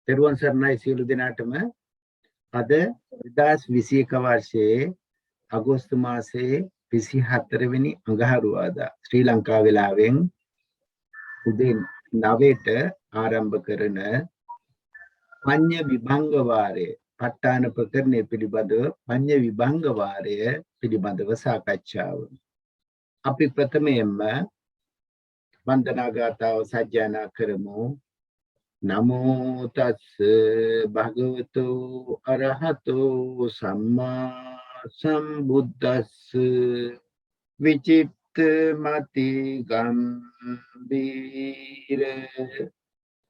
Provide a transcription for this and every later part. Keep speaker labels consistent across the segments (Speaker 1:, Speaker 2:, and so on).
Speaker 1: තෙරුවන් සරණයි සියලු දෙනාටම. අද 2021 වර්ෂයේ අගෝස්තු මාසයේ 24 වෙනි අඟහරුවාදා ශ්‍රී ලංකා වේලාවෙන් උදේ 9ට ආරම්භ කරන පඤ්ඤ විභංග වාරය ප ဋ ාණ ප්‍රකරණය පිළිබඳව පඤ්ඤ විභංග වාරය පිළිබඳව සාකච්ඡාව. අපි ප්‍රථමයෙන්ම වන්දනා ගාථාව සජ්ජායනා කරමු. නමෝ තස්ස භගවතු අරහතෝ සම්මා සම්බුද්දස්ස විචිත්ත මති ගම්බීර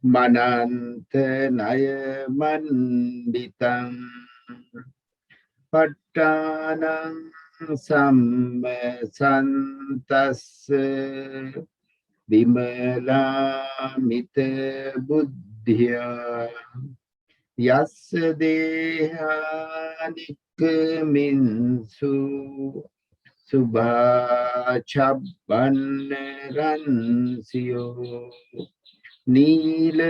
Speaker 1: මනන්ත නය මණ්ඩිතං ප ဋ ාණං සම්මසන්තස්ස විමලාමිත බුද්ධියා යස්ස දේහානික්කමින්සු සුභාචබ්බන්න රන්සියෝ නීල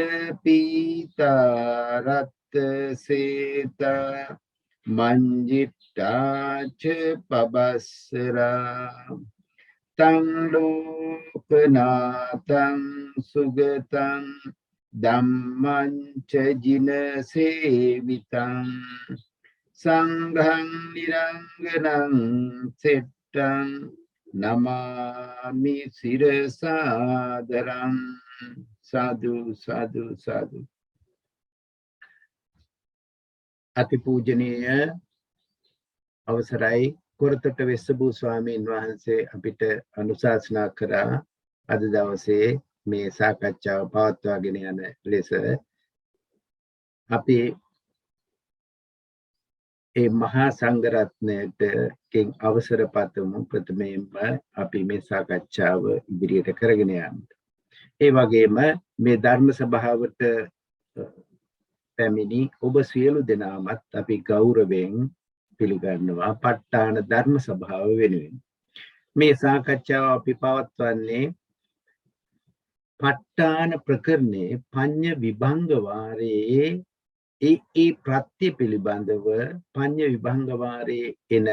Speaker 1: පීතා රත් සේතා මංජිට්ටාච පබස්සරා තං ලෝකනාතං සුගතං ධම්මං ච ජින සේවිතං සංඝං නිරංගනං සෙට්ටං නමාමි සිරසාදරං. සාදු සාදු සාදු. අතිපූජනීය අවසරයි කොරතොට වෙස්සබූ ස්වාමීන් වහන්සේ අපිට අනුශාසනා කරා අද දවසේ මේ සාකච්ඡාව පවත්වාගෙන යන ලෙස අපි ඒ මහා සංඝරත්නයට අවසර පතමු. ප්‍රථමයෙන්ම අපි මේ සාකච්ඡාව ඉදිරියට කරගෙන යන්න. ඒ වගේම මේ ධර්ම සභාවට පැමිණි ඔබ සියලු දෙනාමත් අපි ගෞරවයෙන් පිළිගන්නවා ප ဋ ාණ ධර්ම සභාව වෙනුවෙන්. මේ සාකච්ඡාව අපි පවත්වන්නේ ප ဋ ාණ ප්‍රකරණේ පඤ්ඤ විභංග වාරයේ ඒ ප්‍රත්‍ය පිළිබඳව පඤ්ඤ විභංග වාරයේ එන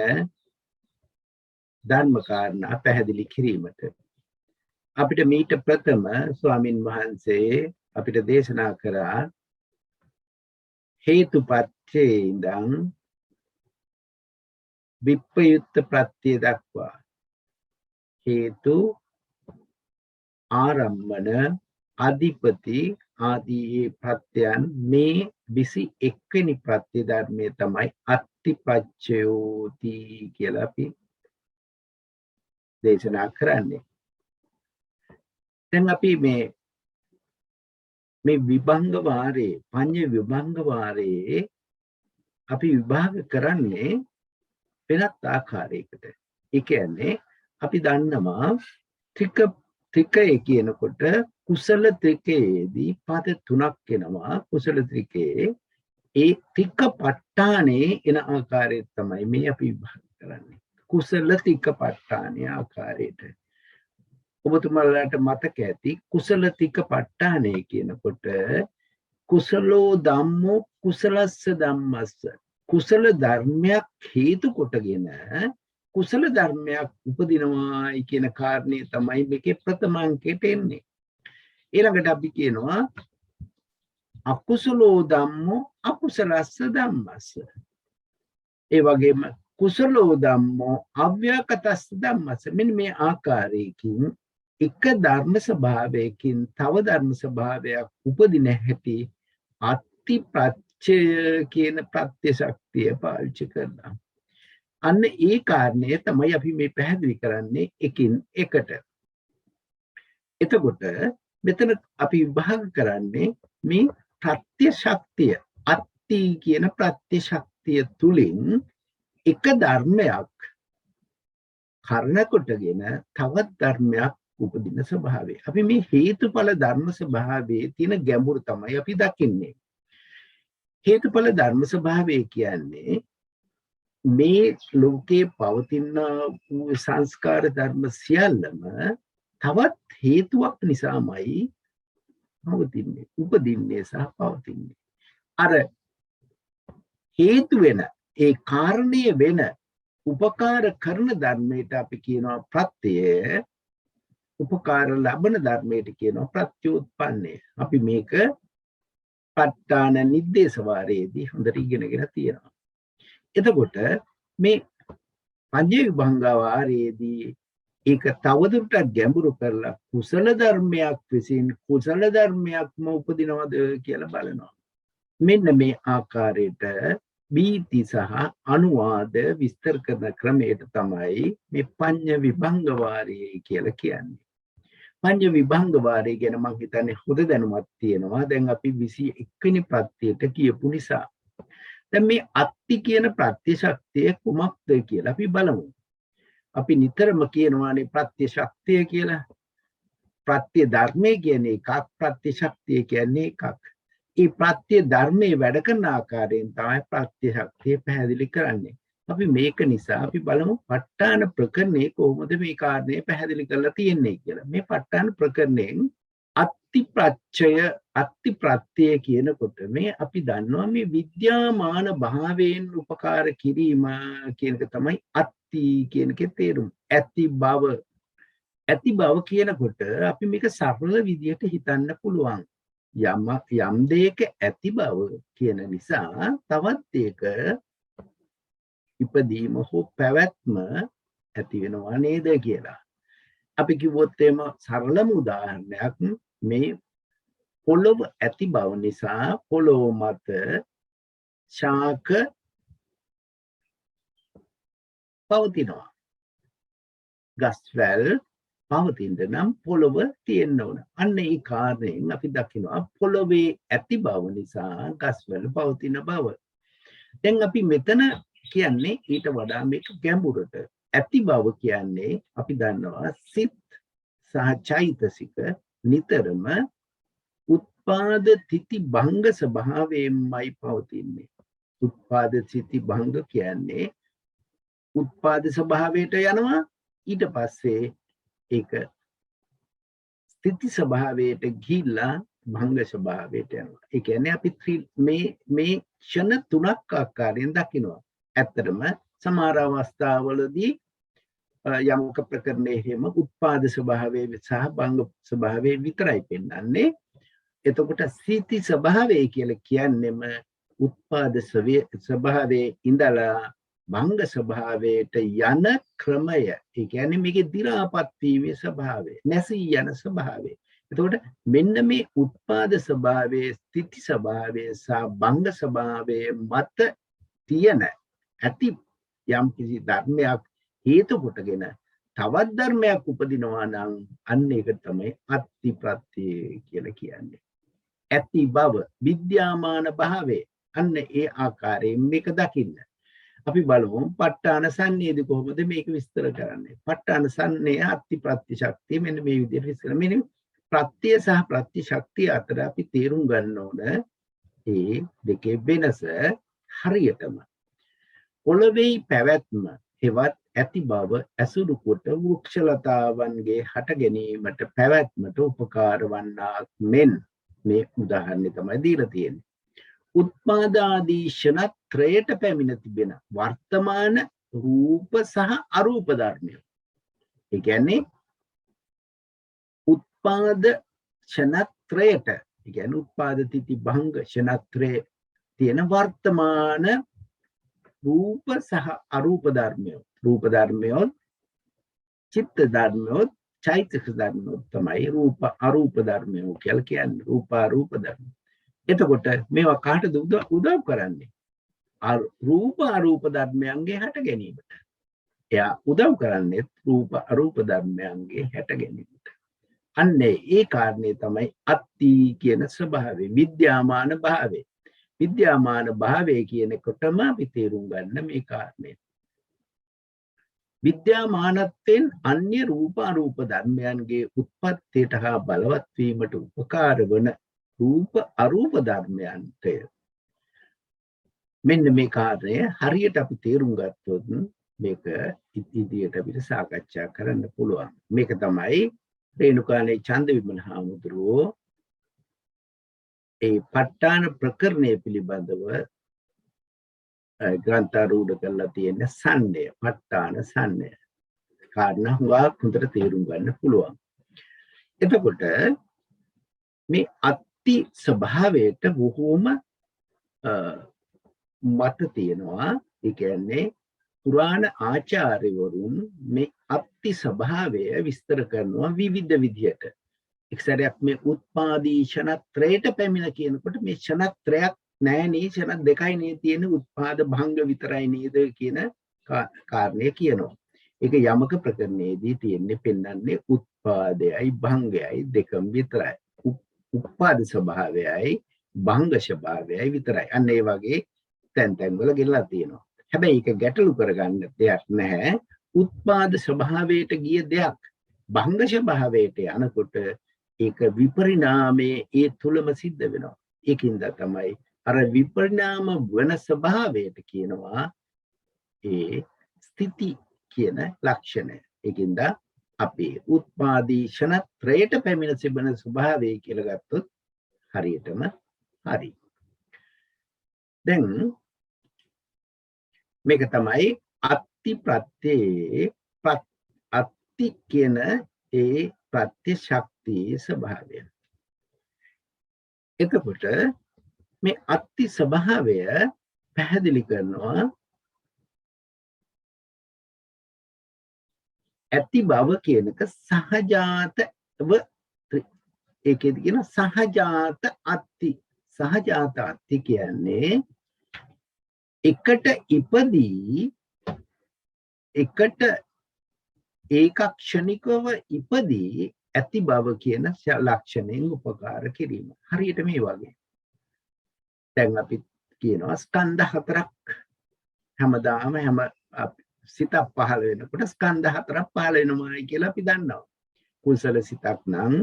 Speaker 1: ධර්ම කාරණා පැහැදිලි කිරීමට. අපිට මීට ප්‍රථම ස්වාමින් වහන්සේ අපිට දේශනා කරා හේතුපත්‍යේ ඉඳන් විප්‍රයුක්ත ප්‍රත්‍ය දක්වා හේතු ආරම්මන අධිපති ආදී ප්‍රත්‍යයන් මේ 21 වෙනි ප්‍රත්‍ය ධර්මයේ තමයි අත්තිපච්චයෝති කියලා අපි දේශනා කරන්නේ. දැන් අපි මේ විභංග වාරයේ පඤ්ඤ විභංග වාරයේ අපි විභාග කරන්නේ වෙනත් ආකාරයකට. ඒ කියන්නේ අපි දන්නවා ත්‍රිකය කියනකොට කුසල ත්‍රිකයේදී පද 3ක් එනවා. කුසල ත්‍රිකයේ ඒ ත්‍රික ප ဋ ාණේ එන ආකාරය තමයි මේ අපි විභාග කරන්නේ. කුසල ත්‍රික ප ဋ ාණේ ආකාරයට. ඔබතුමාලාට මතක ඇති කුසල ත්‍රික ප ဋ ාණේ කියනකොට කුසලෝ ධම්මෝ කුසලස්ස ධම්මස්ස, කුසල ධර්මයක් හේතු කොටගෙන කුසල ධර්මයක් උපදිනවායි කියන කාරණේ තමයි මේකේ ප්‍රථම අංකයට එන්නේ. ඊළඟට අපි කියනවා අකුසලෝ ධම්මෝ අකුසලස්ස ධම්මස්ස. ඒ වගේම කුසලෝ ධම්මෝ අව්‍යාකතස්ස ධම්මස්ස. මෙන්න මේ ආකාරයකින් එක ධර්ම ස්වභාවයකින් තව ධර්ම ස්වභාවයක් උපදින හැටි අත්තිප්‍රත්‍ය කියන ප්‍රත්‍ය ශක්තිය පාවිච්චි කරනවා. අන්න ඒ කාරණය තමයි අපි මේ පැහැදිලි කරන්නේ එකින් එකට. එතකොට මෙතන අපි විභාග කරන්නේ මේ ප්‍රත්‍ය ශක්තිය. අත්ති කියන ප්‍රත්‍ය ශක්තිය තුලින් එක ධර්මයක් කරණ කොටගෙන තවත් ධර්මයක් උපදින ස්වභාවය. අපි මේ හේතුඵල ධර්ම ස්වභාවයේ තියෙන ගැඹුර තමයි අපි දකින්නේ. හේතුඵල ධර්ම ස්වභාවය කියන්නේ මේ ලෝකයේ පවතින සංස්කාර ධර්ම සියල්ලම තවත් හේතුවක් නිසාමයි පවතින්නේ, උපදින්නේ සහ පවතින්නේ. අර හේතු වෙන ඒ කාරණීය වෙන උපකාර කරන ධර්මයට අපි කියනවා ප්‍රත්‍යය. උපකාර ලබන ධර්මයට කියනවා ප්‍රත්‍යුත්පන්නය. අපි මේක ප ဋ ාණ නිर्देश වාරයේදී හොඳට ඉගෙනගෙන තියෙනවා. එතකොට මේ පඤ්ඤ විභංග වාරයේදී ඒක තවදුරටත් ගැඹුරු කරලා කුසල ධර්මයක් විසින් කුසල ධර්මයක්ම උපදිනවද කියලා බලනවා. මෙන්න මේ ආකාරයට බීති සහ අනුවාද විස්තර කරන ක්‍රමයට තමයි මේ පඤ්ඤ විභංග වාරය කියලා කියන්නේ. පඤ්ඤ විභංග වාරය ගැන මම හිතන්නේ හොඳ දැනුමක් තියෙනවා. දැන් අපි 21 වෙනි ප්‍රත්‍යයට කියපු නිසා. දැන් මේ අත්ති කියන ප්‍රත්‍ය ශක්තිය කුමක්ද කියලා අපි බලමු. අපි නිතරම කියනවානේ ප්‍රත්‍ය ශක්තිය කියලා. ප්‍රත්‍ය ධර්මයේ කියන්නේ එකක්, ප්‍රත්‍ය ශක්තිය කියන්නේ එකක්. ඒ ප්‍රත්‍ය ධර්මයේ වැඩ කරන ආකාරයෙන් තමයි ප්‍රත්‍ය ශක්තිය පැහැදිලි කරන්නේ. අපි මේක නිසා අපි බලමු ප ဋ ාණ ප්‍රකරණේ කොහොමද මේ කාරණේ පැහැදිලි කරලා තියෙන්නේ කියලා. මේ ප ဋ ාණ ප්‍රකරණයෙන් අත්ති ප්‍රත්‍යය කියනකොට මේ අපි දන්නවා මේ විද්‍යාමාන භාවයෙන් උපකාර කිරීම කියන එක තමයි අත්ති කියන එකේ තේරුම. ඇති බව. ඇති බව කියනකොට අපි මේක සරල විදිහට හිතන්න පුළුවන්. යම් දෙයක ඇති බව කියන නිසා තවත් දෙයක ඉපදීම හෝ පැවැත්ම ඇති වෙනවා නේද කියලා. අපි කිව්වොත් එම සරලම උදාහරණයක් මේ පොළොව ඇති බව නිසා පොළොව මත ශාක පවතිනවා. ගස්වැල් පවතින්න නම් පොළොව තියෙන්න ඕන. අන්න ඒ කාරණයෙන් අපි දකිනවා පොළොවේ ඇති බව නිසා ගස්වැල් පවතින බව. දැන් අපි මෙතන කියන්නේ ඊට වඩා මේක ගැඹුරට. ඇති බව කියන්නේ අපි දන්නවා සිත් සහ චෛතසික නිතරම උත්පාද තිති භංග ස්වභාවයෙන්මයි පවතින්නේ. උත්පාද තිති භංග කියන්නේ උත්පාද ස්වභාවයට යනවා ඊට පස්සේ ඒක ස්ථಿತಿ ස්වභාවයට ගිහිල්ලා භංග ස්වභාවයට යනවා. ඒ කියන්නේ අපි මේ ක්ෂණ තුනක් ආකාරයෙන් දකිනවා. ඇත්තටම සමහර අවස්ථාවලදී යම්ක ප්‍රකරණයේ හැම උත්පාද ස්වභාවයේ සහ භංග ස්වභාවයේ විතරයි පෙන්වන්නේ. එතකොට ස්ථಿತಿ ස්වභාවය කියලා කියන්නේම උත්පාද ස්වභාවයේ ඉඳලා භංග ස්වභාවයට යන ක්‍රමය. ඒ කියන්නේ මේකේ දි รา පත් වීමේ ස්වභාවය, නැසී යන ස්වභාවය. එතකොට මෙන්න මේ උත්පාද ස්වභාවයේ ස්ථಿತಿ ස්වභාවයේ සහ භංග ස්වභාවයේ මත තියෙන ඇති යම් කිසි ධර්මයක් හේතු කොටගෙන තවත් ධර්මයක් උපදිනවා නම් අන්න ඒක තමයි අත්ති ප්‍රත්‍ය කියලා කියන්නේ. ඇති බව, විද්‍යාමාන භාවය. අන්න ඒ ආකාරයෙන් මේක දකින්න. අපි බලමු ප ဋ ාණ සන්නේදී කොහොමද මේක විස්තර කරන්නේ. ප ဋ ාණ සන්නේ අත්ති ප්‍රත්‍ය ශක්තිය මෙන්න මේ විදිහට විස්තර. මෙන්න ප්‍රත්‍ය සහ ප්‍රත්‍ය ශක්තිය අතර අපි තේරුම් ගන්න ඕන ඒ දෙකේ වෙනස හරියටම. පොළොවේ පැවැත්ම හෙවත් ඇති බව ඇසුරු කොට වෘක්ෂලතාවන්ගේ හට ගැනීමට පැවැත්මට උපකාර වන්නාක් මෙන් මේ උදාහරණය තමයි දීලා තියෙන්නේ. උත්පාදාදී ෂණත්‍රයට පැමිණ තිබෙන වර්තමාන රූප සහ අරූප ධර්මය. ඒ කියන්නේ උත්පාද ෂණත්‍රයට, ඒ කියන්නේ උත්පාද තිති භංග ෂණත්‍රයේ තියෙන වර්තමාන රූප සහ අරූප ධර්මය. රූප ධර්මයොත් චිත්ත ධර්මයොත් චෛතසික ධර්මයොත් තමයි රූප අරූප ධර්මය කියලා කියන්නේ. රූප අරූප ධර්ම. එතකොට මේවා කාටද උදව් කරන්නේ? රූප අරූප ධර්මයන්ගේ හට ගැනීමට. එයා උදව් කරන්නේ රූප අරූප ධර්මයන්ගේ හට ගැනීමට. අන්නේ ඒ කාරණේ තමයි අත්ති කියන ස්වභාවය, විද්‍යාමාන භාවය. විද්‍යාමාන භාවය කියන කොටම අපි තේරුම් ගන්න මේ කාරණේ. විද්‍යාමානත්වයෙන් අන්‍ය රූප අරූප ධර්මයන්ගේ උත්පත්තියට හා බලවත් වීමට උපකාර වන රූප අරූප ධර්මයන්ට මෙන්න මේ කාර්යය හරියට අපි තේරුම් ගත්තොත් මේක ඉදිරියට අපිට සාකච්ඡා කරන්න පුළුවන්. මේක තමයි රේණුකානේ චන්දවිමල හාමුදුරුවෝ ඒ ප ဋ ාණ ප්‍රකරණය පිළිබඳව ග්‍රන්ථාරූඪ කරලා තියෙන සම්ණය, ප ဋ ාණ සම්ණය. කාරණා හුඟක් හොඳට තේරුම් ගන්න පුළුවන්. එතකොට මේ අත්ති ස්වභාවයට බොහෝම මත තියෙනවා. ඒ කියන්නේ පුරාණ ආචාර්යවරුන් මේ අත්ති ස්වභාවය විස්තර කරනවා විවිධ විදිහට. එක්සරයක් මේ උත්පාදී ෂණත්‍රයට පැමිණ කියනකොට මේ ෂණත්‍රයක් නෑ නේ, ෂණ දෙකයි නේ තියෙන, උත්පාද භංග විතරයි නේද කියන කාරණය කියනවා. ඒක යමක ප්‍රකරණයේදී තියෙන්නේ පෙන්වන්නේ උත්පාදයයි භංගයයි දෙකම විතරයි. උත්පාද ස්වභාවයයි භංග ස්වභාවයයි විතරයි. අන්න ඒ වගේ තැන් වල ගෙනලා තියෙනවා. හැබැයි ඒක ගැටලු කරගන්න දෙයක් නැහැ. උත්පාද ස්වභාවයට ගිය දෙයක් භංග ස්වභාවයට යනකොට ඒක විපරිණාමයේ ඒ තුලම සිද්ධ වෙනවා. ඒකින්ද තමයි අර විපරිණාම වන ස්වභාවයට කියනවා ඒ ස්ථಿತಿ කියන ලක්ෂණය. ඒකින්ද අපි උත්පාදී ෂණත්‍රයට පැමිණ සිබන ස්වභාවය කියලා ගත්තොත් හරියටම හරි. දැන් මේක තමයි අත්ති ප්‍රත්‍යේ අත්ති කියන ඒ ප්‍රත්‍ය ශක්තියේ ස්වභාවය. එතකොට මේ අත්ති ස්වභාවය පැහැදිලි කරනවා ඇති බව කියනක සහජාතව, ඒකෙදි කියන සහජාත අත්ති. සහජාත අත්ති කියන්නේ එකට ඉපදී එකට ඒකක්ෂණිකව ඉපදී ඇති බව කියන ලක්ෂණයෙන් උපකාර කිරීම. හරියට මේ වගේ. දැන් අපි කියනවා ස්කන්ධ හතරක් හැමදාම හැම සිතක් පහළ වෙනකොට ස්කන්ධ හතරක් පහළ වෙනවායි කියලා අපි දන්නවා. කුසල සිතක් නම්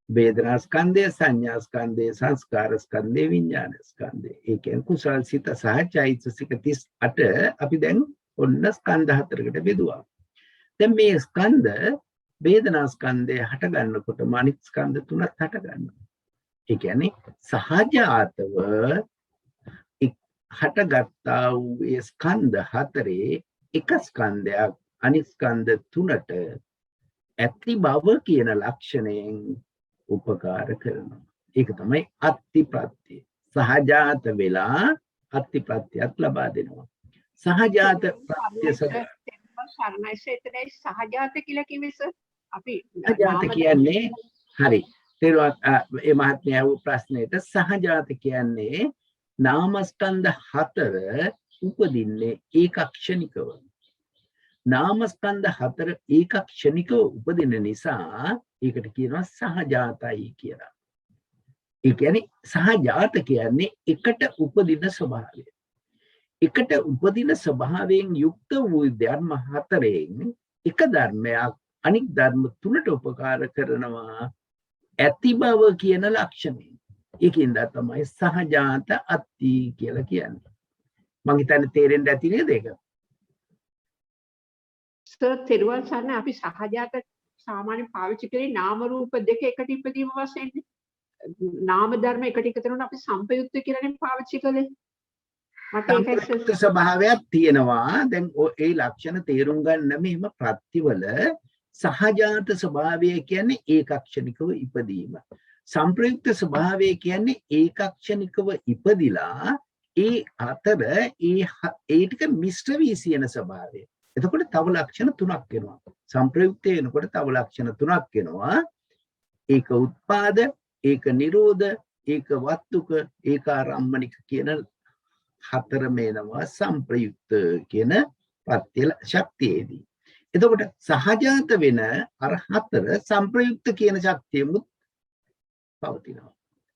Speaker 1: වේදනා ස්කන්ධය, සංඥා ස්කන්ධය, සංස්කාර ස්කන්ධය, විඥාන ස්කන්ධය. ඒ කියන්නේ කුසල සිත සහ චෛතසික 38 අපි දැන් ඔන්න ස්කන්ධ හතරකට බෙදුවා. දැන් මේ ස්කන්ධ වේදනා ස්කන්ධය හට ගන්නකොට අනිත් ස්කන්ධ තුනක් හට ගන්නවා. ඒ කියන්නේ සහජාතව හටගත්තා වූ ඒ ස්කන්ධ හතරේ එක ස්කන්ධයක් අනිත් ස්කන්ධ තුනට ඇති බව කියන ලක්ෂණයෙන් උපකාර කරනවා. ඒක තමයි අත්ති ප්‍රත්‍ය. සහජාත වෙලා අත්ති ප්‍රත්‍යයක් ලබා දෙනවා. සහජාත ප්‍රත්‍ය
Speaker 2: සහජාත කියලා කිව්වෙස අපි
Speaker 1: සහජාත කියන්නේ හරි. ඒ මහත්මයා වූ ප්‍රශ්නෙට සහජාත කියන්නේ නාමස්කන්ධ හතර උපදින්නේ ඒකක්ෂණිකව. නාමස්කන්ධ හතර ඒකක්ෂණිකව උපදින නිසා ඒකට කියනවා සහජාතයි කියලා. ඒ කියන්නේ සහජාත කියන්නේ එකට උපදින ස්වභාවය. එකට උපදින ස්වභාවයෙන් යුක්ත වූ ධර්ම හතරෙන් එක ධර්මයක් අනික් ධර්ම තුනට උපකාර කරනවා ඇති බව කියන ලක්ෂණය. ඒකින්ද තමයි සහජාත අත්ති කියලා කියන්නේ. මං හිතන්නේ තේරෙන්න ඇති නේද ඒක?
Speaker 2: සර් තෙරුවන් සරණ අපි සහජාත සාමාන්‍ය පාවිච්චි කරේ නාම රූප දෙක එකට ඉපදීම වශයෙන්. නාම ධර්ම එකට එකතු වෙනකොට අපි සම්පයුක්ත කියලානේ පාවිච්චි කළේ. මට
Speaker 1: ඒක ස්වභාවයක් තියෙනවා. දැන් ඒ ලක්ෂණ තේරුම් ගන්න මෙහිම ප්‍රත්‍යවල සහජාත ස්වභාවය කියන්නේ ඒකක්ෂණිකව ඉපදීම. සංප්‍රයුක්ත ස්වභාවය කියන්නේ ඒකක්ෂණිකව ඉපදිලා ඒ අතර ඒ ටික මිශ්‍ර වී සියන ස්වභාවය. එතකොට තව ලක්ෂණ තුනක් වෙනවා. සංප්‍රයුක්තය වෙනකොට තව ලක්ෂණ තුනක් වෙනවා. ඒක උත්පාද, ඒක නිරෝධ, ඒක වත්තුක, ඒක ආරම්මනික කියන හතරම එනවා සංප්‍රයුක්ත කියන ප්‍රත්‍ය ශක්තියේදී. එතකොට සහජාත වෙන අර හතර සංප්‍රයුක්ත කියන ශක්තියමුත් පවතිනවා.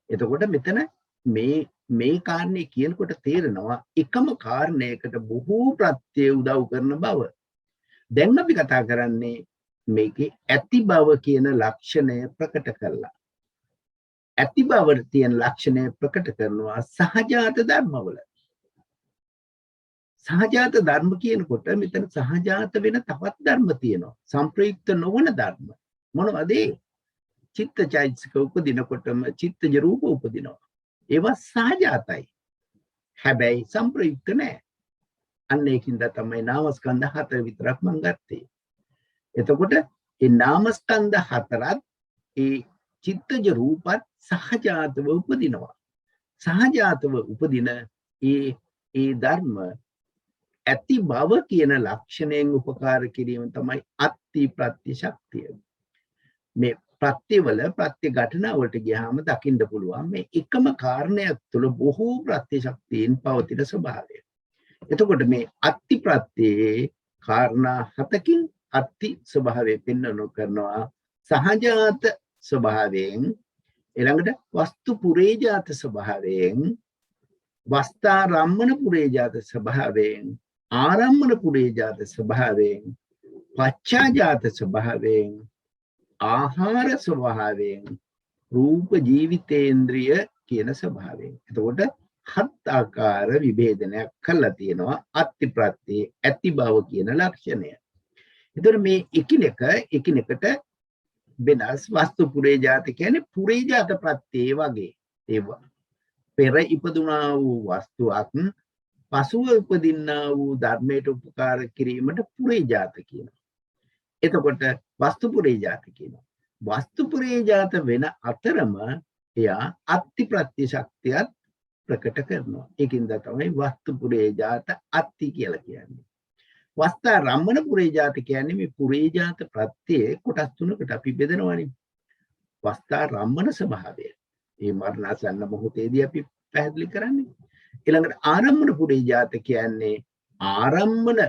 Speaker 1: එතකොට මෙතන මේ කාරණේ කියනකොට තේරෙනවා එකම කාරණයකට බොහෝ ප්‍රත්‍ය උදව් කරන බව. දැන් අපි කතා කරන්නේ මේකේ ඇති බව කියන ලක්ෂණය ප්‍රකට කරලා. ඇති බව තියෙන ලක්ෂණය ප්‍රකට කරනවා සහජාත ධර්මවල. සහජාත ධර්ම කියනකොට මෙතන සහජාත වෙන තවත් ධර්ම තියෙනවා. සංප්‍රයුක්ත නොවන ධර්ම. මොනවද ඒ? චිත්තචෛතසික උපදිනකොටම චිත්තජ රූප උපදිනවා. ඒවා සහජාතයි. හැබැයි සම්ප්‍රයුක්ත නැහැ. අන්න ඒකින්ද තමයි නාමස්කන්ධ 4 විතරක් මම ගත්තේ. එතකොට මේ නාමස්කන්ධ 4ත් ඒ චිත්තජ රූපත් සහජාතව උපදිනවා. සහජාතව උපදින ඒ ධර්ම ඇති බව කියන ලක්ෂණයෙන් උපකාර කිරීම තමයි අත්ති ප්‍රත්‍ය ශක්තිය. මේ ප්‍රත්‍යවල ප්‍රත්‍ය ඝටනා වලට ගියාම දකින්න පුළුවන් මේ එකම කාරණයක් තුළ බොහෝ ප්‍රත්‍ය ශක්තියින් පවතින ස්වභාවය. එතකොට මේ අත්ති ප්‍රත්‍යයේ කාරණා 7කින් අත්ති ස්වභාවය පෙන්වනු කරනවා සහජාත ස්වභාවයෙන් ඊළඟට වස්තු පුරේජාත ස්වභාවයෙන් වස්තාරම්මන පුරේජාත ස්වභාවයෙන් ආරම්මන පුරේජාත ස්වභාවයෙන් පච්චාජාත ස්වභාවයෙන් ආහාර ස්වභාවයෙන් රූප ජීවිතේන්ද්‍රිය කියන ස්වභාවයෙන්. එතකොට හත් ආකාර විභේදනයක් කරලා තියෙනවා අත්ති ප්‍රත්‍ය ඇති බව කියන ලක්ෂණය. එතකොට මේ එකිනෙකට වෙනස් වස්තු පුරේජාත කියන්නේ පුරේජාත ප්‍රත්‍ය වගේ ඒවා. පෙර ඉපදුනා වූ වස්තුවක් පසුව උපදින්නා වූ ධර්මයට උපකාර කිරීමට පුරේජාත කියනවා. එතකොට වස්තු පුරේජාත කියනවා. වස්තු පුරේජාත වෙන අතරම එයා අත්ති ප්‍රත්‍ය ශක්තියත් ප්‍රකට කරනවා. ඒකින්ද තමයි වස්තු පුරේජාත අත්ති කියලා කියන්නේ. වස්තා රම්මන පුරේජාත කියන්නේ මේ පුරේජාත ප්‍රත්‍යයේ කොටස් තුනකට අපි බෙදනවානේ. වස්තා රම්මන ස්වභාවය. මේ මරණසන්න මොහොතේදී අපි පැහැදිලි කරන්නේ. ඊළඟට ආරම්මන පුරේජාත කියන්නේ ආරම්මන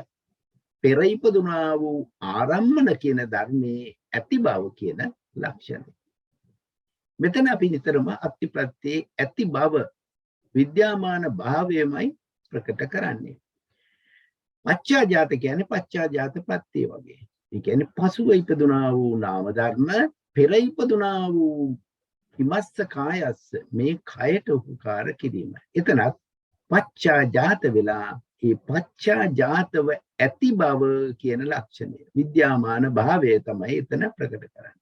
Speaker 1: පෙර ඉපදුනා වූ ආරම්මන කියන ධර්මයේ ඇති බව කියන ලක්ෂණය. මෙතන අපි නිතරම අත්ති ප්‍රත්‍යයේ ඇති බව විද්‍යාමාන භාවයමයි ප්‍රකට කරන්නේ. පච්චාජාත කියන්නේ පච්චාජාත ප්‍රත්‍ය වගේ. ඒ කියන්නේ පසුව ඉපදුනා වූ නාම ධර්ම පෙර ඉපදුනා වූ ඉමස්ස කායස්ස මේ කයට උපකාර කිරීම. එතනත් පච්චාජාත වෙලා ඒ පච්චාජාතව ඇති බව කියන ලක්ෂණය විද්‍යාමාන භාවය තමයි එතන ප්‍රකට කරන්නේ.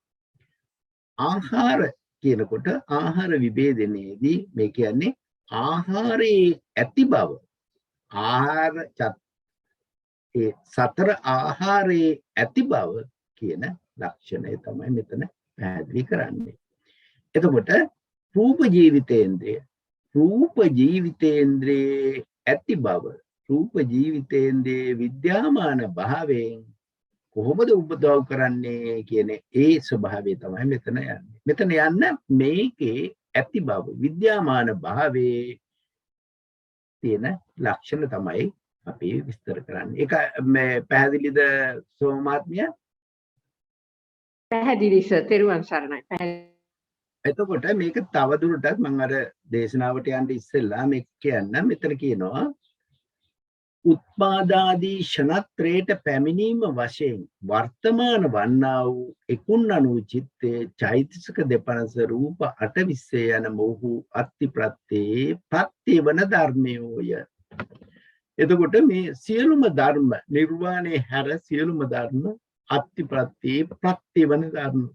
Speaker 1: ආහාර කියනකොට ආහාර විභේදනයේදී මේ කියන්නේ ආහාරයේ ඇති බව ආහාර ඒ සතර ආහාරයේ ඇති බව කියන ලක්ෂණය තමයි මෙතන පැහැදිලි කරන්නේ. එතකොට රූප ජීවිතේන්ද්‍රයේ ඇති බව රූප ජීවිතේන්ද්‍රයේ විද්‍යාමාන භාවයෙන් කොහොමද උපදව කරන්නේ කියන ඒ ස්වභාවය තමයි මෙතන යන්නේ. මෙතන යන්න මේකේ ඇති බව විද්‍යාමාන භාවයේ තියෙන ලක්ෂණ තමයි අපි විස්තර කරන්නේ. ඒක මේ පැහැදිලිද සෝමාත්මිය?
Speaker 2: පැහැදිලි සර්. තෙරුවන් සරණයි.
Speaker 1: එතකොට මේක තවදුරටත් මම අර දේශනාවට යන්න ඉස්සෙල්ලා මේක කියන්න මෙතන කියනවා උත්පාදාදී ෂණත්‍රයට පැමිණීම වශයෙන් වර්තමාන වන්නා වූ එකුන්නනු චිත්තේ චෛතසික දෙපනස රූප 8 යන මොහු අත්ති ප්‍රත්‍යේ ප්‍රත්‍යවන ධර්මයෝය. එතකොට මේ සියලුම ධර්ම නිර්වාණය හැර සියලුම ධර්ම අත්ති ප්‍රත්‍යේ ප්‍රත්‍යවන ධර්ම.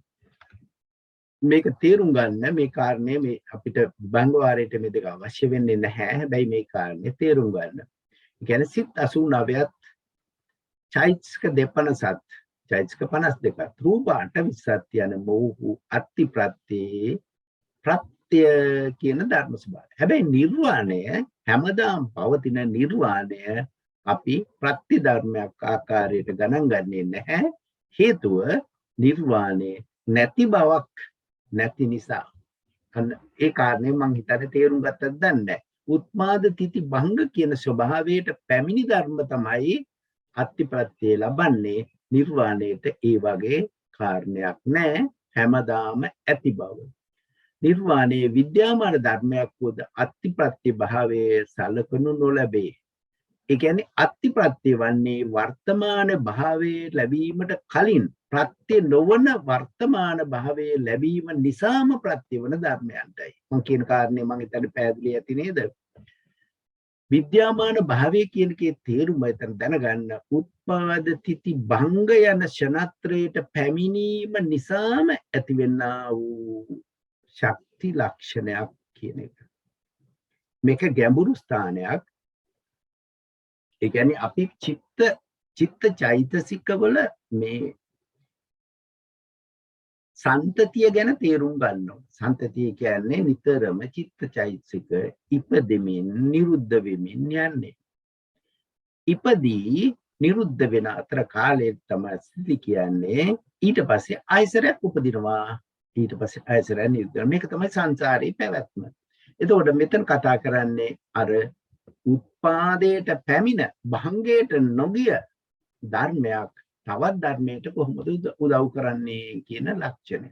Speaker 1: මේක තේරුම් ගන්න මේ කාරණේ මේ අපිට බංගවාරයට මේ දෙක අවශ්‍ය වෙන්නේ නැහැ. හැබැයි මේ කාරණේ තේරුම් ගන්න. කියන්නේ සිත් 89ත් චෛතසික දෙපනසත් චෛතසික 52ත් රූප 8 යන මොහු අත්ති ප්‍රත්‍යේ ප්‍රත්‍ය කියන ධර්ම ස්වභාවය. හැබැයි නිර්වාණය හැමදාම පවතින නිර්වාණය අපි ප්‍රත්‍ය ධර්මයක් ආකාරයට ගණන් ගන්නේ නැහැ. හේතුව නිර්වාණය නැති බවක් නැති නිසා. ඒ කාරණේ මම හිතන්නේ තේරුම් ගත්තද දන්නේ. උත්මාද තිති භංග කියන ස්වභාවයට පැමිණි ධර්ම තමයි අත්ති ප්‍රත්‍ය ලබන්නේ. නිර්වාණයට ඒ වගේ කාරණයක් නැහැ. හැමදාම ඇති බව. නිර්වාණයේ විද්‍යාමාන ධර්මයක් වූද අත්ති ප්‍රත්‍ය භාවයේ සලකනු නොලැබේ. ඒ කියන්නේ අත්ති ප්‍රත්‍ය වන්නේ වර්තමාන භාවයේ ලැබීමට කලින් ප්‍රත්‍ය නොවන වර්තමාන භාවයේ ලැබීම නිසාම ප්‍රත්‍ය වන ධර්මයන්ටයි. මම කියන කාරණේ මම හිතන්නේ පැහැදිලි ඇති නේද? විද්‍යාමාන භාවය කියන එකේ තේරුම එතන දැනගන්න උත්පාද තිති භංග යන ෂණත්‍රයට පැමිණීම නිසාම ඇතිවෙනා වූ ශක්ති ලක්ෂණයක් කියන එක. මේක ගැඹුරු ස්ථානයක්. ඒ කියන්නේ අපි චිත්ත චෛතසිකවල මේ සන්තතිය ගැන තේරුම් ගන්නවා. සන්තතිය කියන්නේ නිතරම චිත්ත චෛතසික ඉපදෙමින් නිරුද්ධ වෙමින් යන්නේ. ඉපදී නිරුද්ධ වෙන අතර කාලය තමයි ස්ථಿತಿ කියන්නේ. ඊට පස්සේ ආයසරයක් උපදිනවා. ඊට පස්සේ ආයසරයක් නිරුද්ධ වෙනවා. මේක තමයි සංසාරේ පැවැත්ම. එතකොට මෙතන කතා කරන්නේ අර උත්පාදයට පැමිණ භංගයට නොගිය ධර්මයක් තවත් ධර්මයට කොහොමද උදව් කරන්නේ කියන ලක්ෂණය.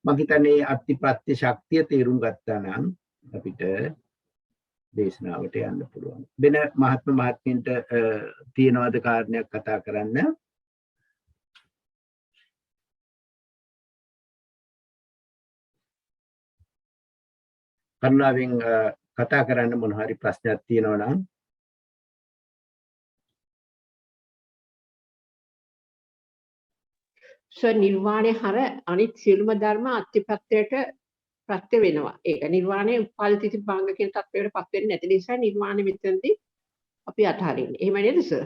Speaker 1: මම හිතන්නේ අත්‍යප්‍රත්‍ය ශක්තිය තේරුම් ගත්තා නම් අපිට දේශනාවට යන්න පුළුවන්. වෙන මහත්මින්ට තියෙනවද කාරණයක් කතා කරන්න? කරුණාවෙන් කතා කරන්න මොන හරි ප්‍රශ්නයක් තියෙනවා නම්
Speaker 2: නිර්වාණය හර අනිත් සියලුම ධර්ම අත්‍යපත්‍යයට ප්‍රත්‍ය වෙනවා. ඒක නිර්වාණය උපාදිත භංග කියන තත්වයට පත් වෙන්නේ නැති නිසා නිර්වාණය මෙතනදී අපි අතහරින්නේ. එහෙම නේද සර්?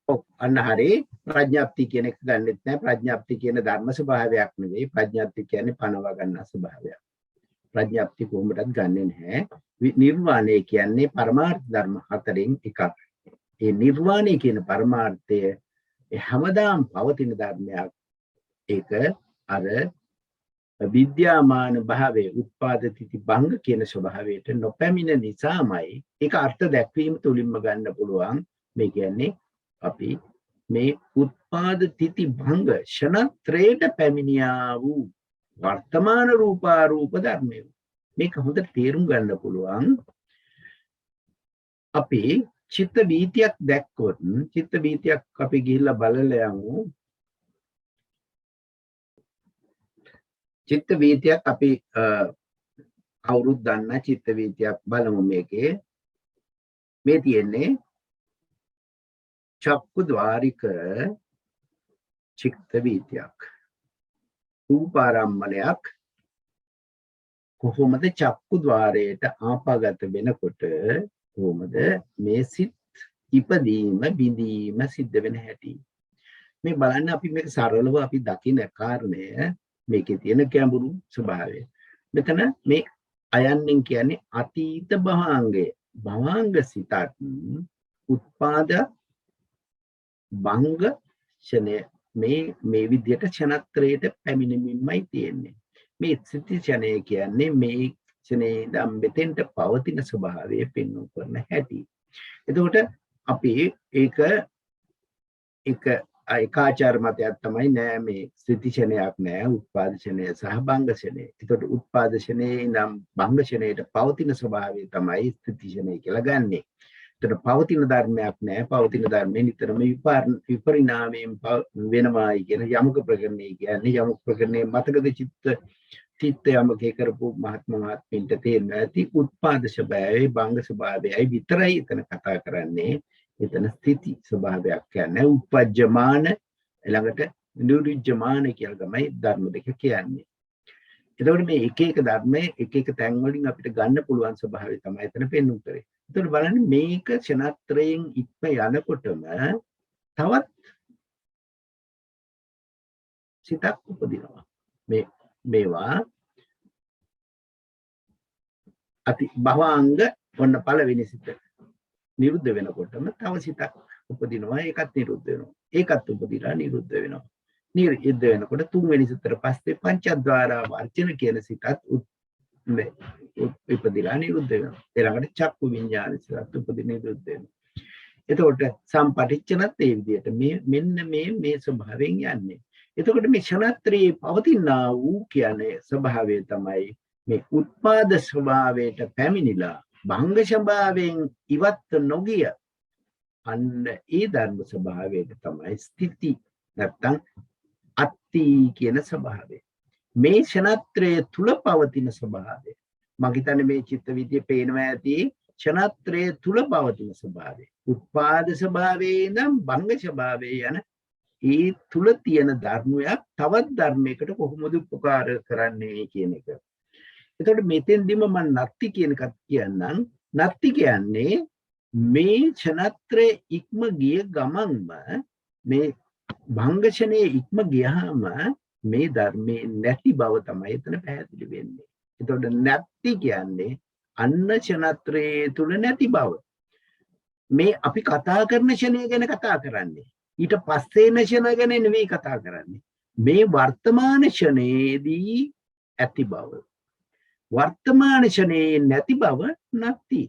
Speaker 1: ඔව් අන්න හරි. ප්‍රඥාප්ති කියන එක ගන්නෙත් නැහැ. ප්‍රඥාප්ති කියන ධර්ම ස්වභාවයක් නෙවෙයි. ප්‍රඥාප්ති කියන්නේ පනවා ගන්න ස්වභාවයක්. ප්‍රඥාප්ති කොහොමදත් ගන්නෙ නැහැ. නිර්වාණය කියන්නේ පරමාර්ථ ධර්ම හතරෙන් එකක්. ඒ නිර්වාණය කියන පරමාර්ථය හැමදාම පවතින ධර්මයක්. ඒක අර විද්‍යාමාන භාවයේ උත්පාදිත භංග කියන ස්වභාවයට නොපැමිණ නිසාමයි ඒක අර්ථ දැක්වීම තුලින්ම ගන්න පුළුවන්. මේ කියන්නේ අපි මේ උත්පාදිත භංග ෂණත්‍රයට පැමිණියා වූ වර්තමාන රූපාරූප ධර්මය. මේක හොඳට තේරුම් ගන්න පුළුවන්. අපි චිත්ත වීතියක් දැක්කොත් චිත්ත වීතියක් අපි ගිහිල්ලා බලලා යමු. චිත්ත වීතියක් අපි කවුරුත් දන්න චිත්ත වීතියක් බලමු මේකේ. මේ තියෙන්නේ චක්කු ద్వාරික චිත්ත වීතියක්. රූපාරම්මණයක් කොහොමද චක්කු ద్వාරයට ආපාගත වෙනකොට කොහොමද මේ සිත් ඉපදීම බිඳීම සිද්ධ වෙන හැටි. මේ බලන්න අපි මේක සරලව අපි දකින කාරණය මේකේ තියෙන ගැඹුරු ස්වභාවය. මෙතන මේ අයන්නෙන් කියන්නේ අතීත භවාංගය. භවාංග සිතත් උත්පාද භංග ෂණය මේ විදියට ක්ෂණත්‍රයට පැමිණෙමින්මයි තියෙන්නේ. මේ ස්ථಿತಿ ක්ෂණය කියන්නේ මේ ක්ෂණේ ඉඳන් මෙතෙන්ට පවතින ස්වභාවය පෙන්වු කරන හැටි. එතකොට අපි ඒක ඒකාචාර මතයක් තමයි නෑ මේ ස්ථಿತಿ ක්ෂණයක් නෑ උත්පාද ක්ෂණය සහ භංග ක්ෂණය. එතකොට උත්පාද ක්ෂණේ ඉඳන් භංග ක්ෂණයට පවතින ස්වභාවය තමයි ස්ථಿತಿ ක්ෂණය කියලා ගන්නෙ. එතකොට පවතින ධර්මයක් නෑ. පවතින ධර්මෙ නිතරම විපරිණාමයෙන් වෙනවායි කියන යමුක ප්‍රකරණය කියන්නේ යමුක ප්‍රකරණයේ මතකද චිත්ත යමකේ කරපු මහත්මින්ට තේරෙනවා ඇති උත්පාද ස්වභාවයයි භංග ස්වභාවයයි විතරයි එතන කතා කරන්නේ. එතන ස්ථಿತಿ ස්වභාවයක් කියන්නේ උපජ්ජමාන ළඟට නිරුද්ධමාන කියලා තමයි ධර්ම දෙක කියන්නේ. එතකොට මේ එක එක ධර්මයේ එක එක තැන් වලින් අපිට ගන්න පුළුවන් ස්වභාවය තමයි එතන පෙන්වු කරේ. එතකොට බලන්න මේක ක්ෂණත්‍රයෙන් ඉක්ම යනකොටම තවත් සිතක් උපදිනවා. මේවා අති භවාංග ඔන්න පළවෙනි සිත නිරුද්ධ වෙනකොටම තව සිතක් උපදිනවා. ඒකත් නිරුද්ධ වෙනවා. ඒකත් උපදිලා නිරුද්ධ වෙනවා. නිරුද්ධ වෙනකොට තුන්වෙනි සිතට පස්සේ පංචද්වාරා වර්ජන කියන සිතත් ඉපදිලා නිරුද්ධ වෙනවා. ඊළඟට චක්කු විඤ්ඤාණ සිතත් උපදින නිරුද්ධ වෙනවා. එතකොට සම්පටිච්ඡනත් ඒ විදිහට මෙන්න මේ ස්වභාවයෙන් යන්නේ. එතකොට මේ ක්ෂණත්‍රයේ පවතිනා වූ කියන්නේ ස්වභාවය තමයි මේ උත්පාද ස්වභාවයට පැමිණිලා භංග ස්වභාවයෙන් ඉවත් නොගිය අන්න ඒ ධර්ම ස්වභාවයට තමයි ස්ථಿತಿ නැත්තම් අත්ති කියන ස්වභාවය. මේ ක්ෂණත්‍රයේ තුල පවතින ස්වභාවය. මම හිතන්නේ මේ චිත්ත විද්‍යාවේ පේනවා ඇති ක්ෂණත්‍රයේ තුල පවතින ස්වභාවය. උත්පාද ස්වභාවයේ ඉඳන් භංග ස්වභාවයේ යන ඒ තුල තියෙන ධර්මයක් තවත් ධර්මයකට කොහොමද උපකාර කරන්නේ කියන එක. එතකොට මෙතෙන්දිම මම නත්ති කියන එකත් කියන්නම්. නත්ති කියන්නේ මේ ක්ෂණත්‍රයේ ඉක්ම ගිය ගමන්ම මේ භංගෂණයේ ඉක්ම ගියාම මේ ධර්මයේ නැති බව තමයි එතන පැහැදිලි වෙන්නේ. එතකොට නැති කියන්නේ අන්න ක්ෂණත්‍රයේ තුල නැති බව. මේ අපි කතා කරන ක්ෂණය ගැන කතා කරන්නේ. ඊට පස්සේ එන ක්ෂණ ගැන නෙවෙයි කතා කරන්නේ. මේ වර්තමාන ක්ෂණයේදී ඇති බව. වර්තමාන ක්ෂණයේ නැති බව නැති.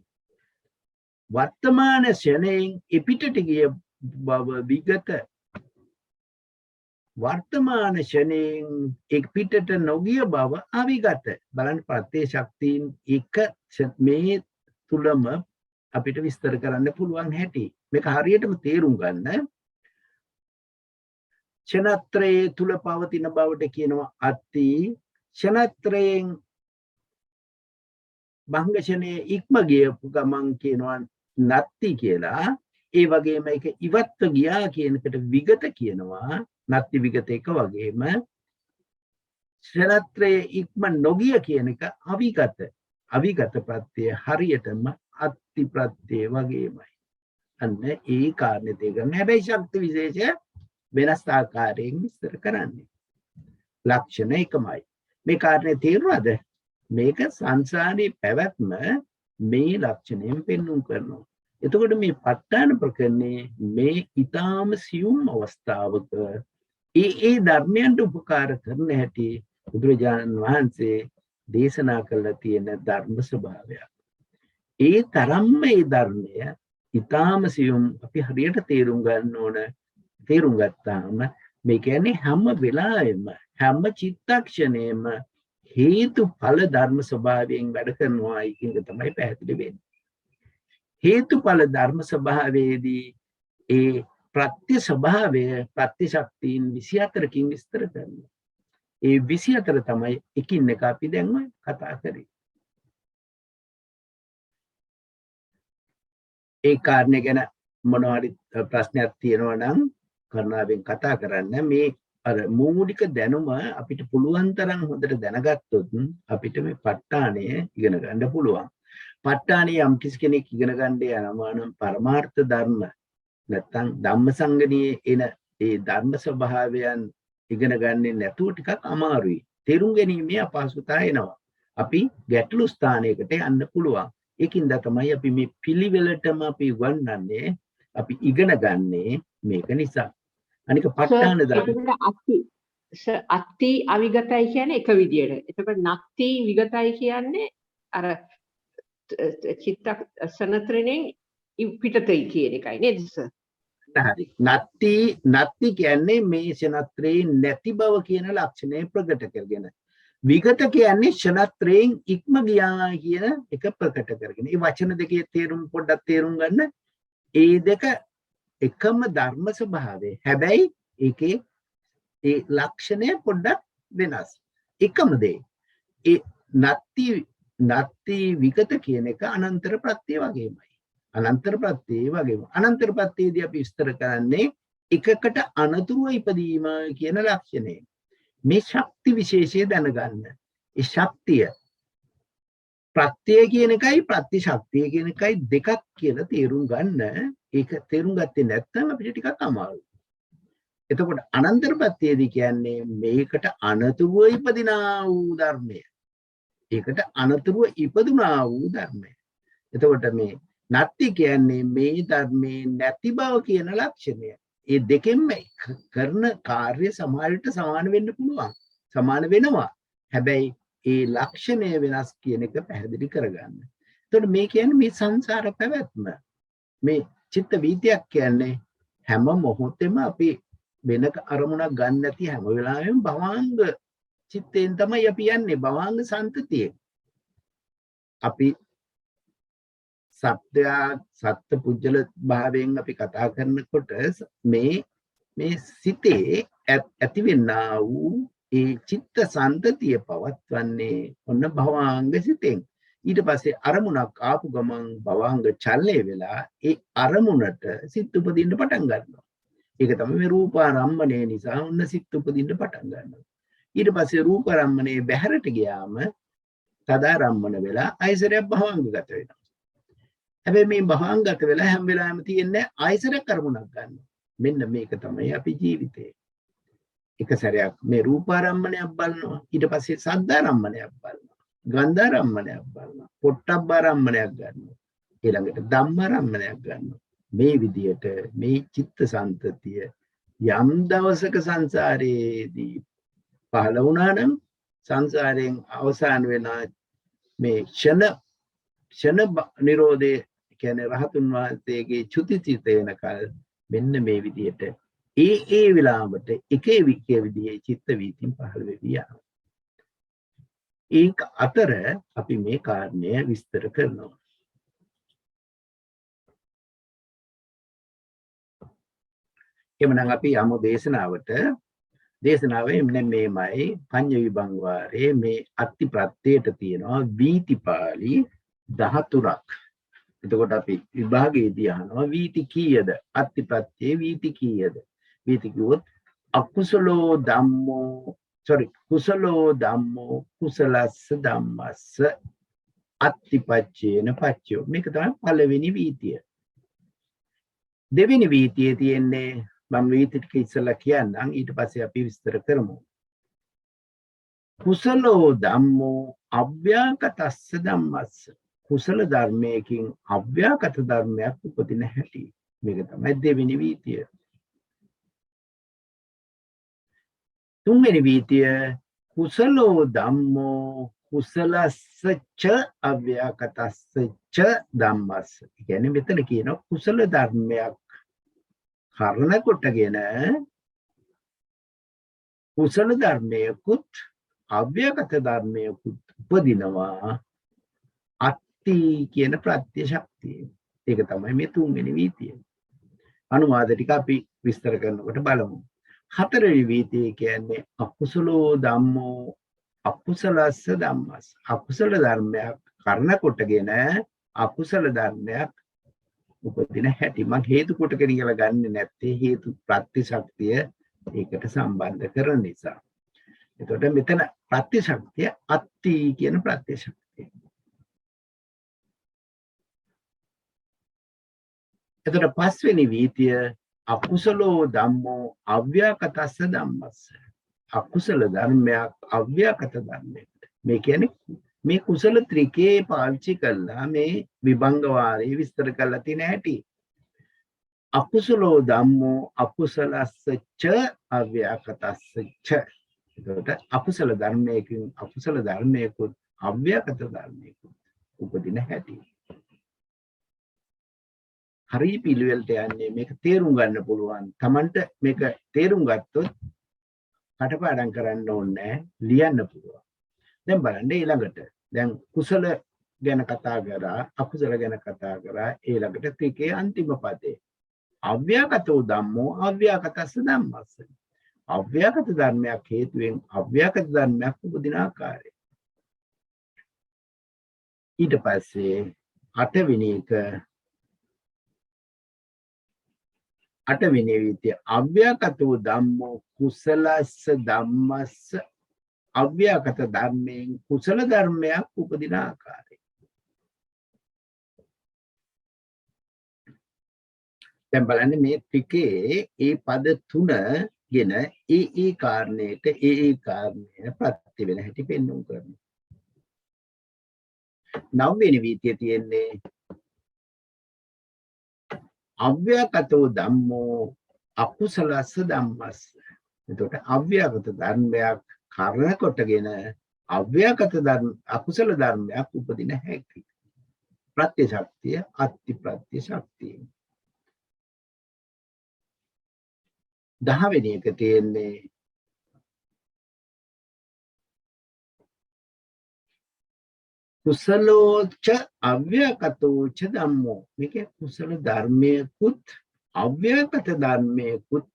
Speaker 1: වර්තමාන ක්ෂණයෙන් එපිටට ගිය බව විගත. වර්තමාන ක්ෂණයෙන් එපිටට නොගිය බව අවිගත. බලන්න ප්‍රත්‍ය ශක්තියින් එක මේ තුලම අපිට විස්තර කරන්න පුළුවන් හැටි. මේක හරියටම තේරුම් ගන්න. ක්ෂණත්‍රයේ තුල පවතින බවට කියනවා අත්ති. ක්ෂණත්‍රයෙන් භංගෂණයේ ඉක්ම ගියපු ගමන් කියනවා නත්ති කියලා. ඒ වගේම ඒක ඉවත්ව ගියා කියන එකට විගත කියනවා. නත්ති විගත එක වගේම ක්ෂණත්‍රයේ ඉක්ම නොගිය කියන එක අවිගත. අවිගත ප්‍රත්‍ය හරියටම අත්ති ප්‍රත්‍ය වගේමයි. අන්න ඒ කාරණේ දෙකම. හැබැයි ශක්ති විශේෂ වෙනස් ආකාරයෙන් විස්තර කරන්නේ. ලක්ෂණ එකමයි. මේ කාරණේ තේරුණාද? මේක සංසාරේ පැවැත්ම මේ ලක්ෂණයෙන් පෙන්වුම් කරනවා. එතකොට මේ ප ဋ ාණ ප්‍රකරණේ මේ ඊටාම සියුම් අවස්ථාවක ඒ ධර්මයන්ට උපකාර කරන හැටි බුදුරජාණන් වහන්සේ දේශනා කළා තියෙන ධර්ම ස්වභාවයක්. ඒ තරම්ම මේ ධර්මය ඊටාම සියුම් අපි හරියට තේරුම් ගන්න ඕන. තේරුම් ගත්තාම මේ කියන්නේ හැම වෙලාවෙම හැම චිත්තක්ෂණයෙම හේතුඵල ධර්ම ස්වභාවයෙන් වැඩ කරනවා කියන එක තමයි පැහැදිලි වෙන්නේ. හේතුඵල ධර්ම ස්වභාවයේදී ඒ ප්‍රත්‍ය ස්වභාවය ප්‍රත්‍ය ශක්තියින් 24කින් විස්තර කරනවා. ඒ 24 තමයි එකින් එක අපි දැන් කතා කරේ. ඒ කාරණේ ගැන මොනවා හරි ප්‍රශ්නයක් තියෙනවා නම් කරුණාවෙන් කතා කරන්න. මේ අර මූලික දැනුම අපිට පුළුවන් තරම් හොඳට දැනගත්තොත් අපිට මේ ප ဋ ාණය ඉගෙන ගන්න පුළුවන්. ප ဋ ාණය යම් කිසි කෙනෙක් ඉගෙන ගන්න යනවා නම් පරමාර්ථ ධර්ම නැත්නම් ධම්මසංගණියේ එන ඒ ධර්ම ස්වභාවයන් ඉගෙන ගන්නේ නැතුව ටිකක් අමාරුයි. තේරුම් ගැනීමේ අපහසුතාව එනවා. අපි ගැටලු ස්ථානයකට යන්න පුළුවන්. ඒකින්ද තමයි අපි මේ පිළිවෙලටම අපි වන්නන්නේ අපි ඉගෙන ගන්නේ මේක නිසා. අනික ප ဋ ාණ ධර්ම
Speaker 2: අත්ති අවිගතයි කියන්නේ එක විදියට. එතකොට නත්ති විගතයි කියන්නේ අර චිත්ත සනත්‍රණයෙන් පිටතයි කියන එකයි නේද සර්?
Speaker 1: හරි. නත්ති කියන්නේ මේ ක්ෂණත්‍රයේ නැති බව කියන ලක්ෂණය ප්‍රකට කරගෙන. විගත කියන්නේ ක්ෂණත්‍රයෙන් ඉක්ම ගියා කියන එක ප්‍රකට කරගෙන. මේ වචන දෙකේ තේරුම් පොඩ්ඩක් තේරුම් ගන්න. ඒ දෙක එකම ධර්ම ස්වභාවය. හැබැයි ඒකේ ඒ ලක්ෂණය පොඩ්ඩක් වෙනස්. එකම දේ. ඒ නත්ති විගත කියන එක අනන්තර ප්‍රත්‍ය වගේමයි. අනන්තර ප්‍රත්‍ය වගේම. අනන්තර ප්‍රත්‍යයේදී අපි විස්තර කරන්නේ එකකට අනතුරුව ඉපදීම කියන ලක්ෂණය. මේ ශක්ති විශේෂය දැනගන්න. ඒ ශක්තිය ප්‍රත්‍ය කියන එකයි ප්‍රත්‍ය ශක්තිය කියන එකයි දෙකක් කියලා තේරුම් ගන්න. ඒක තේරුම් ගත්තේ නැත්නම් අපිට ටිකක් අමාරුයි. එතකොට අනන්තර ප්‍රත්‍යයේදී කියන්නේ මේකට අනතුරුව ඉපදිනා වූ ධර්මය. ඒකට අනතුරුව ඉපදුනා වූ ධර්මය. එතකොට මේ නැති කියන්නේ මේ ධර්මයේ නැති බව කියන ලක්ෂණය. ඒ දෙකෙන්ම කරන කාර්ය සමානට සමාන වෙන්න පුළුවන්. සමාන වෙනවා. හැබැයි ඒ ලක්ෂණය වෙනස් කියන එක පැහැදිලි කරගන්න. එතකොට මේ කියන්නේ මේ සංසාර පැවැත්ම. මේ චිත්ත වීතියක් කියන්නේ හැම මොහොතෙම අපි වෙන අරමුණක් ගන්න නැති හැම වෙලාවෙම භවාංග චිත්තයෙන් තමයි අපි යන්නේ. භවාංග සංතතියේ. අපි සත්‍ය පුජ්‍යල භාවයෙන් අපි කතා කරනකොට මේ සිතේ ඇතිවෙනා වූ ඒ චිත්ත සංතතිය පවත්වන්නේ ඔන්න භවාංග සිතෙන්. ඊට පස්සේ අරමුණක් ආපු ගමන් භවංග චලනය වෙලා ඒ අරමුණට සිත් උපදින්න පටන් ගන්නවා. ඒක තමයි මේ රූපාරම්මණය නිසා ඔන්න සිත් උපදින්න පටන් ගන්නවා. ඊට පස්සේ රූපාරම්මණය බැහැරට ගියාම තදාරම්මන වෙලා ආයසරයක් භවංගගත වෙනවා. හැබැයි මේ භවංගගත වෙලා හැම වෙලාවෙම තියෙන්නේ ආයසරයක් අරමුණක් ගන්නවා. මෙන්න මේක තමයි අපි ජීවිතේ. එක සැරයක් මේ රූපාරම්මණයක් බලනවා. ඊට පස්සේ සද්දාරම්මණයක් බලනවා. ගන්ධාරම්මණයක් බලනවා. පොට්ටබ්බාරම්මණයක් ගන්නවා. ඊළඟට ධම්මාරම්මණයක් ගන්නවා. මේ විදියට මේ චිත්ත සංතතිය යම් දවසක සංසාරයේදී පහළ වුණා නම් සංසාරයෙන් අවසාන වෙන මේ ක්ෂණ නිරෝධය කියන්නේ රහතුන් වහන්සේගේ චුතිසිත වෙනකල් මෙන්න මේ විදියට ඒ විලාමට එක විදිහේ චිත්ත වීතින් පහළ වෙවි යනවා. ඒක අතර අපි මේ කාරණය විස්තර කරනවා. එමනම් අපි යමු දේශනාවට. දේශනාවේ මෙන්න මේමයි පඤ්ඤ විභංග වාරයේ මේ අත්ති ප්‍රත්‍යයට තියෙනවා වීතිපාලි 13ක්. එතකොට අපි විභාගයේදී අහනවා වීති කීයද? අත්ති ප්‍රත්‍යේ වීති කීයද? වීති කිව්වොත් අකුසලෝ ධම්මෝ කුසලෝ ධම්මෝ කුසලස්ස ධම්මස්ස අත්තිපච්චේන පච්චයෝ. මේක තමයි පළවෙනි වීතිය. දෙවෙනි වීතියේ තියෙන්නේ මම වීති ටික ඉස්සලා කියන්නම් ඊට පස්සේ අපි විස්තර කරමු. කුසලෝ ධම්මෝ අව්‍යාකතස්ස ධම්මස්ස. කුසල ධර්මයකින් අව්‍යාකත ධර්මයක් උපදින හැටි. මේක තමයි දෙවෙනි වීතිය. තුන්වෙනි වීතිය කුසලෝ ධම්මෝ කුසලස්ස ච අව්‍යාකතස්ස ච ධම්මස්ස. කියන්නේ මෙතන කියනවා කුසල ධර්මයක් කරන කොටගෙන කුසල ධර්මයකුත් අව්‍යාකත ධර්මයකුත් උපදිනවා අත්ති කියන ප්‍රත්‍ය ශක්තිය. ඒක තමයි මේ තුන්වෙනි වීතිය. අනුවාද ටික අපි විස්තර කරනකොට බලමු. හතරවෙනි වීතිය කියන්නේ අකුසලෝ ධම්මෝ අකුසලස්ස ධම්මස්. අකුසල ධර්මයක් කරන කොටගෙන අකුසල ධර්මයක් උපදින හැටි. මම හේතු කොටගෙන කියලා ගන්නෙ නැත්තේ හේතු ප්‍රත්‍ය ශක්තිය ඒකට සම්බන්ධ කරන නිසා. එතකොට මෙතන ප්‍රත්‍ය ශක්තිය අත්ති කියන ප්‍රත්‍ය ශක්තිය. එතකොට පස්වෙනි වීතිය අකුසලෝ ධම්මෝ අව්‍යාකතස්ස ධම්මස්ස. අකුසල ධර්මයක් අව්‍යාකත ධර්මයක්. මේ කියන්නේ මේ කුසල ත්‍රිකේ පාවිච්චි කළා මේ විභංග වාරේ විස්තර කරලා තියෙන හැටි. අකුසලෝ ධම්මෝ අකුසලස්ස ච අව්‍යාකතස්ස ච. එතකොට අකුසල ධර්මයකින් අකුසල ධර්මයකුත් අව්‍යාකත ධර්මයකුත් උපදින හැටි. හරි පිළිවෙලට යන්නේ මේක තේරුම් ගන්න පුළුවන්. Tamanට මේක තේරුම් ගත්තොත් කටපාඩම් කරන්න ඕනේ ලියන්න පුළුවන්. දැන් බලන්න ඊළඟට. දැන් කුසල ගැන කතා කරා අකුසල ගැන කතා කරා ඊළඟට ත්‍රිකේ අන්තිම පදේ. අව්‍යාකතෝ ධම්මෝ අව්‍යාකතස්ස ධම්මස්ස. අව්‍යාකත ධර්මයක් හේතුවෙන් අව්‍යාකත ධර්මයක් උපදින ආකාරය. ඊට පස්සේ අටවෙනි වීතිය අව්‍යාකතෝ ධම්මෝ කුසලස්ස ධම්මස්ස. අව්‍යාකත ධර්මයෙන් කුසල ධර්මයක් උපදින ආකාරය. දැන් බලන්න මේ ත්‍රිකේ ඒ පද තුන ගෙන ඒ කාරණයට ඒ කාරණය ප්‍රත්‍ය වෙන හැටි පෙන්වුම් කරනවා. නවවෙනි වීතිය තියෙන්නේ අව්‍යාකතෝ ධම්මෝ අකුසලස්ස ධම්මස්ස. එතකොට අව්‍යාකත ධර්මයක් කරන කොටගෙන අව්‍යාකත ධර්ම අකුසල ධර්මයක් උපදින හැටි. ප්‍රත්‍ය ශක්තිය අත්ති ප්‍රත්‍ය ශක්තිය. 10 වෙනි එක තියෙන්නේ කුසලෝච අව්‍යාකතෝච ධම්මෝ. මේක කුසල ධර්මයකුත් අව්‍යාකත ධර්මයකුත්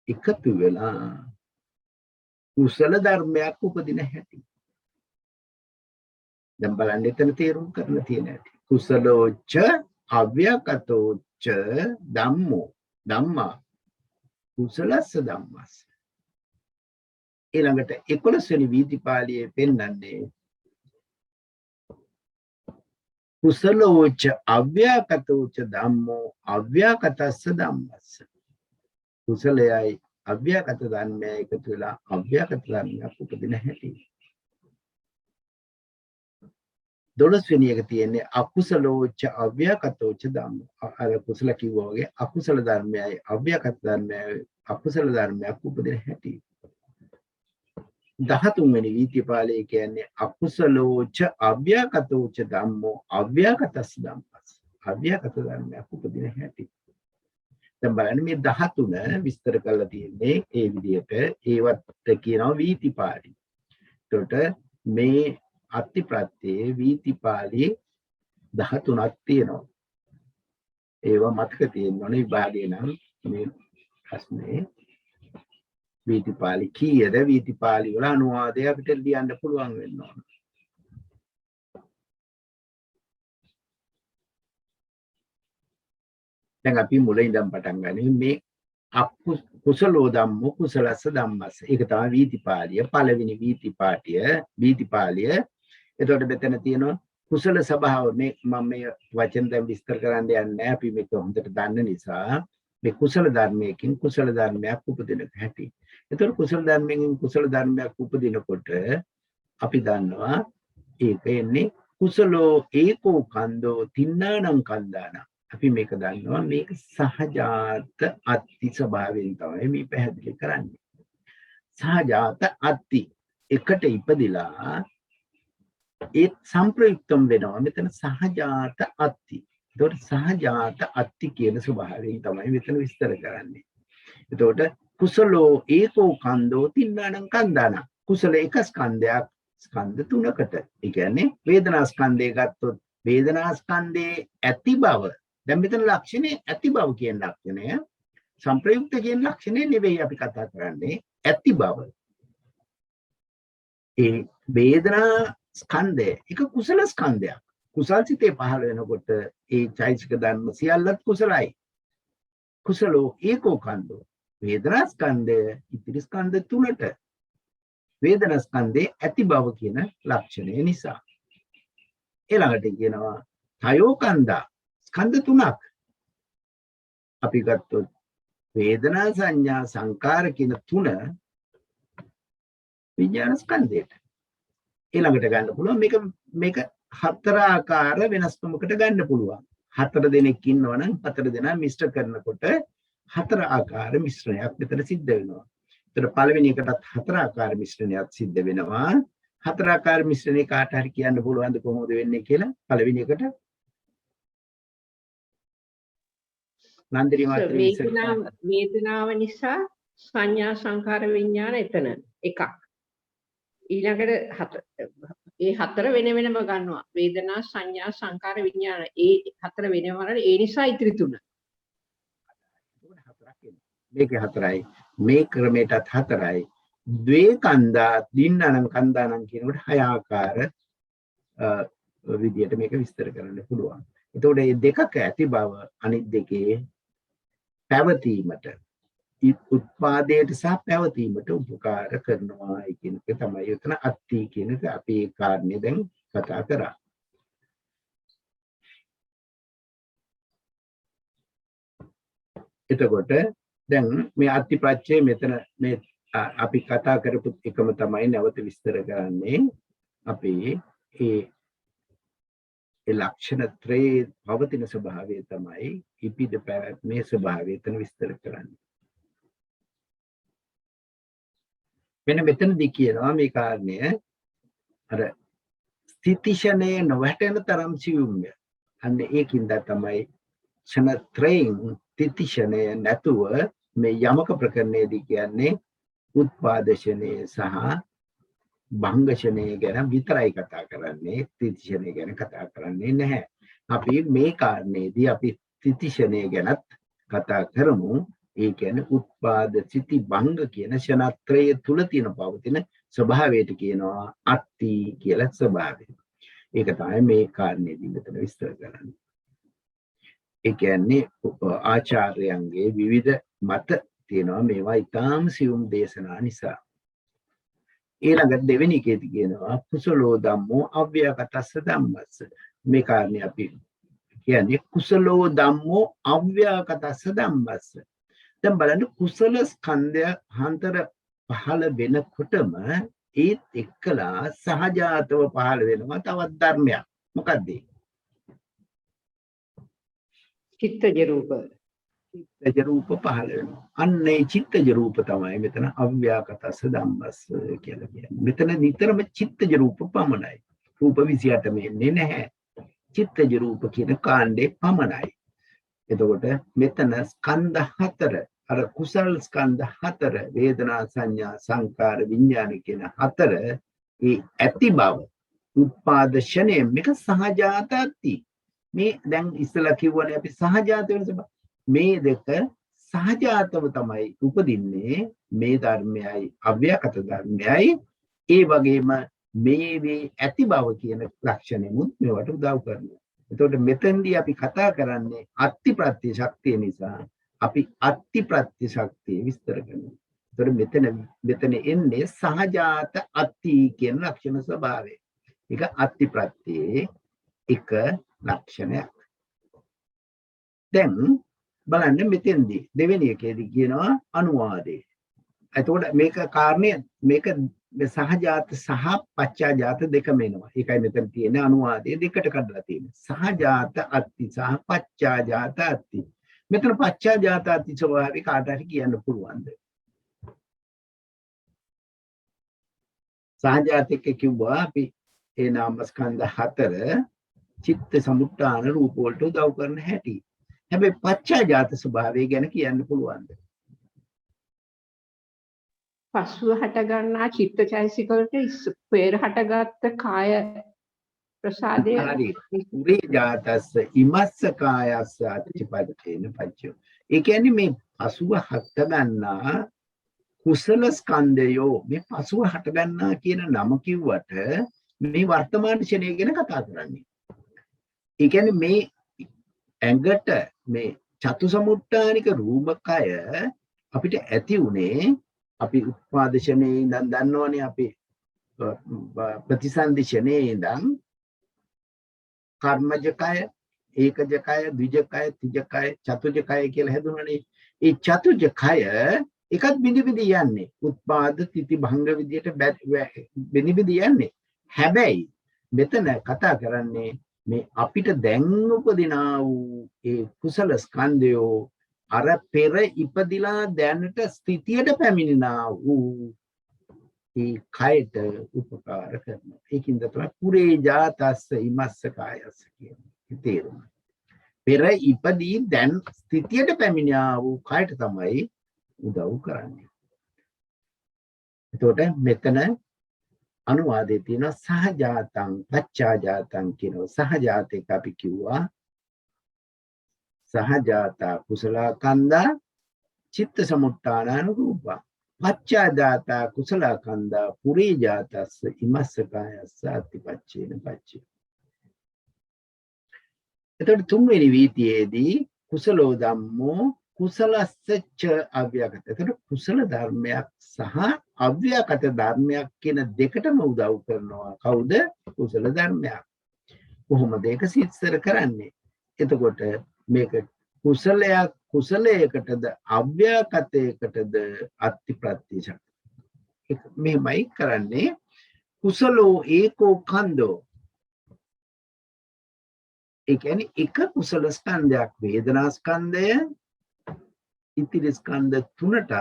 Speaker 1: එකතු වෙලා කුසල ධර්මයක් උපදින හැටි. දැන් බලන්න එතන තේරුම් කරලා තියෙන හැටි. කුසලෝච්ච අව්‍යකතෝච්ච ධම්මෝ ධම්මා කුසලස්ස ධම්මස්ස. ඊළඟට 11 වෙනි වීතිපාළියේ පෙන්වන්නේ කුසලෝච්ච අව්‍යකතෝච්ච ධම්මෝ අව්‍යකතස්ස ධම්මස්ස. කුසලයයි අව්‍යකත ධර්මයයි එකතු වෙලා අව්‍යකත ධර්මයක් උපදින හැටි. 12 වෙනි එක තියෙන්නේ අකුසලෝච්ච අව්‍යකතෝච්ච ධම්මෝ. අර කුසල කිව්වා වගේ අකුසල ධර්මයයි අව්‍යකත ධර්මයයි අකුසල ධර්මයක් උපදින හැටි. 13 වෙනි වීතිපාළයේ කියන්නේ අකුසලෝච්ච අව්‍යකතෝච්ච ධම්මෝ අව්‍යකතස්ස ධම්මස්ස. අව්‍යකත ධර්මයක් උපදින හැටි. දැන් බලන්න මේ 13 විස්තර කරලා තියෙන්නේ ඒ විදිහට ඒවත් කියනවා වීතිපාළි. එතකොට මේ අත්තිප්‍රත්‍යේ වීතිපාළි 13ක් තියෙනවා. ඒවා මතක තියෙනවනේ විභාගයේ නම් මේ ප්‍රශ්නේ වීතිපාළි කීයද වීතිපාළි වල අනුවාදය අපිට ලියන්න පුළුවන් වෙන්න ඕන. දැන් අපි මුලින් ඉඳන් පටන් ගන්නේ මේ කුසලෝ ධම්මෝ කුසලස්ස ධම්මස්ස. ඒක තමයි වීතිපාළිය. පළවෙනි වීතිපාළිය. එතකොට මෙතන තියෙනවා කුසල ස්වභාව. මේ මම මේ වචන දැන් විස්තර කරන්න යන්නේ නැහැ. අපි මේක හොඳට දන්න නිසා මේ කුසල ධර්මයකින් කුසල ධර්මයක් උපදින හැටි. එතකොට කුසල ධර්මයෙන් කුසල ධර්මයක් උපදිනකොට අපි දන්නවා ඒක එන්නේ කුසලෝ ඒකෝ කන්දෝ තින්නානම් කන්දාන. අපි මේක දන්නවා මේක සහජාත අත්ති ස්වභාවයෙන් තමයි මේ පැහැදිලි කරන්නේ. සහජාත අත්ති එකට ඉපදිලා ඒ සම්ප්‍රයුක්තම් වෙනවා. මෙතන සහජාත අත්ති. එතකොට සහජාත අත්ති කියන ස්වභාවයෙන් තමයි මෙතන විස්තර කරන්නේ. එතකොට කුසලෝ ඒකෝ කන්දෝ තින්නානම් කන්දාන. කුසල එක ස්කන්ධයක් ස්කන්ධ තුනකට. ඒ කියන්නේ වේදනා ස්කන්ධය ගත්තොත් වේදනා ස්කන්ධයේ ඇති බව. දැන් මෙතන ලක්ෂණේ ඇති බව කියන ලක්ෂණය සම්ප්‍රයුක්ත කියන ලක්ෂණය නෙවෙයි අපි කතා කරන්නේ ඇති බව. ඒ වේදනා ස්කන්ධය එක කුසල ස්කන්ධයක්. කුසල් සිතේ පහළ වෙනකොට ඒ චෛතසික ධර්ම සියල්ලත් කුසලයි. කුසලෝ ඒකෝ කන්දෝ වේදනා ස්කන්ධය ඉතිරි ස්කන්ධ තුනට වේදනා ස්කන්ධයේ ඇති බව කියන ලක්ෂණය නිසා. ඊළඟට කියනවා තයෝ කන්දා ස්කන්ධ තුනක්. අපි ගත්තොත් වේදනා සංඥා සංකාර කියන තුන විඥාන ස්කන්ධයට. ඊළඟට ගන්න පුළුවන් මේක හතර ආකාර වෙනස්කමකට ගන්න පුළුවන්. 4 දෙනෙක් ඉන්නවනම් 4 දෙනා මිශ්‍ර කරනකොට 4 ආකාර මිශ්‍රණයක් මෙතන සිද්ධ වෙනවා. ඒතර පළවෙනි එකටත් 4 ආකාර මිශ්‍රණයක් සිද්ධ වෙනවා. 4 ආකාර මිශ්‍රණේ කාට හරි කියන්න පුළුවන්ද කොහොමද වෙන්නේ කියලා? පළවෙනි එකට නන්දිනී මාත්‍රි
Speaker 2: වේදනාව නිසා සංඥා සංකාර විඥාන එතන එකක්. ඊළඟට ඒ 4 වෙන වෙනම ගන්නවා. වේදනා සංඥා සංකාර විඥාන ඒ 4 වෙනම වල ඒ නිසා ඉතිරි 3.
Speaker 1: මේකේ 4යි. මේ ක්‍රමයටත් 4යි. ද්වේ කන්දා දින්නානම් කන්දානම් කියනකොට 6 ආකාර විදියට මේක විස්තර කරන්න පුළුවන්. එතකොට මේ දෙකක ඇති බව අනිත් දෙකේ පැවතීමට උත්පාදයට සහ පැවතීමට උපකාර කරනවා කියන එක තමයි එතන අත්ති කියන එක අපි ඒ කාරණේ දැන් කතා කරා. එතකොට දැන් මේ අත්ති ප්‍රත්‍යය මෙතන මේ අපි කතා කරපු එකම තමයි නැවත විස්තර කරන්නේ. අපි ඒ ලක්ෂණ ත්‍රේ පවතින ස්වභාවය තමයි ඉපිද පැවැත්මේ ස්වභාවය එතන විස්තර කරන්නේ. මෙන්න මෙතනදී කියනවා මේ කාරණය අර ස්ථිතිශනේ නොවැටෙන තරම් සියුම්ය. අන්න ඒකින්ද තමයි ක්ෂණ ත්‍රයෙන් ස්ථිතිශනේ නැතුව මේ යමක ප්‍රකරණයේදී කියන්නේ උත්පාදශනේ සහ භංගශනය ගැන විතරයි කතා කරන්නේ. ස්ථිතිශනය ගැන කතා කරන්නේ නැහැ. අපි මේ කාරණේදී අපි ස්ථිතිශනය ගැනත් කතා කරමු. ඒ කියන්නේ උත්පාද සිටි භංග කියන ෂණත්‍රය තුල තියෙන පවතින ස්වභාවයට කියනවා අත්ති කියලා ස්වභාවය. ඒක තමයි මේ කාරණේදී මෙතන විස්තර කරන්නේ. ඒ කියන්නේ ආචාර්යයන්ගේ විවිධ මත තියෙනවා මේවා ඊටාම් සියුම් දේශනා නිසා. ඊළඟ දෙවෙනි එකේදී කියනවා කුසලෝ ධම්මෝ අව්‍යාකතස්ස ධම්මස්ස. මේ කාරණේ අපි කියන්නේ කුසලෝ ධම්මෝ අව්‍යාකතස්ස ධම්මස්ස. දැන් බලන්න කුසල ස්කන්ධය හන්තර පහළ වෙනකොටම ඒත් එක්කලා සහජාතව පහළ වෙනවා තවත් ධර්මයක්. මොකක්ද ඒ?
Speaker 2: චිත්තජ රූප.
Speaker 1: චිත්තජ රූප පහළ වෙනවා. අන්න ඒ චිත්තජ රූප තමයි මෙතන අව්‍යාකතස්ස ධම්මස්ස කියලා කියන්නේ. මෙතන නිතරම චිත්තජ රූප පමණයි. රූප 28 මෙන්නේ නැහැ. චිත්තජ රූප කියන කාණ්ඩේ පමණයි. එතකොට මෙතන ස්කන්ධ හතර අර කුසල් ස්කන්ධ හතර වේදනා සංඥා සංකාර විඥාන කියන හතර ඒ ඇති බව උත්පාදශනේ මේක සහජාතති. මේ දැන් ඉස්සලා කිව්වනේ අපි සහජාත වෙනස මේ දෙක සහජාතව තමයි උපදින්නේ. මේ ධර්මයයි අව්‍යාකත ධර්මයයි ඒ වගේම මේ ඇති බව කියන ලක්ෂණෙමුත් මේවට උදව් කරනවා. එතකොට මෙතෙන්දී අපි කතා කරන්නේ අත්ති ප්‍රත්‍ය ශක්තිය නිසා අපි අත්ති ප්‍රත්‍ය ශක්තිය විස්තර කරනවා. එතකොට මෙතන එන්නේ සහජාත අත්ති කියන ලක්ෂණ ස්වභාවය. ඒක අත්ති ප්‍රත්‍යේ එක ලක්ෂණයක්. දැන් බලන්න මෙතෙන්දී දෙවෙනි එකේදී කියනවා අනුවාදේ. එතකොට මේක කාරණේ මේක සහජාත සහ පච්චාජාත දෙකම එනවා. ඒකයි මෙතන තියෙන අනුවාදයේ දෙකට කඩලා තියෙන්නේ. සහජාත අත්ති සහ පච්චාජාත අත්ති. මෙතන පච්චාජාත අත්ති ස්වභාවය කාට හරි කියන්න පුළුවන්ද? සහජාතික කිව්වා අපි ඒ නාමස්කන්ධ හතර චිත්ත සමුත්ථාන රූප වලට උදව් කරන හැටි. හැබැයි පච්චාජාත ස්වභාවය ගැන කියන්න පුළුවන්ද?
Speaker 2: පසුව හට ගන්නා චිත්තචෛසික වලට පෙර හටගත්ත කාය ප්‍රසාදයේ
Speaker 1: හරි. උරේ ජාතස්ස ඉමස්ස කායස්ස අත්‍චිපදේන පච්චෝ. ඒ කියන්නේ මේ පසුව හට ගන්නා කුසල ස්කන්ධයෝ මේ පසුව හට ගන්නා කියන නම කිව්වට මේ වර්තමාන ක්ෂණය ගැන කතා කරන්නේ. ඒ කියන්නේ මේ ඇඟට මේ චතුසමුට්ඨානික රූපකය අපිට ඇති උනේ අපි උත්පාදශනේ ඉඳන් දන්නවනේ අපි ප්‍රතිසන්දිශනේ ඉඳන් කර්මජ කය ඒකජ කය ද්විජ කය ත්‍රිජ කය චතුජ කය කියලා හැදුණානේ. ඒ චතුජ කය එකත් බිඳි බිඳි යන්නේ උත්පාද තිති භංග විදියට බිඳි බිඳි යන්නේ. හැබැයි මෙතන කතා කරන්නේ මේ අපිට දැන් උපදිනා වූ ඒ කුසල ස්කන්ධයෝ අර පෙර ඉපදිලා දැනට ස්ථිතියට පැමිණෙනා වූ ඒ කයට උපකාර කරනවා. ඒකින්ද තමයි පුරේ ජාතස්ස ඉමස්ස කායස්ස කියන්නේ තේරුම. පෙර ඉපදී දැන් ස්ථිතියට පැමිණියා වූ කයට තමයි උදව් කරන්නේ. එතකොට මෙතන අනුවාදයේ තියෙන සහජාතං පච්චාජාතං කියනවා. සහජාතේක අපි කිව්වා සහජාතා කුසල කන්දා චිත්ත සමුත්ථානන රූපා. පච්චාජාතා කුසල කන්දා පුරේ ජාතස්ස ඉමස්ස කායස්ස අතිපච්චේන පච්චේ. එතකොට තුන්වෙනි වීතියේදී කුසලෝ ධම්මෝ කුසලස්ස අව්‍යාකත. එතකොට කුසල ධර්මයක් සහ අව්‍යාකත ධර්මයක් කියන දෙකටම උදව් කරනවා. කවුද? කුසල ධර්මයක්. කොහොමද ඒක සිත්සර කරන්නේ? එතකොට මේක කුසලයක් කුසලයකටද අව්‍යාකතයකටද අත්ති ප්‍රත්‍යක්ෂ. මෙහෙමයි කරන්නේ. කුසලෝ ඒකෝ කන්දෝ. ඒ කියන්නේ එක කුසල ස්කන්ධයක් වේදනා ස්කන්ධය ඉතිරි ස්කන්ධ තුනටත්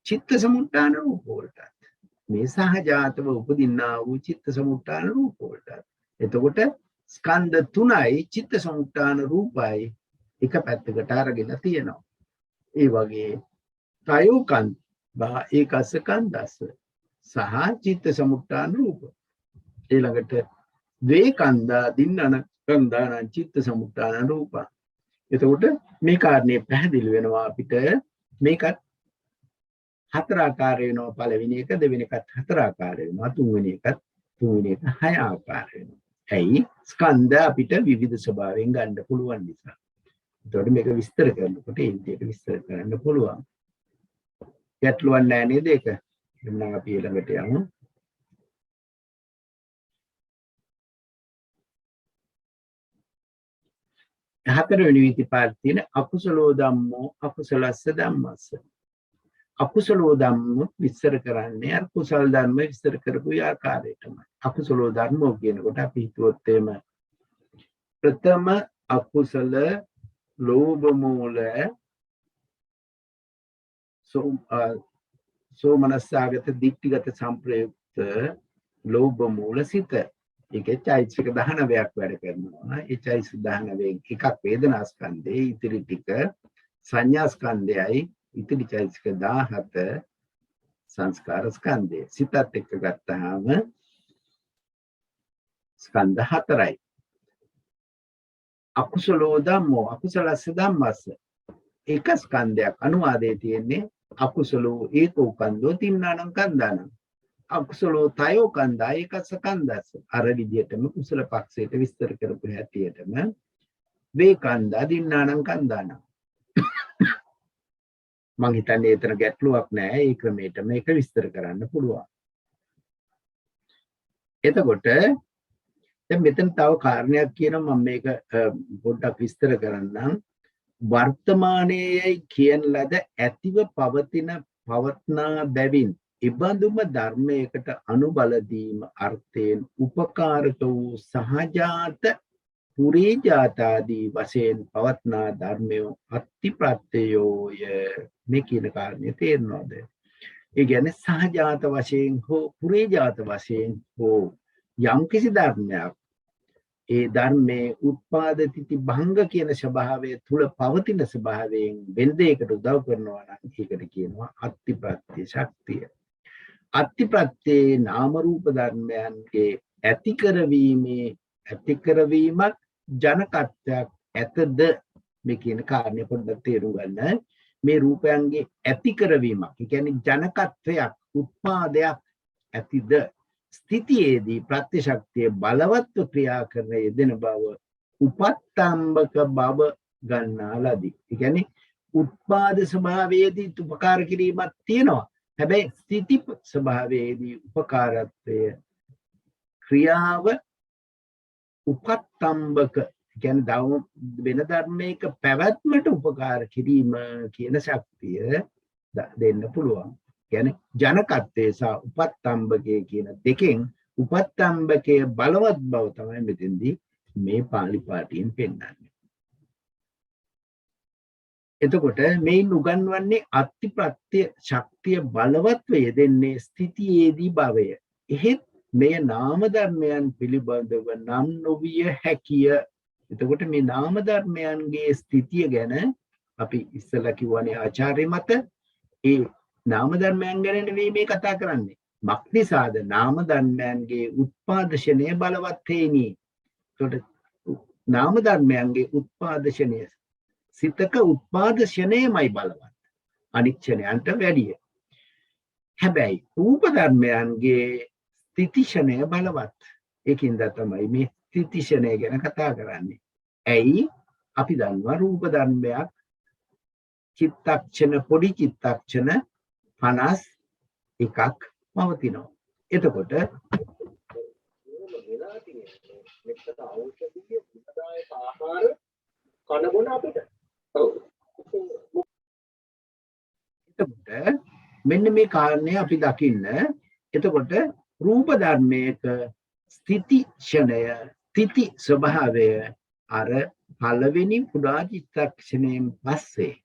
Speaker 1: චිත්ත සමුත්ථාන රූප වලටත් මේ සහජාතව උපදින්නා වූ චිත්ත සමුත්ථාන රූප වලටත්. එතකොට ස්කන්ධ තුනයි චිත්ත සමුත්ථාන රූපයි එක පැත්තකට අරගෙන තියෙනවා. ඒ වගේ ත්‍රයෝකන් බා ඒකස්ස කන්දස්ස සහ චිත්ත සමුත්ථාන රූප. ඊළඟට ද්වේකන්දා දින්නන කන්දාන චිත්ත සමුත්ථාන රූප. එතකොට මේ කාරණේ පැහැදිලි වෙනවා අපිට. මේකත් හතර ආකාර වෙනවා. පළවෙනි එක දෙවෙනි එකත් හතර ආකාර වෙනවා. තුන්වෙනි එක හය ආකාර වෙනවා. ඇයි ස්කන්ධ අපිට විවිධ ස්වභාවයෙන් ගන්න පුළුවන් නිසා. එතකොට මේක විස්තර කරනකොට ඒ විදිහට විස්තර කරන්න පුළුවන්. ගැටලුවක් නැහැ නේද ඒක? එන්නම් අපි ඊළඟට යමු. හතරවෙනි විදිපාත තියෙන අකුසලෝ ධම්මෝ අකුසලස්ස ධම්මස්ස. අකුසලෝ ධම්ම විස්තර කරන්නේ අර කුසල ධර්ම විස්තර කරපු ආකාරයටමයි. අකුසලෝ ධර්මෝ කියනකොට අපි හිතුවොත් එම ප්‍රථම අකුසල ලෝභ මූල සෝමනස්සාගත දික්ටිගත සංප්‍රයුක්ත ලෝභ මූල සිත. ඒකේ චෛතසික 19ක් වැඩ කරනවා. ඒ චෛතසික 19න් එකක් වේදනා ස්කන්ධේ, ඉතිරි ටික සංඥා ස්කන්ධයයි, ඉතිරි චෛතසික 17 සංස්කාර ස්කන්ධය. සිතත් එක්ක ගත්තාම ස්කන්ධ 4යි. අකුසලෝ ධම්මෝ අකුසලස්ස ධම්මස්ස. එක ස්කන්ධයක් අනුවාදයේ තියෙන්නේ අකුසලෝ ඒකෝ කන්දෝ තින්නානම් කන්දානම්. අකුසලෝ තයෝ කන්දා ඒකස්ස කන්දස්ස. අර විදිහටම කුසල පක්ෂයට විස්තර කරපු හැටියටම වේ කන්දා දින්නානම් කන්දානම්. මං හිතන්නේ එතන ගැටලුවක් නැහැ. ඒ ක්‍රමයට මේක විස්තර කරන්න පුළුවන්. එතකොට දැන් මෙතන තව කාරණයක් කියනවා මම මේක පොඩ්ඩක් විස්තර කරන්නම්. වර්තමානයේ කියන ලද ඇතිව පවත්නා බැවින් ඉබඳුම ධර්මයකට අනුබල දීම අර්ථයෙන් උපකාරක වූ සහජාත පුරේජාතාදී වශයෙන් පවත්නා ධර්මය අත්තිප්‍රත්‍යයෝය. මේ කියන කාරණේ තේරෙනවද? ඒ කියන්නේ සහජාත වශයෙන් හෝ පුරේජාත වශයෙන් හෝ යම්කිසි ධර්මයක් ඒ ධර්මයේ උත්පාදිතී භංග කියන ස්වභාවය තුල පවතින ස්වභාවයෙන් වෙන දෙයකට උදව් කරනවා නම් ඒකට කියනවා අත්තිප්‍රත්‍ය ශක්තිය. අත්තිප්‍රත්‍යේ නාම රූප ධර්මයන්ගේ ඇති කරවීමක් ජනකත්වයක් ඇතද මේ කියන කාරණේ පොඩ්ඩක් තේරුම් ගන්න. මේ රූපයන්ගේ ඇති කරවීමක්, ඒ කියන්නේ ජනකත්වයක්, උත්පාදයක් ඇතිද? ස්ථිතියේදී ප්‍රත්‍ය ශක්තිය බලවත්ව ක්‍රියා කරන යෙදෙන බව උපත්තම්බක බව ගන්නා ලදී. ඒ කියන්නේ උත්පාද ස්වභාවයේදී උපකාර කිරීමක් තියෙනවා. හැබැයි ස්ථಿತಿ ස්වභාවයේදී උපකාරත්වය ක්‍රියාව උපත්තම්බක කියන්නේ වෙන ධර්මයක පැවැත්මට උපකාර කිරීම කියන ශක්තිය දෙන්න පුළුවන්. කියන්නේ ජනකත්වයේ සහ උපත්තම්බකයේ කියන දෙකෙන් උපත්තම්බකයේ බලවත් බව තමයි මෙතෙන්දී මේ පාලි පාඨයෙන් පෙන්නන්නේ. එතකොට මේන් උගන්වන්නේ අත්තිප්‍රත්‍ය ශක්තිය බලවත්ව යෙදෙන්නේ ස්ථිතියේදී භවය. එහෙත් මේ නාම ධර්මයන් පිළිබඳව නම් නොවිය හැකිය. එතකොට මේ නාම ධර්මයන්ගේ ස්ථිතිය ගැන අපි ඉස්සෙල්ලා කිව්වනේ ආචාර්ය මත ඒ නාම ධර්මයන් ගැන නෙවෙයි මේ කතා කරන්නේ. මක්නිසාද නාම ධර්මයන්ගේ උත්පාදශනය බලවත් හේනි. එතකොට නාම ධර්මයන්ගේ උත්පාදශනය සිතක උත්පාදශනයමයි බලවත්. අනිත් ක්ෂණයන්ට වැඩිය. හැබැයි රූප ධර්මයන්ගේ ස්ථිතිශනය බලවත්. ඒකින්ද තමයි මේ ස්ථිතිශනය ගැන කතා කරන්නේ. ඇයි? අපි දන්නවා රූප ධර්මයක් චිත්තක්ෂණ පොඩි චිත්තක්ෂණ 51ක් පවතිනවා. එතකොට මෙතන ඖෂධීය ගුණදායක ආහාර කන බොන අපිට. එතකොට මෙන්න මේ කාරණේ අපි දකින්න. එතකොට රූප ධර්මයක ස්ථಿತಿ ක්ෂණය ස්ථಿತಿ ස්වභාවය අර පළවෙනි කුඩා චිත්තක්ෂණයෙන් පස්සේ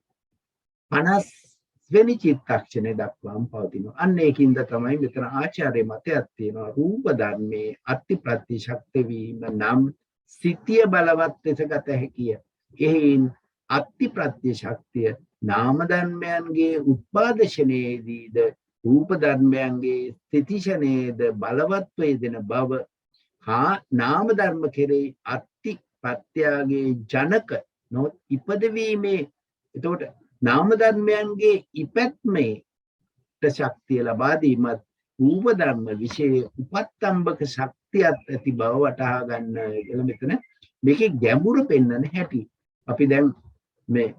Speaker 1: 50 වෙනි චිත්තක්ෂණය දක්වාම පවතිනවා. අන්න ඒකින්ද තමයි මෙතන ආචාර්ය මතයක් තියෙනවා රූප ධර්මයේ අත්තිප්‍රත්‍ය ශක්ති වීම නම් සිතිය බලවත් ලෙස ගත හැකිය. එහෙයින් අත්තිප්‍රත්‍ය ශක්තිය නාම ධර්මයන්ගේ උත්පාදශනයේදීද රූප ධර්මයන්ගේ ස්ථිතිශනයේද බලවත්ව යෙදෙන බව හා නාම ධර්ම කෙරෙහි අත්තිප්‍රත්‍යගේ ජනක නොත් ඉපදවීමේ. එතකොට නාම ධර්මයන්ගේ ඉපැත්මේ ශක්තිය ලබා දීමත් රූප ධර්ම විශේෂ උපත්තම්බක ශක්තියක් ඇති බව වටහා ගන්න කියලා මෙතන මේකේ ගැඹුර පෙන්වන හැටි. අපි දැන් මේ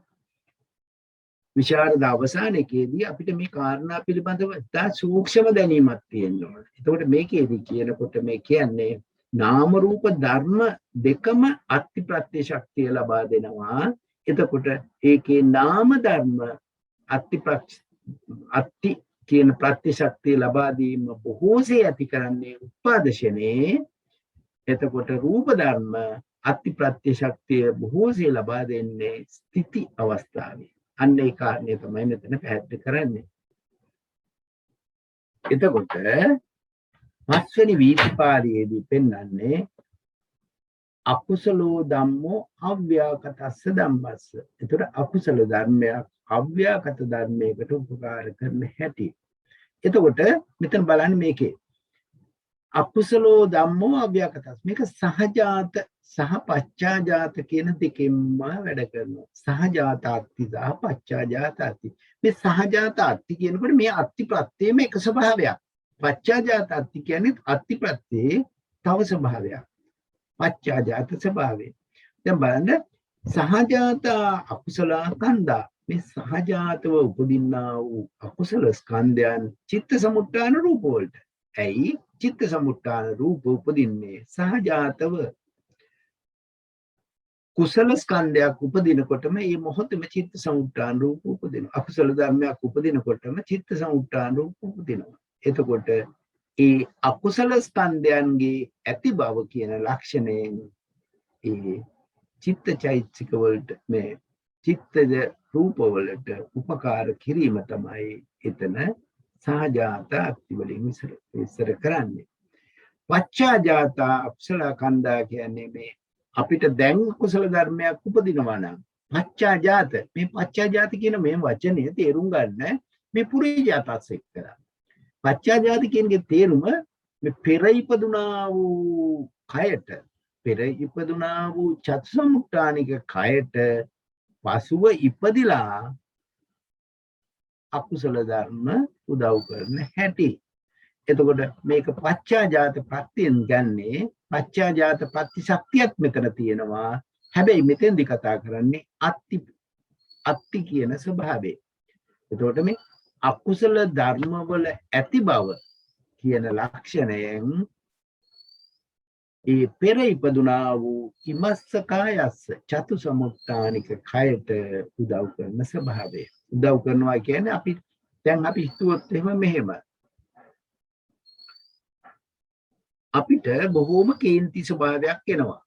Speaker 1: විශාරද අවසානයේදී අපිට මේ කාරණා පිළිබඳව ඉතා සූක්ෂම දැනීමක් තියෙන්න ඕන. එතකොට මේකේදී කියනකොට මේ කියන්නේ නාම රූප ධර්ම දෙකම අත්ති ප්‍රත්‍ය ශක්තිය ලබා දෙනවා. එතකොට ඒකේ නාම ධර්ම අත්ති කියන ප්‍රත්‍ය ශක්තිය ලබා දීම බොහෝසේ ඇති කරන්නේ උපාදශනේ. එතකොට රූප ධර්ම අත්ති ප්‍රත්‍ය ශක්තිය බොහෝසේ ලබා දෙන්නේ ස්ථಿತಿ අවස්ථාවේ. අන්න ඒ කාරණය තමයි මෙතන පැහැදිලි කරන්නේ. එතකොට පස්වෙනි වීතිපාළියේදී පෙන්වන්නේ අකුසලෝ ධම්මෝ අව්‍යාකතස්ස ධම්මස්ස. එතකොට අකුසල ධර්මයක් අව්‍යාකත ධර්මයකට උපකාර කරන හැටි. එතකොට මෙතන බලන්න මේකේ අකුසලෝ ධම්මෝ අව්‍යාකතස්ස. මේක සහජාත සහ පච්චාජාත කියන දෙකෙන්ම වැඩ කරනවා. සහජාත අත්ති සහ පච්චාජාත අත්ති. මේ සහජාත අත්ති කියනකොට මේ අත්ති ප්‍රත්‍යයම එක ස්වභාවයක්. පච්චාජාත අත්ති කියන්නේ අත්ති ප්‍රත්‍යයේ තව ස්වභාවයක්. පච්චාජාත ස්වභාවය. දැන් බලන්න සහජාත අකුසල කන්දා. මේ සහජාතව උපදින්නා වූ අකුසල ස්කන්ධයන් චිත්ත සමුට්ඨාන රූප වලට. ඇයි චිත්ත සමුට්ඨාන රූප උපදින්නේ සහජාතව? කුසල ස්කන්ධයක් උපදිනකොටම මේ මොහොතේම චිත්ත සමුට්ඨාන රූප උපදිනවා. අකුසල ධර්මයක් උපදිනකොටම චිත්ත සමුට්ඨාන රූප උපදිනවා. එතකොට ඒ අකුසල ස්කන්ධයන්ගේ ඇති බව කියන ලක්ෂණයෙන් ඒ චිත්තචෛතසික වලට මේ චිත්තජ රූප වලට උපකාර කිරීම තමයි එතන සහජාත අත්ති වලින් විස්තර කරන්නේ. පච්චාජාත අකුසල කන්දා කියන්නේ මේ අපිට දැන් කුසල ධර්මයක් උපදිනවා නම් පච්චාජාත. මේ පච්චාජාත කියන මේ වචනේ තේරුම් ගන්න මේ පුරේජාතස් එක්ක කරා. පච්චාජාත කියනගේ තේරුම මේ පෙර ඉපදුනා වූ කයට, පෙර ඉපදුනා වූ චතුසමුට්ඨානික කයට පසුව ඉපදිලා අකුසල ධර්ම උදව් කරන හැටි. එතකොට මේක පච්චාජාත ප්‍රත්‍යයෙන් ගන්නේ පච්චාජාත ප්‍රති ශක්තියක් මෙතන තියෙනවා. හැබැයි මෙතෙන්දි කතා කරන්නේ අත්ති කියන ස්වභාවය. එතකොට මේ අකුසල ධර්ම වල ඇති බව කියන ලක්ෂණයෙන් ඒ පෙර ඉපදුනා වූ ඉමස්සකායස්ස චතු සමුත්ථානික කයට උදව් කරන ස්වභාවය. උදව් කරනවා කියන්නේ අපි දැන් අපි හිතුවොත් මෙහෙම අපිට බොහෝම කේන්ති ස්වභාවයක් එනවා.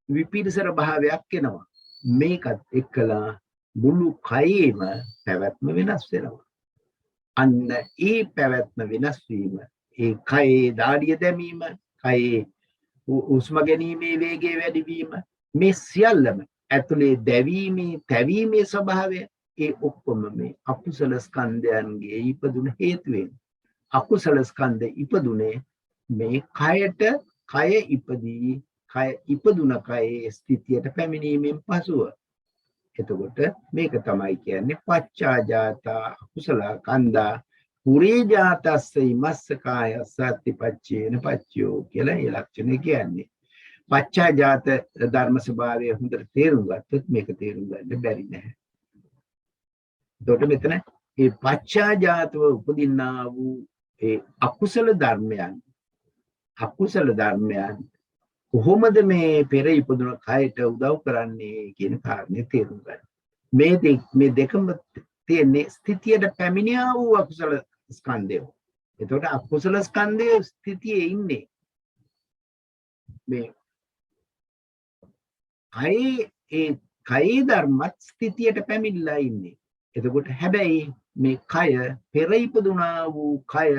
Speaker 1: විපිරිසර භාවයක් එනවා. මේකත් එක්කලා මුළු කයේම පැවැත්ම වෙනස් වෙනවා. අන්න ඒ පැවැත්ම වෙනස් වීම, ඒ කයේ දාඩිය දැමීම, කයේ උස්ම ගැනීමේ වේගය වැඩි වීම, මේ සියල්ලම ඇතුලේ දැවීමේ තැවීමේ ස්වභාවය ඒ ඔක්කොම මේ අකුසල ස්කන්ධයන්ගේ ඉපදුන හේතුවෙන්. අකුසල ස්කන්ධ ඉපදුනේ මේ කයට, කය ඉපදී කය ඉපදුන කයේ ස්ථිතියට පැමිණීමෙන් පසුව. එතකොට මේක තමයි කියන්නේ පච්චාජාත අකුසල කන්දා පුරේජාතස්ස ඉමස්සකාය සත්‍තිපච්චේන පච්චයෝ කියලා ඒ ලක්ෂණය කියන්නේ. පච්චාජාත ධර්ම ස්වභාවය හොඳට තේරුම් ගත්තොත් මේක තේරුම් ගන්න බැරි නෑ. එතකොට මෙතන මේ පච්චාජාතව උපදින්නා වූ ඒ අකුසල ධර්මයන් කොහොමද මේ පෙර ඉපදුන කයට උදව් කරන්නේ කියන කාරණේ තේරුම් ගන්න. මේ දෙකම තියෙන්නේ ස්ථිතියට පැමිණියා වූ අකුසල ස්කන්ධය. එතකොට අකුසල ස්කන්ධයේ ස්ථිතියේ ඉන්නේ මේ කයේ ධර්මත් ස්ථිතියට පැමිණලා ඉන්නේ. එතකොට හැබැයි මේ කය පෙර ඉපදුනා වූ කය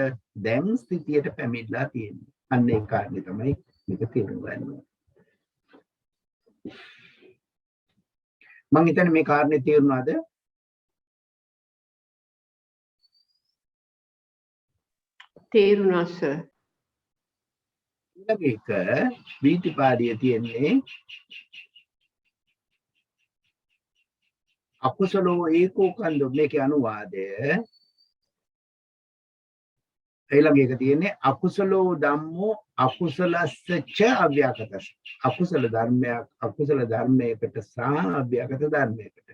Speaker 1: දැන් ස්ථිතියට පැමිණලා තියෙන්නේ. අන්න ඒ කාරණේ තමයි මේක තේරුම් ගන්න. මම හිතන්නේ මේ කාරණේ තේරුණාද?
Speaker 2: තේරුණා සර්.
Speaker 1: ඊළඟ එක වීතිපාඩියේ තියෙන්නේ අකුසලෝ ඒකෝ කන්දෝ. මේකේ අනුවාදය ඊළඟ එක තියෙන්නේ අකුසලෝ ධම්මෝ අකුසලස්ස අව්‍යාකතස්. අකුසල ධර්මයක් අකුසල ධර්මයකට සහ අව්‍යාකත ධර්මයකට.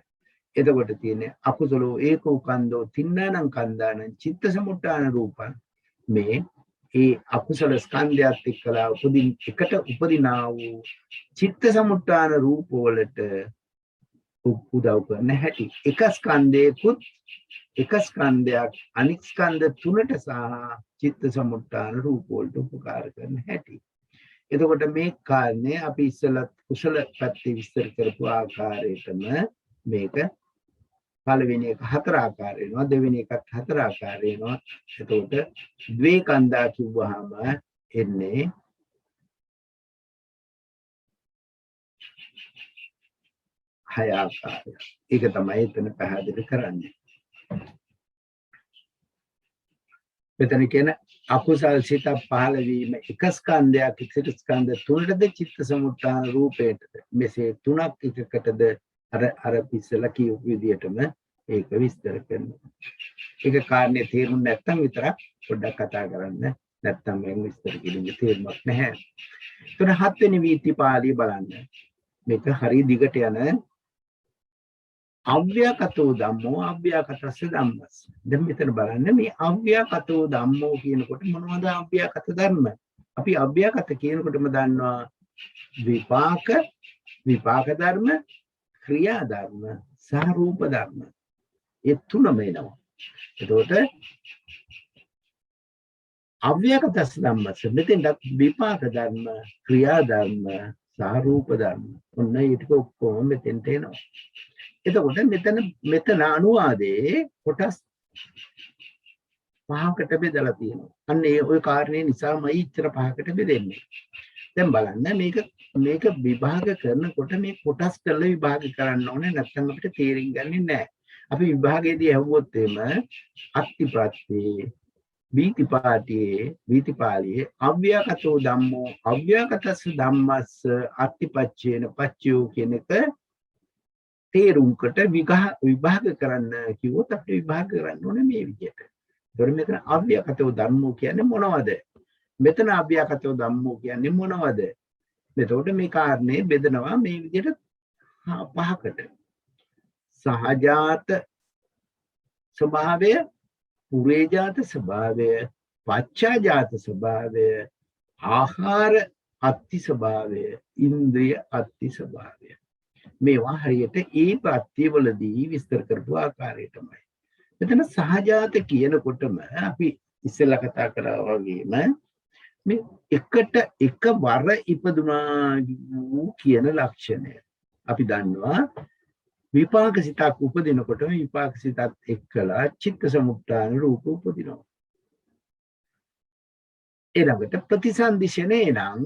Speaker 1: එතකොට තියෙන්නේ අකුසලෝ ඒකෝ කන්දෝ තින්නානං කන්දානං චිත්ත සමුට්ඨාන රූපං. මේ ඒ අකුසල ස්කන්ධයත් එක්කලා එකට උපදිනා වූ චිත්ත සමුට්ඨාන රූප වලට උදව් කරන හැටි. එක ස්කන්ධයකුත් එක ස්කන්ධයක් අනික් ස්කන්ධ තුනට සහ චිත්ත සමුට්ඨාන රූප වලට උපකාර කරන හැටි. එතකොට මේ කාරණේ අපි ඉස්සෙල්ලා කුසල පැත්තේ විස්තර කරපු ආකාරයටම මේක පළවෙනි එක හතර ආකාර වෙනවා, දෙවෙනි එකත් හතර ආකාර වෙනවා. එතකොට ද්වේ කන්දා කිව්වහම එන්නේ හය ආකාරය. ඒක තමයි එතන පැහැදිලි කරන්නේ. මෙතන කියන අකුසල් සිත පහළ වීම එක ස්කන්ධයක් ඉතිරි ස්කන්ධ තුනටද චිත්ත සමුට්ඨාන රූපයටද මෙසේ තුනක් එකකටද අර පිස්සලා කියපු විදිහටම ඒක විස්තර කරනවා. ඒක කාරණේ තේරුම් නැත්නම් විතරක් පොඩ්ඩක් කතා කරන්න. නැත්නම් මේ විස්තර කිරීමේ තේරුමක් නැහැ. එතන හත්වෙනි වීති පාළිය බලන්න. මේක හරිය දිගට යන අව්‍යාකතෝ ධම්මෝ අව්‍යාකතස්ස ධම්මස්. දැන් මෙතන බලන්න මේ අව්‍යාකතෝ ධම්මෝ කියනකොට මොනවද අව්‍යාකත ධර්ම? අපි අව්‍යාකත කියනකොටම දන්නවා විපාක ධර්ම, ක්‍රියා ධර්ම සහ රූප ධර්ම. ඒ තුනම එනවා. එතකොට අව්‍යාකතස්ස ධම්මස් මෙතෙන්ද විපාක ධර්ම, ක්‍රියා ධර්ම සහ රූප ධර්ම. ඔන්න ඒ ටික ඔක්කොම මෙතෙන්ට එනවා. එතකොට මෙතන අනුවාදයේ කොටස් පහකට බෙදලා තියෙනවා. අන්න ඒ ওই කාරණේ නිසාමයි ඉතර පහකට බෙදෙන්නේ. දැන් බලන්න මේක විභාග කරනකොට මේ කොටස් කරලා විභාග කරන්න ඕනේ, නැත්නම් අපිට තේරුම් ගන්නේ නැහැ. අපි විභාගයේදී අහුවොත් එම අත්තිප්‍රත්‍යේ වීතිපාළියේ අව්‍යාකතෝ ධම්මෝ අව්‍යාකතස්ස ධම්මස්ස අත්තිපච්චේන පච්චයෝ කියන එක තේරුම්කට විභාග කරන්න කිව්වොත් අපිට විභාග කරන්න ඕනේ මේ විදිහට. ඒතකොට මෙතන අව්‍යාකතෝ ධම්මෝ කියන්නේ මොනවද? මෙතන අව්‍යාකතෝ ධම්මෝ කියන්නේ මොනවද? එතකොට මේ කාරණේ බෙදනවා මේ විදිහට පහකට. සහජාත ස්වභාවය, පුරේජාත ස්වභාවය, පච්චාජාත ස්වභාවය, ආහාර අත්ති ස්වභාවය, ඉන්ද්‍රිය අත්ති ස්වභාවය. මේවා හරියට ඒ ප්‍රත්‍යවලදී විස්තර කරපු ආකාරයටමයි. මෙතන සහජාත කියනකොටම අපි ඉස්සෙල්ලා කතා කරා වගේම මේ එකට එකවර ඉපදුනා කියන ලක්ෂණය. අපි දන්නවා විපාක සිතක් උපදිනකොටම විපාක සිතත් එක්කලා චිත්ත සමුට්ඨාන රූප උපදිනවා. ඊළඟට ප්‍රතිසන්දිශනේ නම්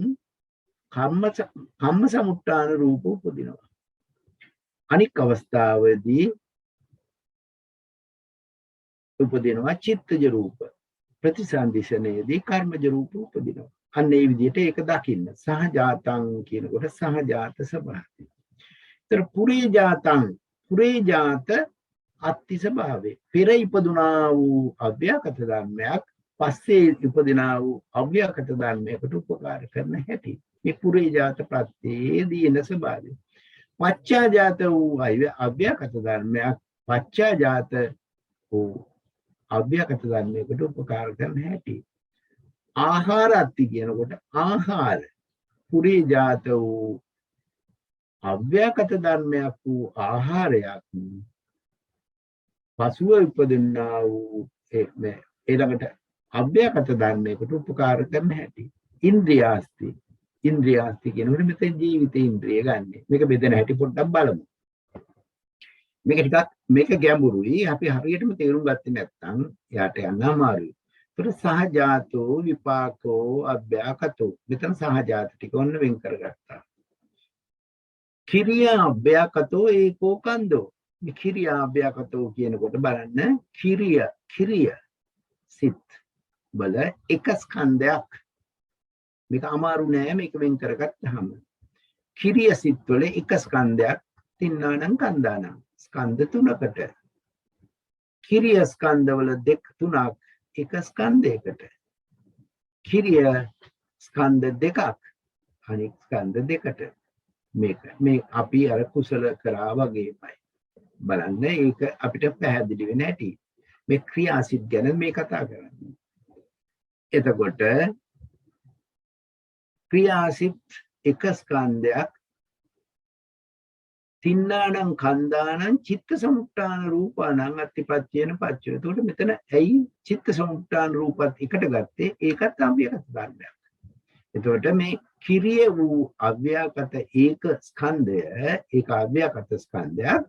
Speaker 1: කම්ම සමුට්ඨාන රූප උපදිනවා. අනික් අවස්ථාවේදී උපදිනවා චිත්තජ රූප. ප්‍රතිසන්දිශනයේදී කර්මජ රූප උපදිනවා. අන්න ඒ විදිහට ඒක දකින්න. සහජාතං කියනකොට සහජාත ස්වභාවය. ඒතර පුරේජාත අත්ති ස්වභාවය. පෙර ඉපදුනා වූ අව්‍යාකත ධර්මයක් පස්සේ ඉපදිනා වූ අව්‍යාකත ධර්මයකට උපකාර කරන හැටි. මේ පුරේජාත ප්‍රත්‍යයේදී එන ස්වභාවය. පච්චාජාත වූ අව්‍යාකත ධර්මයක් පච්චාජාත වූ අව්‍යාකත ධර්මයකට උපකාර කරන හැටි. ආහාර අත්ති කියනකොට ආහාර පුරේජාත වූ අව්‍යාකත ධර්මයක් වූ ආහාරයක් පසුව උපදිනා වූ ඊළඟට අව්‍යාකත ධර්මයකට උපකාර කරන හැටි. ඉන්ද්‍රියාස්ති කියනකොට මෙතන ජීවිත ඉන්ද්‍රිය ගන්න. මේක බෙදෙන හැටි පොඩ්ඩක් බලමු. මේක ගැඹුරුයි. අපි හරියටම තේරුම් ගත්තේ නැත්නම් යාට යන්න අමාරුයි. ඒතර සහජාතෝ විපාකෝ අව්‍යාකතෝ. මෙතන සහජාත ටික ඔන්න වෙන් කරගත්තා. කිරියා අව්‍යාකතෝ ඒකෝ කන්දෝ. මේ කිරියා අව්‍යාකතෝ කියනකොට බලන්න කිරිය සිත් බල එක ස්කන්ධයක්. මේක අමාරු නෑ මේක වෙන් කරගත්තාම. කිරිය සිත් වල එක ස්කන්ධයක් තින්නානම් කන්දානම් ස්කන්ධ තුනකට. කිරිය ස්කන්ධවල දෙක තුනක් එක ස්කන්ධයකට. කිරිය ස්කන්ධ දෙකක් අනික් ස්කන්ධ දෙකට මේ අපි අර කුසල කරා වගේමයි බලන්න ඒක අපිට පැහැදිලි වෙන හැටි මේ ක්‍රියාසිට ගැන මේ කතා කරන්නේ එතකොට ක්‍රියාසිට එක ස්කන්ධයක් තින්නානම් කන්දානම් චිත්ත සමුප්පාන රූපානම් අත්තිපත්‍යේන පච්චය. එතකොට මෙතන ඇයි චිත්ත සමුප්පාන රූපත් එකට ගත්තේ? ඒකත් අභ්‍යගත ධර්මයක්. එතකොට මේ කිරිය වූ අභ්‍යගත ඒක ස්කන්ධය ඒක අභ්‍යගත ස්කන්ධයක්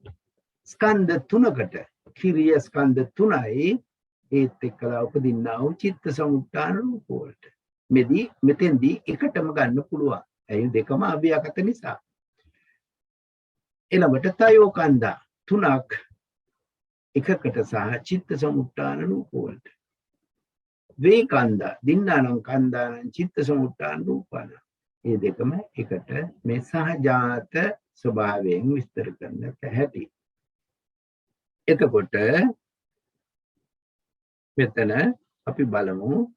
Speaker 1: ස්කන්ධ තුනකට කිරිය ස්කන්ධ තුනයි ඒත් එක්කලා උපදින්නා වූ චිත්ත සමුප්පාන රූප වලට. මෙතෙන්දී එකටම ගන්න පුළුවන්. ඇයි දෙකම අභ්‍යගත නිසා. එළඹට තයෝ කන්දා තුනක් එකකට සහ චිත්ත සමුප්පාන රූප වලට. වේ කන්දා දින්නානම් කන්දානම් චිත්ත සමුප්පාන රූපාන. මේ දෙකම එකට මේ සහජාත ස්වභාවයෙන් විස්තර කරන්න හැටි. එතකොට මෙතන අපි බලමු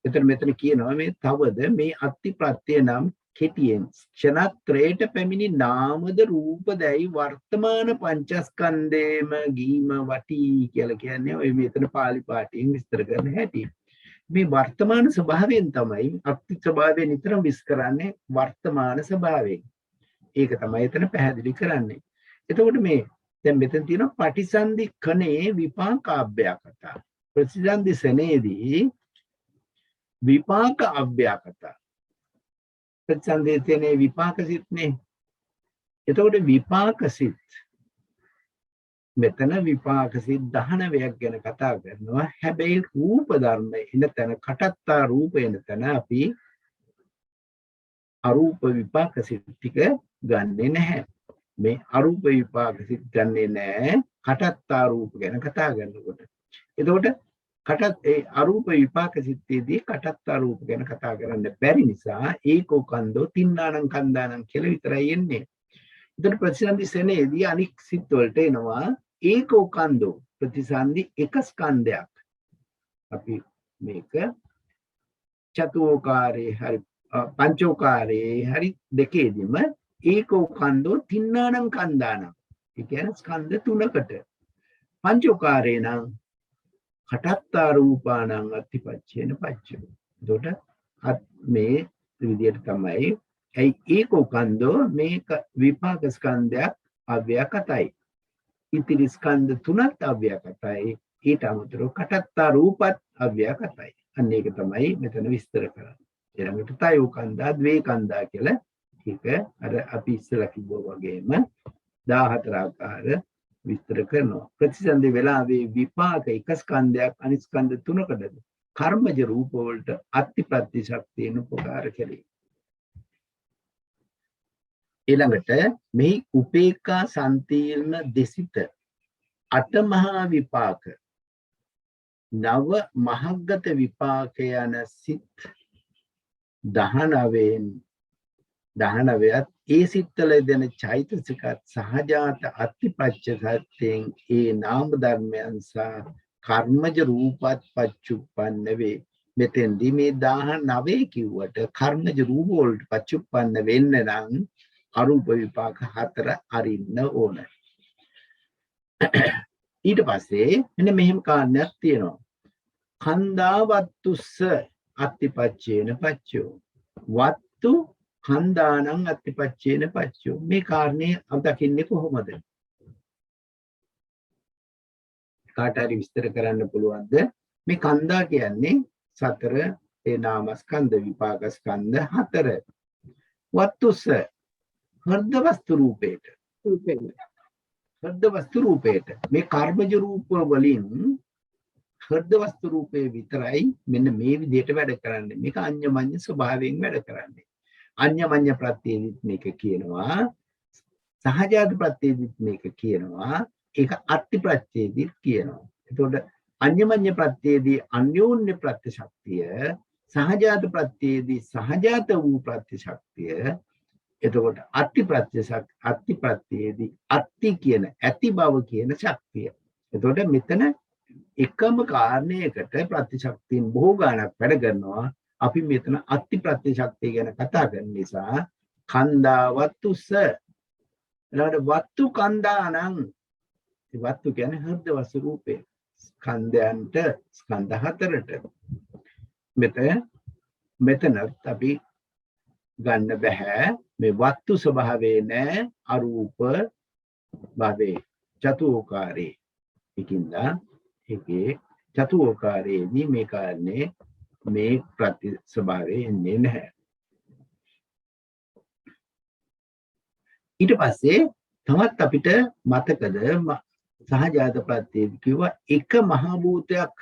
Speaker 1: මෙතන කියනවා මේ තවද මේ අත්ති ප්‍රත්‍ය නම් කෙටියෙන් ක්ෂණත්‍රයට පැමිණි නාමද රූපදයි වර්තමාන පංචස්කන්ධේම ගීම වටි කියලා කියන්නේ ඔය මෙතන පාලි පාඨයෙන් විස්තර කරන හැටි. මේ වර්තමාන ස්වභාවයෙන් තමයි අත්ති ස්වභාවයෙන් නිතරම විස් කරන්නේ වර්තමාන ස්වභාවයෙන්. ඒක තමයි එතන පැහැදිලි කරන්නේ. එතකොට මේ දැන් මෙතන තියෙනවා පටිසන්ධි කනේ විපාකාභ්‍යකත. ප්‍රතිසන්ධි සනේදී විපාක අභ්‍යකත. ප්‍රතිසන්ධි තේනේ විපාක සිත්නේ. එතකොට විපාක සිත් මෙතන විපාක සිත් 19ක් ගැන කතා කරනවා. හැබැයි රූප ධර්ම එන තැන කටත්තා රූප එන තැන අපි අරූප විපාක සිත් ටික ගන්නෙ නැහැ. මේ අරූප විපාක සිත් ගන්නෙ නැහැ කටත්තා රූප ගැන කතා කරනකොට. එතකොට ඒ අරූප විපාක සිත්තේදී කටත්තා රූප ගැන කතා කරන්න බැරි නිසා ඒකෝ කන්දෝ තින්නානම් කන්දානම් කියලා විතරයි එන්නේ. එතකොට ප්‍රතිසන්ධි සෙනේදී අනික් සිත් වලට එනවා ඒකෝ කන්දෝ ප්‍රතිසන්ධි එක ස්කන්ධයක්. අපි මේක චතුෝකාරේ හරි පංචෝකාරේ හරි දෙකේදීම ඒකෝ කන්දෝ තින්නානම් කන්දානම්. ඒ කියන්නේ ස්කන්ධ තුනකට. පංචෝකාරේ නම් කටත්තා රූපාණං අත්තිපච්චේන පච්චෝ. එතකොට මේ විදියට තමයි ඒකෝ කන්දෝ මේක විපාක ස්කන්ධයක් අභ්‍යකතයි. ඉතිරි ස්කන්ධ තුනත් අභ්‍යකතයි. ඊට අමතරව කටත්තා රූපත් අභ්‍යකතයි. අන්න ඒක තමයි මෙතන විස්තර කරන්නේ. ඊළඟට තයෝ කන්දා ද්වේ කන්දා කියලා ටික අර අපි ඉස්සලා කිව්වා වගේම 14 ආකාර විස්තර කරනවා. ප්‍රතිසන්ධි වෙලාවේ විපාක එක ස්කන්ධයක් අනිත් ස්කන්ධ තුනකටද කර්මජ රූප වලට අත්ති ප්‍රත්‍ය ශක්තියන උපකාර කෙරේ. ඊළඟට මේ උපේක්ඛා සම්තිර්ණ දෙසිත අටමහා විපාක නව මහග්ගත විපාක යන සිත් 19ත් ඒ සිත්තල දෙන චෛතසිකත් සහජාත අත්තිපච්ච සත්‍යයෙන් ඒ නාම ධර්මයන් සහ කර්මජ රූපත් පච්චුප්පන්න වේ. මෙතෙන්දී මේ 19 කිව්වට කර්මජ රූප වලට පච්චුප්පන්න වෙන්න නම් අරූප විපාක 4 අරින්න ඕන. ඊට පස්සේ මෙන්න මෙහෙම කාරණයක් තියෙනවා. කන්දාවත්තුස්ස අත්තිපච්චේන පච්චෝ වත්තු කන්දානං අත්තිපච්චේන පච්චෝ. මේ කාරණේ අපි දකින්නේ කොහොමද? කාට හරි විස්තර කරන්න පුළුවන්ද? මේ කන්දා කියන්නේ සතර ඒ නාමස්කන්ධ විපාක ස්කන්ධ 4. වත්තුස්ස හෘද වස්තු රූපේට හෘද වස්තු රූපේට මේ කර්මජ රූප වලින් හෘද වස්තු රූපේ විතරයි මෙන්න මේ විදිහට වැඩ කරන්නේ. මේක අඤ්ඤමඤ්ඤ ස්වභාවයෙන් වැඩ කරන්නේ. අඤ්ඤමඤ්ඤ ප්‍රත්‍යයේදීත් මේක කියනවා. සහජාත ප්‍රත්‍යයේදීත් මේක කියනවා. ඒක අත්ති ප්‍රත්‍යයේදීත් කියනවා. එතකොට අඤ්ඤමඤ්ඤ ප්‍රත්‍යයේදී අන්‍යෝන්‍ය ප්‍රත්‍ය ශක්තිය, සහජාත ප්‍රත්‍යයේදී සහජාත වූ ප්‍රත්‍ය ශක්තිය. එතකොට අත්ති ප්‍රත්‍යයේදී අත්ති කියන ඇති බව කියන ශක්තිය. එතකොට මෙතන එකම කාරණයකට ප්‍රතිශක්තියෙන් බොහෝ ගණක් වැඩ කරනවා. අපි මෙතන අත්ති ප්‍රතිශක්තිය ගැන කතා කරන නිසා කන්දා වත්තුස ඊළඟට වත්තු කන්දානං වත්තු කියන්නේ හෘද වස්තු රූපේ ස්කන්ධයන්ට ස්කන්ධ හතරට මෙතනත් අපි ගන්න බෑ මේ වත්තු ස්වභාවයේ නෑ අරූප භාවේ චතුෝකාරේ ඒකින්ද ඒකේ චතුෝකාරයේදී මේ කාරණේ මේ ප්‍රති ස්වභාවයේ එන්නේ නැහැ. ඊට පස්සේ තවත් අපිට මතකද සහජාත ප්‍රත්‍යයේදී කිව්වා එක මහ භූතයක්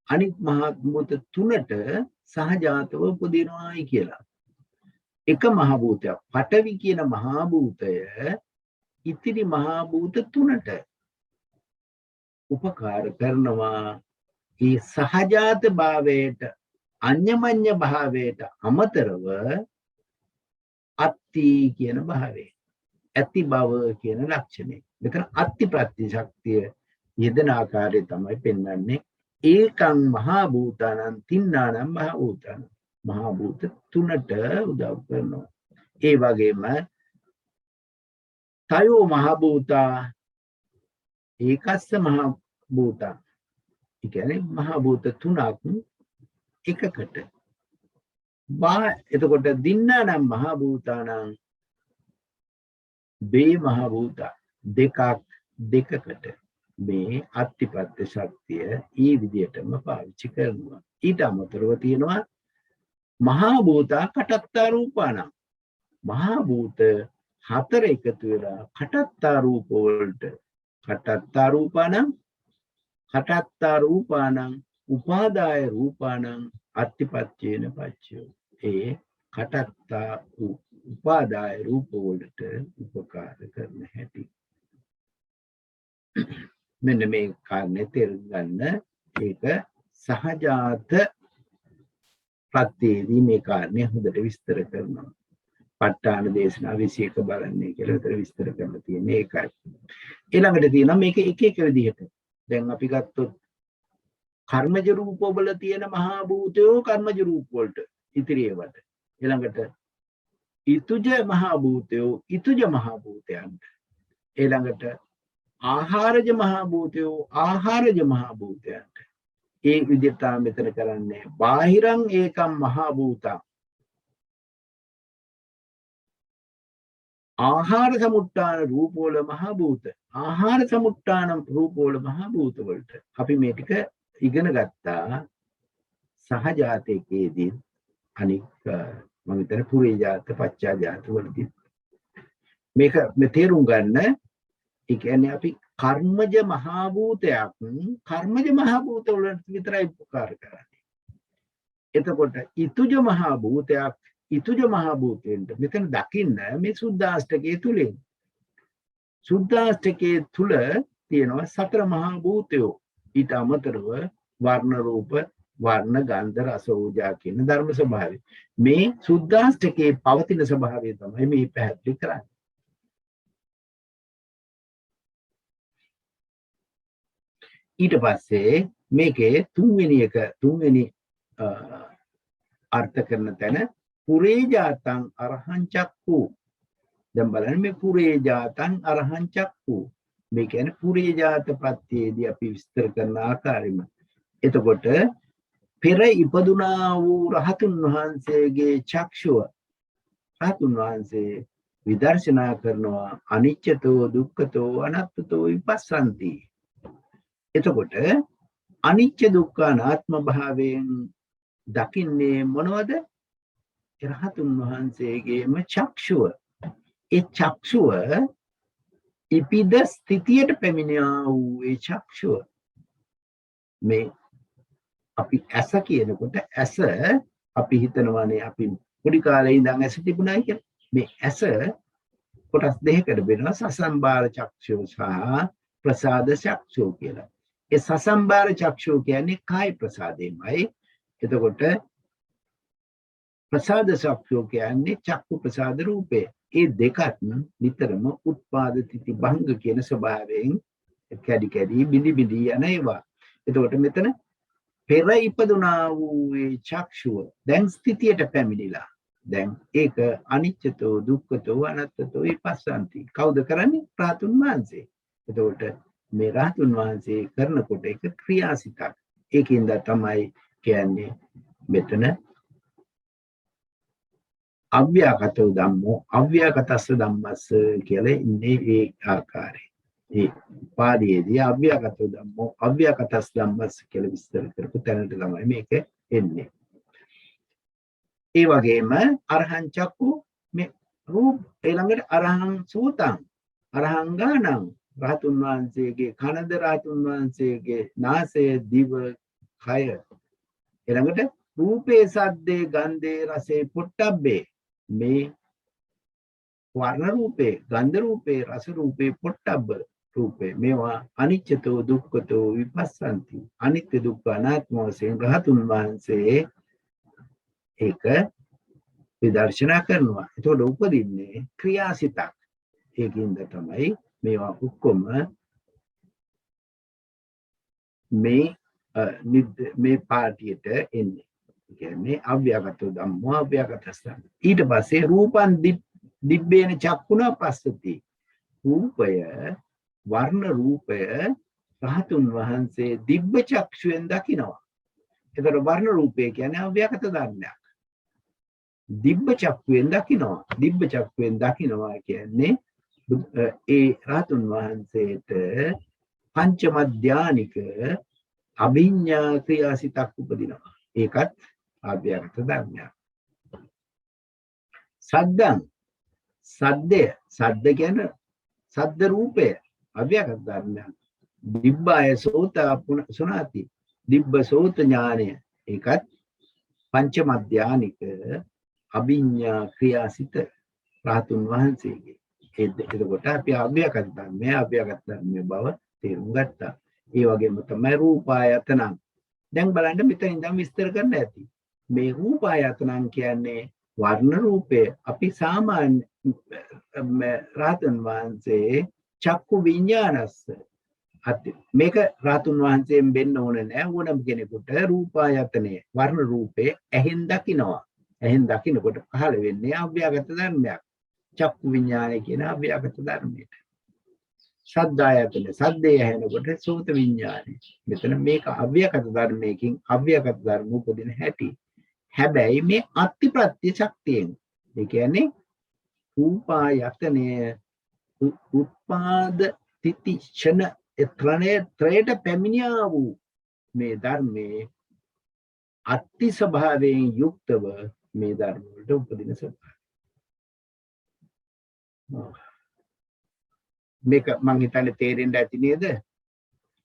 Speaker 1: අනිත් මහ භූත තුනට සහජාතව උපදිනවායි කියලා. එක මහ භූතයක් පඨවි කියන මහ භූතය ඉතිරි මහ භූත තුනට උපකාර කරනවා. ඒ සහජාත භාවයට අඤ්ඤමඤ්ඤ භාවයට අමතරව අත්ති කියන භාවය ඇති බව කියන ලක්ෂණය. මෙතන අත්ති ප්‍රතිශක්තිය යෙදෙන ආකාරය තමයි පෙන්වන්නේ. ඒකං මහා භූතානං තින්නානම් මහා භූතානං මහා භූත තුනට උදව් කරනවා. ඒ වගේම තයෝ මහා භූතා ඒකස්ස මහා භූතා ඒ කියන්නේ මහා භූත තුනක් එකකට එතකොට දින්නානම් මහා භූතානං බේ මහා භූත දෙකකට මේ අත්තිපත්‍ය ශක්තිය ඊ විදියටම පාවිච්චි කරනවා. ඊට අමතරව තියෙනවා මහා භූතා කටත්තා රූපානම් මහා භූත හතර එකතු වෙලා කටත්තා රූප වලට කටත්තා රූපානම් උපාදාය රූපානම් අත්තිපත්‍යේන පච්චයෝ ඒ කටත්තා උපාදාය රූප වලට උපකාර කරන හැටි. මෙන්න මේ කාරණේ තේරුම් ගන්න. ඒක සහජාත ප්‍රත්‍යයේදී මේ කාරණේ හොඳට විස්තර කරනවා. ප ဋ ාණ දේශනා 21 බලන්නේ කියලා විතර විස්තර කරලා තියෙන ඒකයි. ඊළඟට තියෙනවා මේක එක එක විදිහට. දැන් අපි ගත්තොත් කර්මජ රූපවල තියෙන මහා භූතයෝ කර්මජ රූප වලට ඉතිරි ඒවට. ඊළඟට ඉතුජ මහා භූතයෝ ඉතුජ මහා භූතයන්ට. ඊළඟට ආහාරජ මහා භූතයෝ ආහාරජ මහා භූතයන්ට. ඒ විදිහට මෙතන කරන්නේ බාහිරං ඒකම් මහා භූතං ආහාර සමුට්ඨාන රූපවල මහා භූත ආහාර සමුට්ඨාන රූපවල මහා භූත වලට අපි මේ ටික ඉගෙන ගත්තා සහජාතකයේදී අනික් මම හිතන පුරේ ජාත පච්චා ජාත වලදී මේක මේ තේරුම් ගන්න. ඒ කියන්නේ අපි කර්මජ මහා භූතයක් කර්මජ මහා භූත වලට විතරයි උපකාර කරන්නේ. එතකොට ඉතුජ මහා භූතයක් ඉතුජ මහා භූතෙන්ට මෙතන දකින්න මේ සුද්ධාෂ්ටකයේ තුලින් සුද්ධාෂ්ටකයේ තුල තියෙනවා සතර මහා භූතයෝ. ඊට අමතරව වර්ණ රූප වර්ණ ගන්ධ රස ඕජා කියන ධර්ම ස්වභාවය. මේ සුද්ධාෂ්ටකයේ පවතින ස්වභාවය තමයි මේ පැහැදිලි කරන්නේ. ඊට පස්සේ මේකේ තුන්වෙනි අර්ථ කරන තැන පුරේ ජාතං අරහං චක්ඛු. දැන් බලන්න මේ පුරේ ජාතං අරහං චක්ඛු. මේ කියන්නේ පුරේ ජාත ප්‍රත්‍යයේදී අපි විස්තර කරන ආකාරයම. එතකොට පෙර ඉපදුනා වූ රහතුන් වහන්සේගේ චක්ෂුව රහතුන් වහන්සේ විදර්ශනා කරනවා අනිච්චතෝ දුක්ඛතෝ අනත්තතෝ විපස්සන්ති. එතකොට අනිච්ච දුක්ඛ අනාත්ම භාවයෙන් දකින්නේ මොනවද? රහතුන් වහන්සේගේම චක්ෂුව. ඒ චක්ෂුව ඉපිද ස්ථිතියට පැමිණියා වූ ඒ චක්ෂුව. මේ අපි ඇස කියනකොට ඇස අපි හිතනවානේ අපි පොඩි කාලේ ඉඳන් ඇස තිබුණා කියලා. මේ ඇස කොටස් දෙකකට බෙදෙනවා සසම්බාර චක්ෂුව සහ ප්‍රසාද චක්ෂුව කියලා. ඒ සසම්බාර චක්ෂුව කියන්නේ කාය ප්‍රසාදෙමයි. එතකොට ප්‍රසාද චක්ෂුව කියන්නේ චක්කු ප්‍රසාද රූපේ. ඒ දෙකත් නිතරම උත්පාද තිති භංග කියන ස්වභාවයෙන් කැඩි කැඩි බිඳි බිඳි යන ඒවා. එතකොට මෙතන පෙර ඉපදුනා වූ ඒ චක්ෂුව දැන් ස්ථිතියට පැමිණිලා. දැන් ඒක අනිච්චතෝ දුක්ඛතෝ අනත්තතෝ විපස්සන්ති. කවුද කරන්නේ? රාතුන් වහන්සේ. එතකොට මේ රාතුන් වහන්සේ කරනකොට ඒක ක්‍රියාසිතක්. ඒකින්ද තමයි කියන්නේ මෙතන අව්‍යාගතෝ ධම්මෝ අව්‍යාගතස්ස ධම්මස්ස කියලා ඉන්නේ ඒ ආකාරයෙන්. ඒ පාඩියේදී අව්‍යාගතෝ ධම්මෝ අව්‍යාගතස්ස ධම්මස්ස කියලා විස්තර කරපු තැනට තමයි මේක එන්නේ. ඒ වගේම අරහං චක්කු මේ රූප ඊළඟට අරහං සෝතං අරහං ගානං රහතුන් වහන්සේගේ කනද රහතුන් වහන්සේගේ නාසය දිව කය ඊළඟට රූපේ සද්දේ ගන්ධේ රසේ පොට්ටබ්බේ මේ වර්ණ රූපේ ගන්ධ රූපේ රස රූපේ පොට්ටබ්බ රූපේ මේවා අනිච්චතෝ දුක්ඛතෝ විපස්සන්ති. අනිත්‍ය දුක්ඛ අනාත්ම වශයෙන් රහතුන් වහන්සේ ඒක විදර්ශනා කරනවා. එතකොට උපදින්නේ ක්‍රියාසිතක්. ඒකින්ද තමයි මේවා ඔක්කොම මේ පාටියට එන්නේ. කියන්නේ අව්‍යාගතෝ ධම්මෝ අව්‍යාගතස්ස. ඊට පස්සේ රූපං දිබ්බේන චක්කුණා පස්සති. රූපය වර්ණ රූපය රහතුන් වහන්සේ දිබ්බ චක්ෂුවෙන් දකිනවා. එතකොට වර්ණ රූපය කියන්නේ අව්‍යාගත ධර්මයක්. දිබ්බ චක්කුවෙන් දකිනවා. දිබ්බ චක්කුවෙන් දකිනවා කියන්නේ ඒ රහතුන් වහන්සේට පංචම ධානික අභිඥා ක්‍රියාසිතක් උපදිනවා. ඒකත් අව්‍යාගත ධර්මයක්. සද්දං සද්දය සද්ද කියන්නේ සද්ද රූපය අව්‍යාගත ධර්මයක්. දිබ්බාය සෝත සුනාති දිබ්බ සෝත ඥානය ඒකත් පංචම ධානික අභිඥා ක්‍රියාසිත රහතුන් වහන්සේගේ. එතකොට අපි අව්‍යාගත ධර්මයේ බව තේරුම් ගත්තා. ඒ වගේම තමයි රූපායතනං. දැන් බලන්න මෙතන ඉඳන් විස්තර කරන්න ඇති. මේ රූපායතනං කියන්නේ වර්ණ රූපය. අපි සාමාන්‍ය රහතන් වහන්සේ චක්කු විඤ්ඤාණස්ස මේක රහතුන් වහන්සේෙන් වෙන්න ඕනේ නෑ. ඕනම කෙනෙකුට රූපායතනේ වර්ණ රූපේ ඇහෙන් දකිනවා. ඇහෙන් දකිනකොට පහළ වෙන්නේ අව්‍යාගත ධර්මයක්. චක්කු විඤ්ඤාණය කියන අව්‍යාගත ධර්මයට. ශබ්දායතන සද්දේ ඇහෙනකොට සෝත විඤ්ඤාණය. මෙතන මේක අව්‍යාගත ධර්මයකින් අව්‍යාගත ධර්ම උපදින හැටි. හැබැයි මේ අත්‍තිප්‍රත්‍ය ශක්තියෙන්. ඒ කියන්නේ රූපායතනය උත්පාද තිති ක්ෂණ ත්‍රයට පැමිණියා වූ මේ ධර්මයේ අත්ති ස්වභාවයෙන් යුක්තව මේ ධර්ම වලට උපදින ස්වභාවය. මේක මං හිතන්නේ තේරෙන්න ඇති නේද?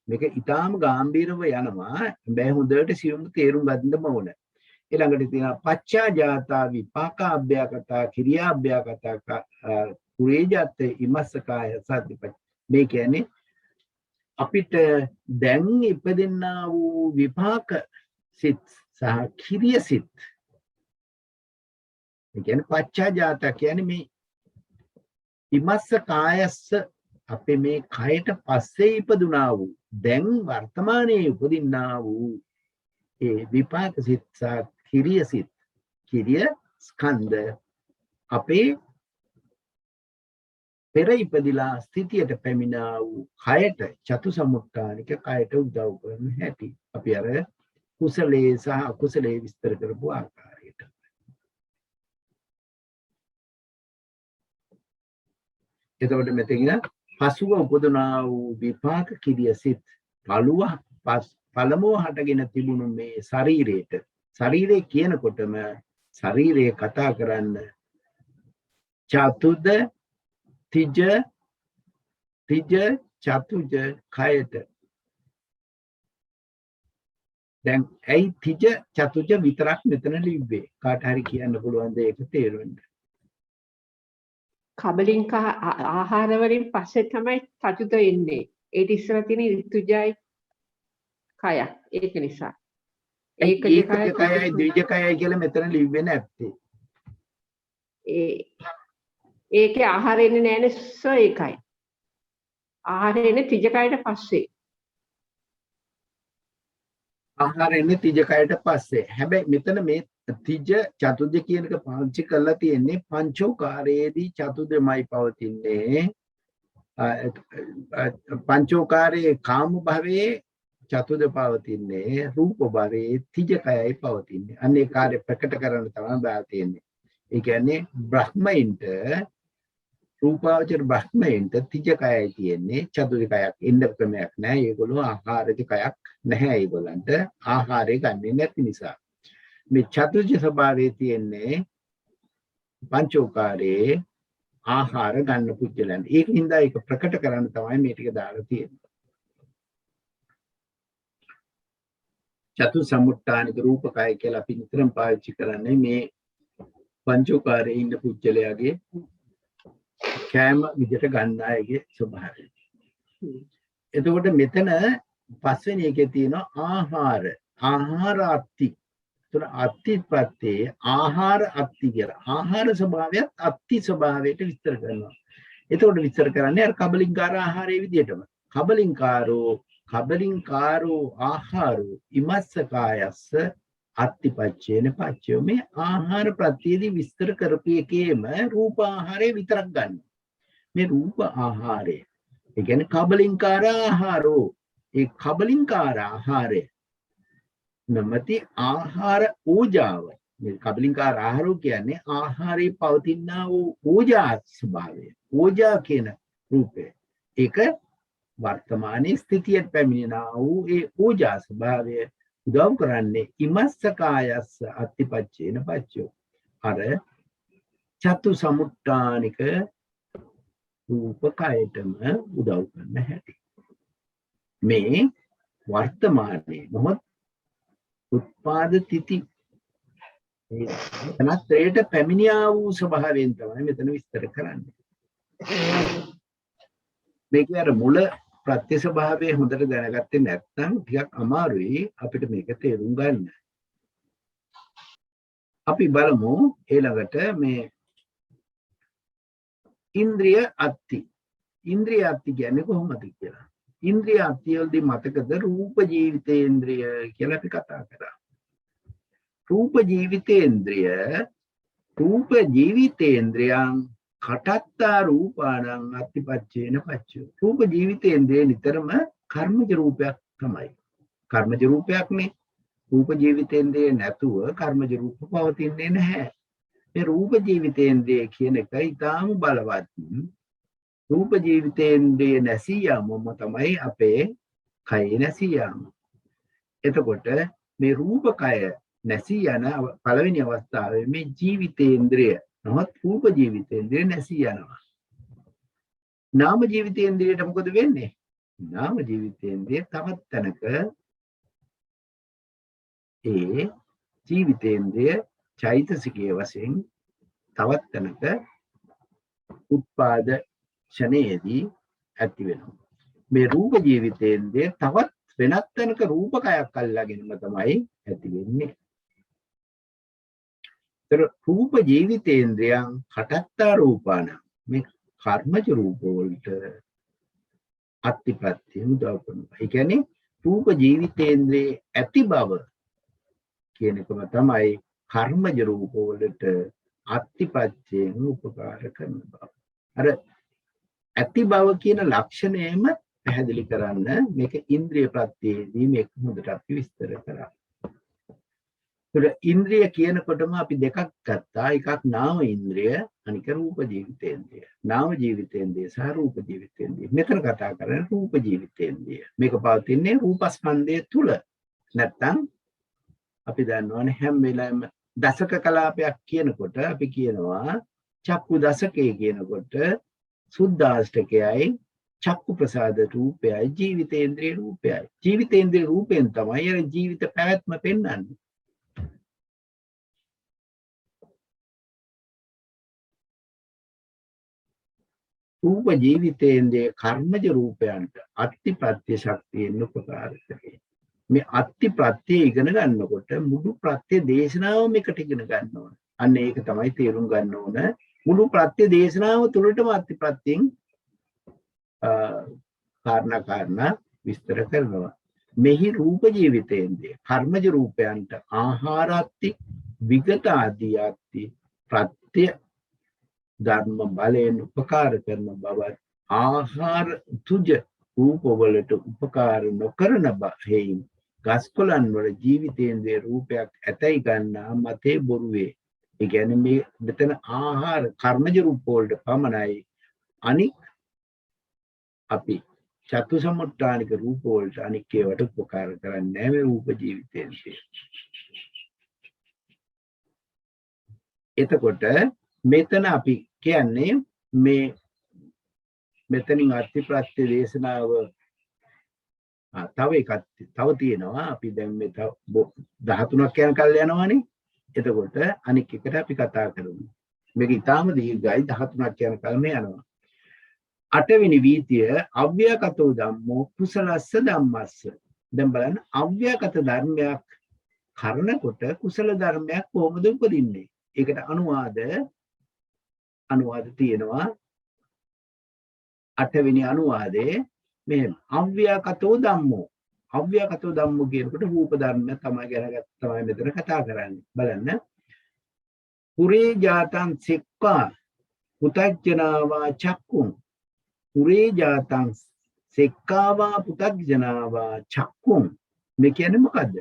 Speaker 1: මේක ඊටාම ගැඹීරව යනවා. බෑ හොඳට සියුම් තේරුම් ගන්නම ඕන. ඊළඟට තියෙනවා පච්චා ජාතා විපාක අභ්‍යාගතා කිරියා අභ්‍යාගතා කුරේජත් ඉමස්සකාය සතිපත්. මේ කියන්නේ අපිට දැන් ඉපදෙන්නා වූ විපාක සිත් සහ කිරිය සිත්. ඒ කියන්නේ පච්චා ජාතා කියන්නේ මේ ඉමස්ස කායස්ස අපේ මේ කයට පස්සේ ඉපදුනා වූ දැන් වර්තමානයේ උපදින්නා වූ ඒ විපාක සිත් සහ කිරිය සිත්. කිරිය ස්කන්ධ අපේ පෙර ඉපදිලා ස්ථිතියට පැමිණා වූ කයට චතු සමුත්ථානික කයට උදව් කරන හැටි. අපි අර කුසලයේ සහ අකුසලයේ විස්තර කරපු ආකාරයට. එතකොට මෙතන පසුව උපදනා වූ විපාක කිරිය සිත් පළමුව හටගෙන තිබුණු මේ ශරීරයට ශරීරය කියනකොටම ශරීරය කතා කරන්න චතුද තිජ චතුජ කයට. දැන් ඇයි තිජ චතුජ විතරක් මෙතන ලිව්වේ? කාට හරි කියන්න පුළුවන්ද ඒක තේරෙන්න?
Speaker 2: කබලින්ක ආහාර වලින් පස්සේ තමයි චතුත එන්නේ. ඒට ඉස්සර තියෙන ඍතුජයි කය. ඒක නිසා.
Speaker 1: ඒකජ කයයි ද්විජ කයයි කියලා මෙතන ලිව්වේ නැත්තේ.
Speaker 2: ඒකේ ආහාර එන්නේ නැහැනේ ඒකයි. ආහාරය එන්නේ තිජකයට පස්සේ.
Speaker 1: ආහාර එන්නේ තිජකයට පස්සේ. හැබැයි මෙතන මේ තිජ චතුජ කියන එක පාවිච්චි කරලා තියෙන්නේ පංචෝකාරයේදී චතුදමයි පවතින්නේ. පංචෝකාරයේ කාම භවයේ චතුද පවතින්නේ, රූප භවයේ තිජකයයි පවතින්නේ. අන්නේ කාර්ය ප්‍රකට කරන්න තමයි බෑ තියෙන්නේ. ඒ කියන්නේ බ්‍රහ්මයින්ට රූපාවචර බ්‍රහ්මයින්ට තිජකයයි තියෙන්නේ, චතුරිකයක් ඉන්න ක්‍රමයක් නැහැ. ඒගොල්ලෝ ආහාරික කයක් නැහැ. ඒගොල්ලන්ට ආහාරය ගන්නේ නැති නිසා මේ චතුජ ස්වභාවයේ තියෙන්නේ පංචෝකාරයේ ආහාර ගන්න පුද්ගලයන්. ඒකින්ද ඒක ප්‍රකට කරන්න තමයි මේ ටික දාලා තියෙන්නේ. චතු සමුට්ඨානික රූපකය කියලා අපි නිතරම පාවිච්චි කරන්නේ මේ පංචෝකාරයේ ඉන්න පුද්ගලයාගේ කෑම විදිහට ගන්න අයගේ ස්වභාවය. එතකොට මෙතන පස්වෙනි එකේ තියෙනවා ආහාර. ආහාර අත්ති. ඒතර අත්තිපත්තේ ආහාර අත්ති කියලා. ආහාර ස්වභාවයත් අත්ති ස්වභාවයට විස්තර කරනවා. එතකොට විස්තර කරන්නේ අර කබලින්කාර ආහාරයේ විදිහටම. කබලින්කාරෝ ආහාරෝ ඉමස්ස කායස්ස අත්තිපච්චේන පච්චයෝ. මේ ආහාර ප්‍රත්‍යයේදී විස්තර කරපු එකේම රූප ආහාරය විතරක් ගන්න. මේ රූප ආහාරය ඒ කියන්නේ කබලින්කාර ආහාරෝ. ඒ කබලින්කාර ආහාරය නමති ආහාර ඕජාව. මේ කබලින්කාර ආහාරෝ කියන්නේ ආහාරයේ පවතිනා වූ ඕජා ස්වභාවය. ඕජා කියන රූපය. ඒක වර්තමානයේ ස්ථිතියට පැමිණෙනා වූ ඒ ඕජා ස්වභාවය උදව් කරන්නේ ඉමස්ස කායස්ස අත්තිපච්චේන පච්චයෝ. අර චතු සමුට්ඨානික රූපකයටම උදව් කරන හැටි. මේ වර්තමානයේ මොහොත උත්පාද තිති අනත්‍රයට පැමිණියා වූ ස්වභාවයෙන් තමයි මෙතන විස්තර කරන්නේ. මේකේ අර මුල ප්‍රත්‍ය ස්වභාවය හොඳට දැනගත්තේ නැත්නම් ටිකක් අමාරුයි අපිට මේක තේරුම් ගන්න. අපි බලමු ඊළඟට මේ ඉන්ද්‍රිය අත්ති. ඉන්ද්‍රිය අත්ති කියන්නේ කොහොමද කියලා. ඉන්ද්‍රිය අත්ති වලදී මතකද රූප ජීවිතේන්ද්‍රිය කියලා අපි කතා කරා. රූප ජීවිතේන්ද්‍රයන් කටත්තා රූපාණං අත්තිපච්චේන පච්චයෝ. රූප ජීවිතේන්ද්‍රය නිතරම කර්මජ රූපයක් තමයි. කර්මජ රූපයක්නේ. රූප ජීවිතේන්ද්‍රය නැතුව කර්මජ රූප පවතින්නේ නැහැ. මේ රූප ජීවිතේන්ද්‍රය කියන එක ඊටාම බලවත්. රූප ජීවිතේන්ද්‍රය නැසී යාමම තමයි අපේ කය නැසී යාම. එතකොට මේ රූපකය නැසී යන පළවෙනි අවස්ථාවේ මේ ජීවිතේන්ද්‍රය නමුත් රූප ජීවිතේන්ද්‍රය නැසී යනවා. නාම ජීවිතේන්ද්‍රයට මොකද වෙන්නේ? නාම ජීවිතේන්ද්‍රය තවත් තැනක ඒ ජීවිතේන්ද්‍රය චෛතසිකයේ වශයෙන් තවත් තැනක උත්පාද ක්ෂණයේදී ඇති වෙනවා. මේ රූප ජීවිතේන්ද්‍රය තවත් වෙනත් තැනක රූපකයක් අල්ලාගෙනම තමයි ඇති වෙන්නේ. රූප ජීවිතේන්ද්‍රයන් කටත්තා රූපාණ මේ කර්මජ රූප වලට අත්තිපත්‍ය උදව් කරනවා. ඒ කියන්නේ රූප ජීවිතේන්ද්‍රයේ ඇති බව කියන එකම තමයි කර්මජ රූප වලට අත්තිපත්‍යයෙන් උපකාර කරන බව. අර ඇති බව කියන ලක්ෂණයම පැහැදිලි කරන්න මේක ඉන්ද්‍රිය ප්‍රත්‍යයේදී මේක හොඳට අපි විස්තර කරා. ඉන්ද්‍රිය කියනකොටම අපි දෙකක් ගත්තා. එකක් නාම ඉන්ද්‍රිය, අනික රූප ජීවිතේන්ද්‍රිය. නාම ජීවිතේන්ද්‍රිය සහ රූප ජීවිතේන්ද්‍රිය. මෙතන කතා කරන්නේ රූප ජීවිතේන්ද්‍රිය. මේක පවතින්නේ රූපස්කන්ධය තුල. නැත්තම් අපි දන්නවනේ හැම වෙලාවෙම දසක කලාපයක් කියනකොට අපි කියනවා චක්කු දසකය කියනකොට සුද්ධාෂ්ටකයයි චක්කු ප්‍රසාද රූපයයි ජීවිතේන්ද්‍රිය රූපයයි. ජීවිතේන්ද්‍රිය රූපෙන් තමයි අර ජීවිත පැවැත්ම පෙන්වන්නේ. රූප ජීවිතේන්ද්‍රයේ කර්මජ රූපයන්ට අත්තිප්‍රත්‍ය ශක්තියෙන් උපකාර කරේ. මේ අත්තිප්‍රත්‍ය ඉගෙන ගන්නකොට මුළු ප්‍රත්‍ය දේශනාවම එකට ඉගෙන ගන්න ඕන. අන්න ඒක තමයි තේරුම් ගන්න ඕන. මුළු ප්‍රත්‍ය දේශනාව තුළටම අත්තිප්‍රත්‍යයෙන් කාරණා විස්තර කරනවා. මෙහි රූප ජීවිතේන්ද්‍රය කර්මජ රූපයන්ට ආහාරාත්ති විගත ආදී ආත්ති ප්‍රත්‍ය ධර්ම බලයෙන් උපකාර කරන බවත් ආහාර තුජ රූපවලට උපකාර නොකරන බැවින් ගස්කොළන් වල ජීවිතේන්ද්‍රයේ රූපයක් ඇතයි ගන්නා මතේ බොරු වේ. ඒ කියන්නේ මේ මෙතන ආහාර කර්මජ රූප වලට පමණයි අනික් අපි චතු සමුට්ඨානික රූප වලට අනික් ඒවට උපකාර කරන්නේ නැහැ මේ රූප ජීවිතේන්ද්‍රය. එතකොට මෙතන අපි කියන්නේ මේ මෙතනින් අර්ථ ප්‍රත්‍ය දේශනාව තව තියෙනවා. අපි දැන් මේ 13ක් යන කල් යනවානේ. එතකොට අනික් එකට අපි කතා කරමු. මේක ඊටාම දීර්ඝයි 13ක් යන කල්ම යනවා. 8 වෙනි වීතිය අව්‍යාකතෝ ධම්මෝ කුසලස්ස ධම්මස්ස. දැන් බලන්න අව්‍යාකත ධර්මයක් කරනකොට කුසල ධර්මයක් කොහොමද උපදින්නේ? ඒකට අනුවාද තියෙනවා. 8 වෙනි අනුවාදයේ මෙහෙම අව්‍යාකතෝ ධම්මෝ. අව්‍යාකතෝ ධම්මෝ කියනකොට රූප ධර්ම තමයි මෙතන කතා කරන්නේ. බලන්න. පුරේ ජාතං සික්ඛා පුතජ්ජනාවා චක්කුං. පුරේ ජාතං සික්ඛාවා පුතජ්ජනාවා චක්කුං. මේ කියන්නේ මොකද්ද?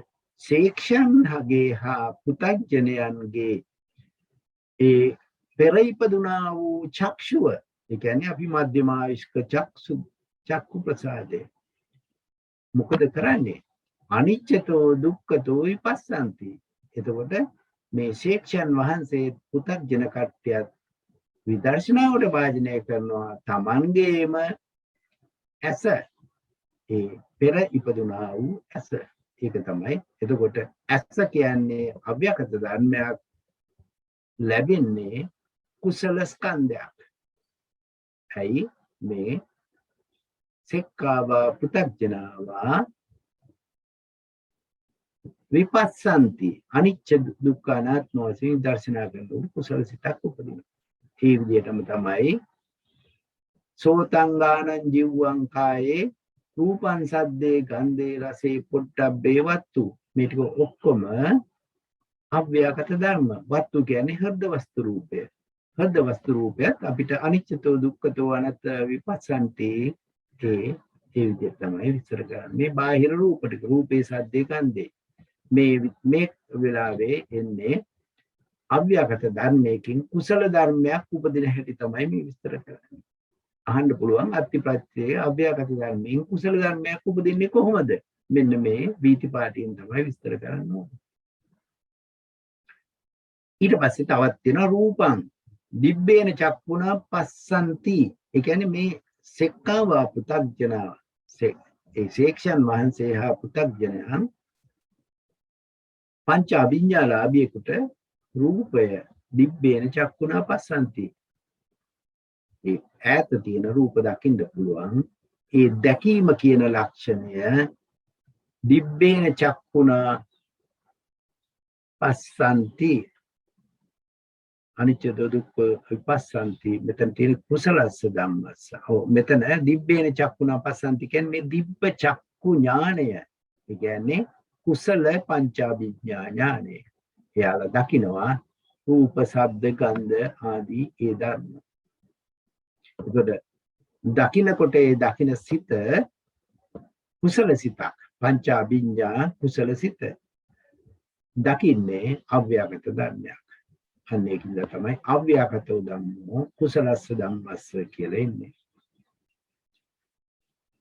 Speaker 1: ශේක්ෂණගේ හා පුතජ්ජනයන්ගේ ඒ පෙර ඉපදුනා වූ චක්ෂුව. ඒ කියන්නේ අපි මධ්‍යමායස්ක චක්කු ප්‍රසාදේ මොකද කරන්නේ? අනිච්චතෝ දුක්ඛතෝ විපස්සන්ති. එතකොට මේ ශේක්ෂණ වහන්සේ පුතග්ජන කට්ටියත් විදර්ශනාවට වාජනය කරනවා තමන්ගේම ඇස, ඒ පෙර ඉපදුනා වූ ඇස. ඒක තමයි. එතකොට ඇස කියන්නේ අව්‍යකත ධර්මයක්, ලැබෙන්නේ කුසල ස්කන්ධයක්. ඇයි මේ සික්ඛාවා පුතග්ජනාවා විපස්සන්ති අනිච්ච දුක්ඛ අනාත්ම වශයෙන් දර්ශනා කරන කුසල සිතක් උපදිනවා. ඒ විදිහටම තමයි සෝතංගානං ජීවං කායේ රූපං සද්දේ ගන්ධේ රසේ පොට්ටබ්බේ වත්තු. මේ ටික ඔක්කොම අව්‍යාකත ධර්ම. වත්තු කියන්නේ හෘද වස්තු රූපය. හෘද වස්තු රූපයත් අපිට අනිච්චතෝ දුක්ඛතෝ අනත්ත විපස්සන්ති ඒ විදිහට තමයි විස්තර කරන්නේ. මේ බාහිර රූප ටික රූපේ සද්දේ ගන්ධේ මේ වෙලාවේ එන්නේ අව්‍යාකත ධර්මයකින් කුසල ධර්මයක් උපදින හැටි තමයි මේ විස්තර කරන්නේ. අහන්න පුළුවන් අත්‍යප්‍රත්‍යයේ අව්‍යාකත ධර්මයෙන් කුසල ධර්මයක් උපදින්නේ කොහොමද? මෙන්න මේ වීති පාඨයෙන් තමයි විස්තර කරන්න ඕනේ. ඊට පස්සේ තවත් තියෙනවා රූපං දිබ්බේන චක්කුණා පස්සන්ති. ඒ කියන්නේ මේ සෙක්ඛාවා පුතග්ජනා ඒ ශේක්ෂණ වහන්සේ හා පුතග්ජනයන් පංච අභිඥාලාභියෙකුට රූපය දිබ්බේන චක්කුණා පස්සන්ති. ඒ ඈත තියෙන රූප දකින්න පුළුවන්. ඒ දැකීම කියන ලක්ෂණය දිබ්බේන චක්කුණා පස්සන්ති අනිච්ච දුක්ඛ විපස්සන්ති. මෙතන තියෙන කුසලස්ස ධම්මස්ස. මෙතන දිබ්බේන චක්කුණා පස්සන්ති කියන්නේ මේ දිබ්බ චක්කු ඥානය. ඒ කියන්නේ කුසල පංචාභිඥා ඥානය. එයාලා දකිනවා රූප, ශබ්ද, ගන්ධ ආදී ඒ ධර්ම. එතකොට දකින්නකොට ඒ දකින්න සිත කුසල සිතක්. පංචාභිඥා කුසල සිත. දකින්නේ අව්‍යාකත ධර්මයක්. අන්න ඒකින්ද තමයි අව්‍යාකතෝ ධම්මෝ කුසලස්ස ධම්මස්ස කියලා ඉන්නේ.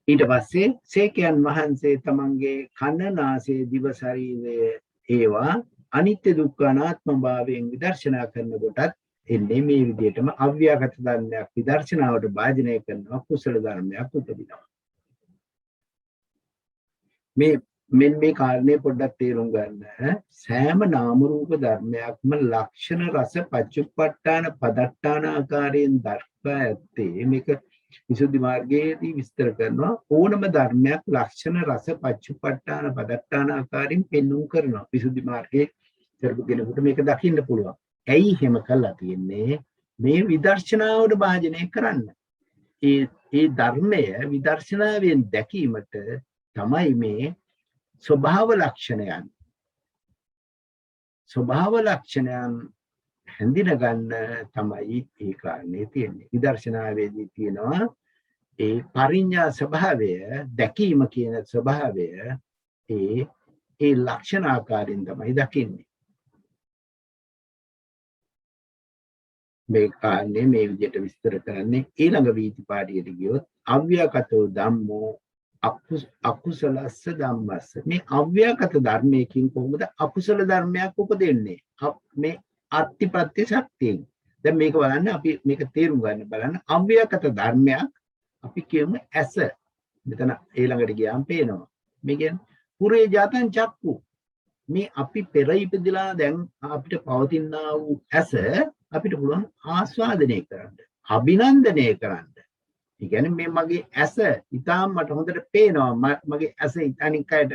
Speaker 1: ඊට පස්සේ සේකයන් වහන්සේ තමන්ගේ කන, නාසය, දිව, ශරීරය ඒවා අනිත්‍ය දුක්ඛ අනාත්ම භාවයෙන් විදර්ශනා කරනකොටත් එන්නේ මේ විදිහටම අව්‍යාකත ධර්මයක් විදර්ශනාවට භාජනය කරනවා, කුසල ධර්මයක් උපදිනවා. මේ කාරණේ පොඩ්ඩක් තේරුම් ගන්න. සෑම නාම රූප ධර්මයක්ම ලක්ෂණ රස පච්චුප්පට්ඨාන පදට්ඨාන ආකාරයෙන් දක්වා ඇත්තේ. මේක විසුද්ධි මාර්ගයේදී විස්තර කරනවා. ඕනම ධර්මයක් ලක්ෂණ රස පච්චුප්පට්ඨාන පදට්ඨාන ආකාරයෙන් පෙන්වුම් කරනවා. විසුද්ධි මාර්ගයේ කරපු කෙනෙකුට මේක දකින්න පුළුවන්. ඇයි එහෙම කළා තියෙන්නේ? මේ විදර්ශනාවට භාජනය කරන්න. ඒ ධර්මය විදර්ශනාවෙන් දැකීමට තමයි මේ ස්වභාව ලක්ෂණයන් හැඳින ගන්න තමයි ඒ කාරණේ තියෙන්නේ. විදර්ශනාවේදී තියෙනවා ඒ පරිඥා ස්වභාවය, දැකීම කියන ස්වභාවය ඒ ලක්ෂණ ආකාරයෙන් තමයි දකින්නේ. මේ කාරණේ මේ විදිහට විස්තර කරන්නේ ඊළඟ වීති පාඩියට ගියොත් අව්‍යාකතෝ ධම්මෝ අකුසලස්ස ධම්මස්ස. මේ අව්‍යාකත ධර්මයකින් කොහොමද අකුසල ධර්මයක් උපදින්නේ? මේ අත්තිපත්ති ශක්තියෙන්. දැන් මේක බලන්න, අපි මේක තේරුම් ගන්න බලන්න. අව්‍යාකත ධර්මයක් අපි කියමු ඇස. මෙතන ඊළඟට ගියාම පේනවා. මේ කියන්නේ පුරේ ජාතං චක්කු. මේ අපි පෙර ඉපදිලා දැන් අපිට පවතිනා වූ ඇස අපිට පුළුවන් ආස්වාදනය කරන්න, අභිනන්දනය කරන්න. ඒ කියන්නේ මේ මගේ ඇස ඊටාම් මට හොඳට පේනවා. මගේ ඇස අනික් අයට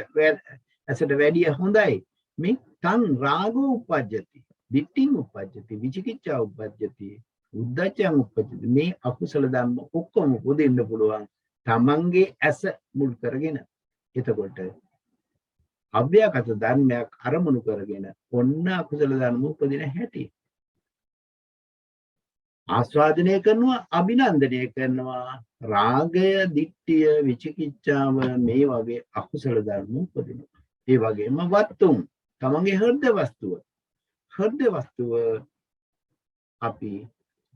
Speaker 1: ඇසට වැඩිය හොඳයි. මේ තං රාගෝ උපජ්ජති, දිට්ඨිං උපජ්ජති, විචිකිච්ඡා උපජ්ජති, උද්ධච්චං උපජ්ජති. මේ අකුසල ධර්ම ඔක්කොම උපදින්න පුළුවන් තමන්ගේ ඇස මුල් කරගෙන. එතකොට අව්‍යාකත ධර්මයක් අරමුණු කරගෙන ඔන්න අකුසල ධර්ම උපදින හැටි. ආස්වාදනය කරනවා, අභිනන්දනය කරනවා. රාගය, දිට්ඨිය, විචිකිච්ඡාව මේ වගේ අකුසල ධර්ම උපදිනවා. ඒ වගේම වත්තුම්, තමන්ගේ හෘද වස්තුව අපි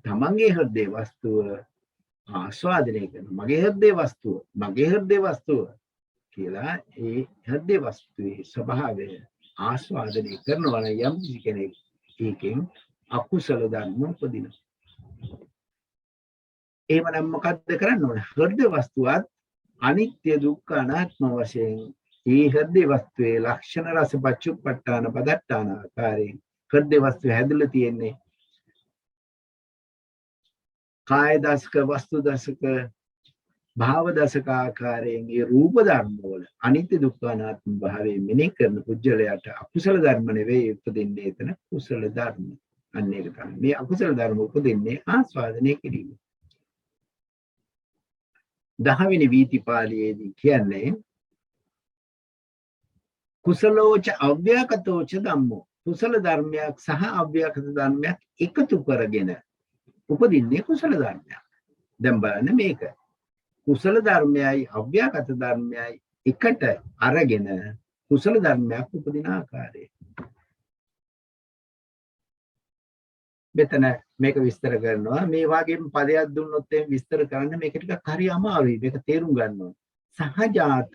Speaker 1: තමන්ගේ හෘද වස්තුව ආස්වාදනය කරනවා. මගේ හෘද වස්තුව කියලා ඒ හෘද වස්තුවේ ස්වභාවය ආස්වාදනය කරනවා නම් යම් කෙනෙක් ඒකෙන් අකුසල ධර්ම උපදිනවා. එහෙමනම් මොකද්ද කරන්න ඕනේ? හෘද වස්තුවත් අනිත්‍ය දුක්ඛ අනාත්ම වශයෙන් ඒ හෘද වස්තුවේ ලක්ෂණ රස පච්චුප්පට්ඨාන පදට්ඨාන ආකාරයෙන් හෘද වස්තුව හැදලා තියෙන්නේ කාය දසක, වස්තු දසක, භාව දසක ආකාරයෙන් ඒ රූප ධර්ම වල අනිත්‍ය දුක්ඛ අනාත්ම භාවයෙන් මෙනෙහි කරන පුජ්‍යලයට අකුසල ධර්ම නෙවෙයි උපදින්නේ, එතන කුසල ධර්ම. අන්න ඒක තමයි. මේ අකුසල ධර්ම උපදින්නේ ආස්වාදනය කිරීම. 10 වෙනි වීතිපාළියේදී කියන්නේ කුසලෝච අව්‍යාකතෝච ධම්මෝ. කුසල ධර්මයක් සහ අව්‍යාකත ධර්මයක් එකතු කරගෙන උපදින්නේ කුසල ධර්මයක්. දැන් බලන්න මේක. කුසල ධර්මයයි අව්‍යාකත ධර්මයයි එකට අරගෙන කුසල ධර්මයක් උපදින ආකාරය. මෙතන මේක විස්තර කරනවා. මේ වගේම පදයක් දුන්නොත් එහෙනම් විස්තර කරන්න මේක ටිකක් හරි අමාරුයි. මේක තේරුම් ගන්න ඕන. සහජාත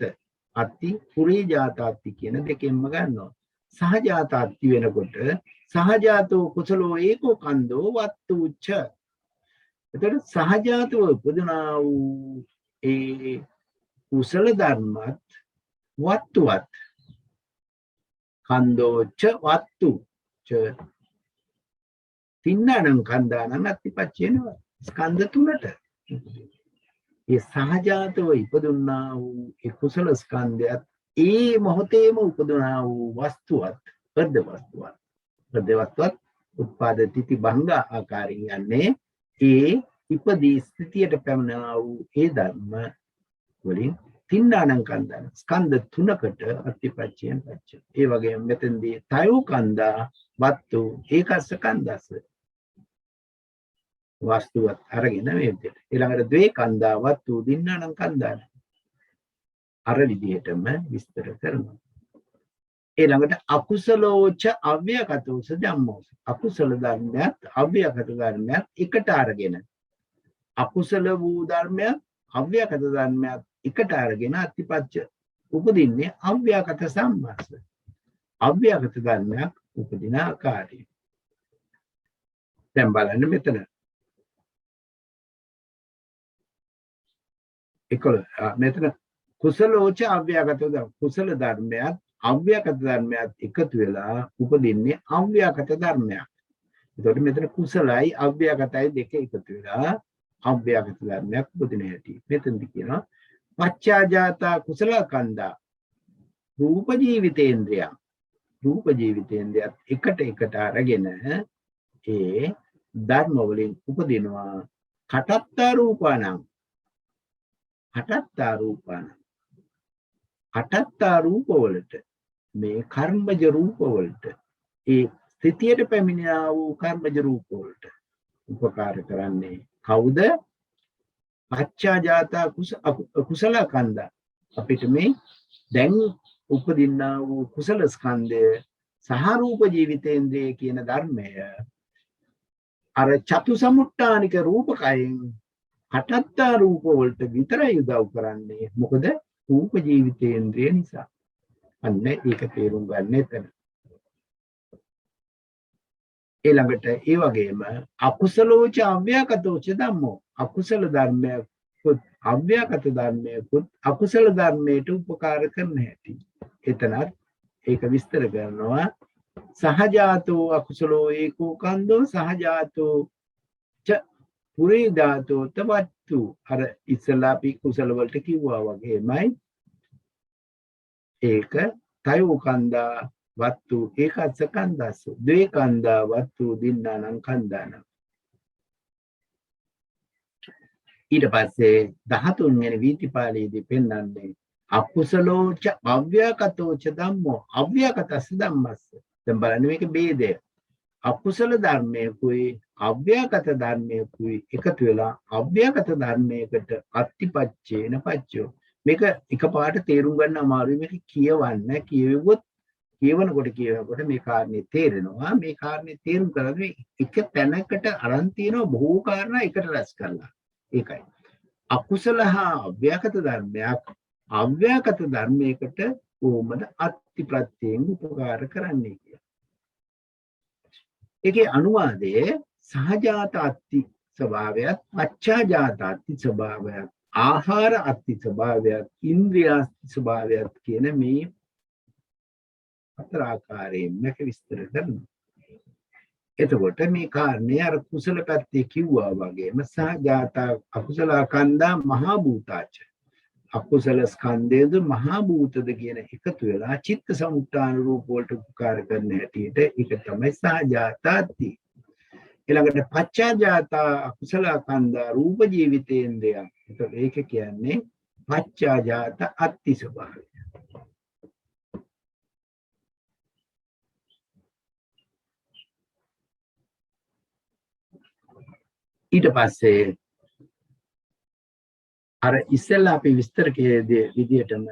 Speaker 1: අත්ති, පුරේජාත අත්ති කියන දෙකෙන්ම ගන්නවා. සහජාත අත්ති වෙනකොට සහජාතෝ කුසලෝ ඒකෝ කන්දෝ වත්තුච්ච. එතකොට සහජාතව උපදනා වූ ඒ කුසල ධර්මත් වත්තුවත් කන්දෝච්ච වත්තුච්ච තින්නනම් කන්දානම් අත්තිපච්චේනවා. ස්කන්ධ තුනට ඒ සහජාතව ඉපදුනා වූ ඒ කුසල ස්කන්ධයත් ඒ මොහොතේම උපදුනා වූ වස්තුවත් හෘද වස්තුවත් උත්පාද තිති භංග ආකාරයෙන් යන්නේ ඒ ඉපදී ස්ථිතියට පැමිණා වූ ඒ ධර්ම වලින් තින්නානම් කන්දාන ස්කන්ධ තුනකට අත්තිපච්චයෙන් පච්ච. ඒ වගේම මෙතෙන්දී තයෝ කන්දා වත්තු ඒකස්ස කන්දස්ස වස්තුවත් අරගෙන මේ විදිහට. ඊළඟට ද්වේ කන්දා වත්තු දින්නානම් කන්දාන අර විදිහටම විස්තර කරනවා. ඊළඟට අකුසලෝච අව්‍යාකතෝස ධම්මෝස. අකුසල ධර්මයක් අව්‍යාකත ධර්මයක් එකට අරගෙන අකුසල වූ ධර්මයක් අව්‍යාකත ධර්මයක් එකට අරගෙන අත්තිපච්ච උපදින්නේ අව්‍යාකත සම්මස්ස. අව්‍යාකත ධර්මයක් උපදින ආකාරය. දැන් බලන්න මෙතන 11 මෙතන කුසලෝච අව්‍යාකතෝ ධර්ම. කුසල ධර්මයක් අව්‍යාකත ධර්මයක් එකතු වෙලා උපදින්නේ අව්‍යාකත ධර්මයක්. එතකොට මෙතන කුසලයි අව්‍යාකතයි දෙක එකතු වෙලා අව්‍යාකත ධර්මයක් උපදින හැටි. මෙතනදි කියනවා පච්චාජාතා කුසල කන්දා රූප ජීවිතේන්ද්‍රය. රූප ජීවිතේන්ද්‍රයත් එකට අරගෙන ඒ ධර්ම වලින් උපදිනවා කටත්තා රූපාණං. හටත්තා රූපාන හටත්තා රූප වලට මේ කර්මජ රූප වලට ඒ ස්ථිතියට පැමිණියා වූ කර්මජ රූප වලට උපකාර කරන්නේ කවුද? පච්චාජාතා කුසල කන්ද. අපිට මේ දැන් උපදින්නා වූ කුසල ස්කන්ධය සහ රූප ජීවිතේන්ද්‍රය කියන ධර්මය අර චතු සමුට්ටානික රූපකයෙන් හටත්තා රූප වලට විතරයි උදව් කරන්නේ. මොකද රූප ජීවිතේන්ද්‍රය නිසා. අන්න ඒක තේරුම් ගන්න එතන. ඊළඟට ඒ වගේම අකුසලෝච අව්‍යාකතෝච ධම්මෝ. අකුසල ධර්මයකුත් අව්‍යාකත ධර්මයකුත් අකුසල ධර්මයට උපකාර කරන හැටි. එතනත් ඒක විස්තර කරනවා. සහජාතෝ අකුසලෝ ඒකෝ කන්දෝ සහජාතෝ ච පුරේ ධාතෝ තවත්තු. අර ඉස්සලා අපි කුසල වලට කිව්වා වගේමයි ඒක තයෝ කන්දා වත්තු ඒකත් කන්දස්ස ද්වේ කන්දා වත්තු දින්නානං කන්දාන. ඊට පස්සේ 13 වෙනි වීතිපාළයේදී පෙන්වන්නේ අකුසලෝච අව්‍යාකතෝච ධම්මෝ අව්‍යාකතස්ස ධම්මස්ස. දැන් බලන්න මේක ભેදය. අකුසල ධර්මයකුයි අව්‍යාකත ධර්මයකුයි එකතු වෙලා අව්‍යාකත ධර්මයකට අත්තිපච්චේන පච්චෝ. මේක එකපාරට තේරුම් ගන්න අමාරුයි. මේක කියවන්න කියවුවොත් කියවනකොට මේ කාරණේ තේරෙනවා. මේ කාරණේ තේරුම් කරගන්න එක තැනකට අරන් තියෙනවා බොහෝ කාරණා එකට රැස් කරලා. ඒකයි අකුසල හා අව්‍යාකත ධර්මයක් අව්‍යාකත ධර්මයකට කොහොමද අත්තිප්‍රත්‍යයෙන් උපකාර කරන්නේ කියලා. ඒකේ අනුවාදයේ සහජාත අත්ති ස්වභාවයත් පච්චාජාත අත්ති ස්වභාවයත් ආහාර අත්ති ස්වභාවයත් ඉන්ද්‍රියාස්ති ස්වභාවයත් කියන මේ හතර ආකාරයෙන් මේක විස්තර කරනවා. එතකොට මේ කාරණේ අර කුසල පැත්තේ කිව්වා වගේම සහජාත අකුසල කන්දා මහා භූතාච අකුසල ස්කන්ධයද මහා භූතද කියන එකතු වෙලා චිත්ත සමුත්ථාන රූප වලට උපකාර කරන හැටියට ඒක තමයි සහජාතති. ඊළඟට පච්චාජාත අකුසල කන්දා රූප ජීවිතේන්ද්‍රය. ඒක කියන්නේ පච්චාජාත අත්ති ස්වභාවය. ඊට පස්සේ අර ඉස්සෙල්ලා අපි විස්තර කළේ විදිහටම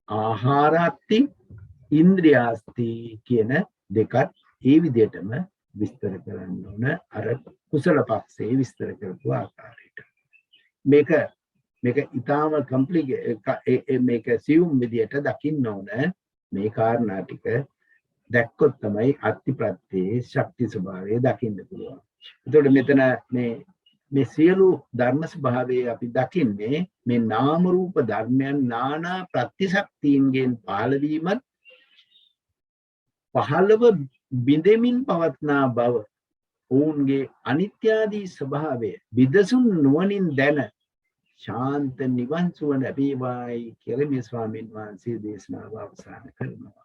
Speaker 1: ආහාරාත්ති ඉන්ද්‍රියාස්ති කියන දෙකත් ඒ විදිහටම විස්තර කරන්න ඕන අර කුසල පක්ෂේ විස්තර කරපු ආකාරයට. මේක ඊටාම මේක සියුම් විදිහට දකින්න ඕන. මේ කාරණා ටික දැක්කොත් තමයි අත්තිප්‍රත්‍යේ ශක්ති ස්වභාවය දකින්න පුළුවන්. එතකොට මෙතන මේ සියලු ධර්ම ස්වභාවය අපි දකින්නේ මේ නාම රූප ධර්මයන් නානා ප්‍රත්‍යශක්තියින්ගෙන් පහළවීමත් පහළව බිඳෙමින් පවත්නා බව ඔවුන්ගේ අනිත්‍ය ආදී ස්වභාවය විදසුන් නුවණින් දැන ශාන්ත නිවන් සුව ලැබේවායි කියලා මේ ස්වාමීන් වහන්සේ දේශනාව අවසන් කරනවා.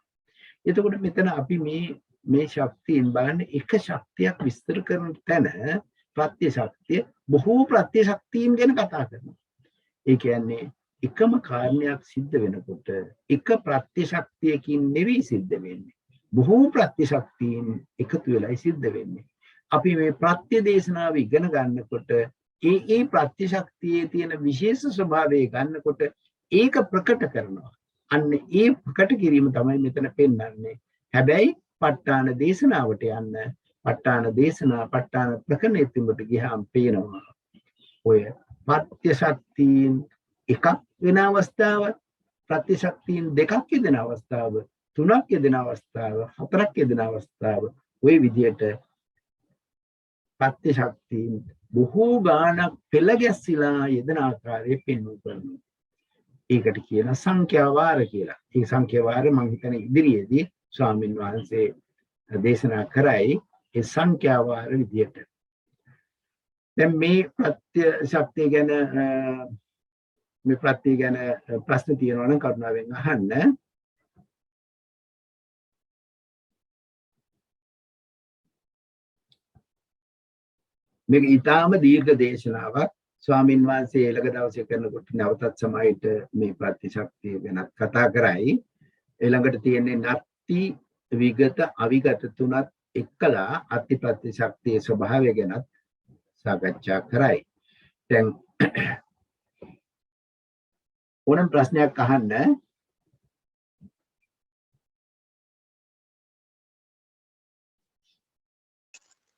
Speaker 1: එතකොට මෙතන අපි මේ ශක්තියෙන් බලන්නේ එක ශක්තියක් විස්තර කරන තැන ප්‍රත්‍ය ශක්තිය බොහෝ ප්‍රත්‍ය ශක්තියින් ගැන කතා කරනවා. ඒ කියන්නේ එකම කාරණයක් සිද්ධ වෙනකොට එක ප්‍රත්‍ය ශක්තියකින් නෙවෙයි සිද්ධ වෙන්නේ. බොහෝ ප්‍රත්‍ය ශක්තියින් එකතු වෙලයි සිද්ධ වෙන්නේ. අපි මේ ප්‍රත්‍ය දේශනාව ඉගෙන ගන්නකොට ඒ ප්‍රත්‍ය ශක්තියේ තියෙන විශේෂ ස්වභාවය ගන්නකොට ඒක ප්‍රකට කරනවා. අන්න ඒ ප්‍රකට කිරීම තමයි මෙතන පෙන්වන්නේ. හැබැයි ප ဋ ාණ දේශනාවට යන්න ප ဋ ාණ දේශනා ප ဋ ාණ ප්‍රකරණෙතුමට ගියාම පේනවා ඔය ප්‍රත්‍ය ශක්තියින් එකක් වෙන අවස්ථාව, ප්‍රත්‍ය ශක්තියින් දෙකක් යෙදෙන අවස්ථාව, තුනක් යෙදෙන අවස්ථාව, හතරක් යෙදෙන අවස්ථාව, ওই විදිහට ප්‍රත්‍ය ශක්තියින් බොහෝ ගාණක් පෙළ ගැස්සිලා යෙදෙන ආකාරය පෙන්වු කරනවා. ඒකට කියන සංඛ්‍යා වාර කියලා. ඒ සංඛ්‍යා වාර මම හිතන්නේ ඉදිරියේදී ස්වාමින් වහන්සේ දේශනා කරයි ඒ සංඛ්‍යා වාර විදියට. දැන් මේ ප්‍රත්‍ය ශක්තිය ගැන මේ ප්‍රත්‍ය ගැන ප්‍රශ්න තියෙනවා නම් කරුණාවෙන් අහන්න. මේක ඊටාම දීර්ඝ දේශනාවක්. ස්වාමින් වහන්සේ ඊළඟ දවසේ කරනකොට නැවතත් සමාජයට මේ ප්‍රතිශක්තිය ගැන කතා කරයි. ඊළඟට තියෙන්නේ නත්ති විගත අවිගත තුනත් එක්කලා අති ප්‍රතිශක්තියේ ස්වභාවය ගැන සාකච්ඡා කරයි. දැන් ඕනම ප්‍රශ්නයක් අහන්න.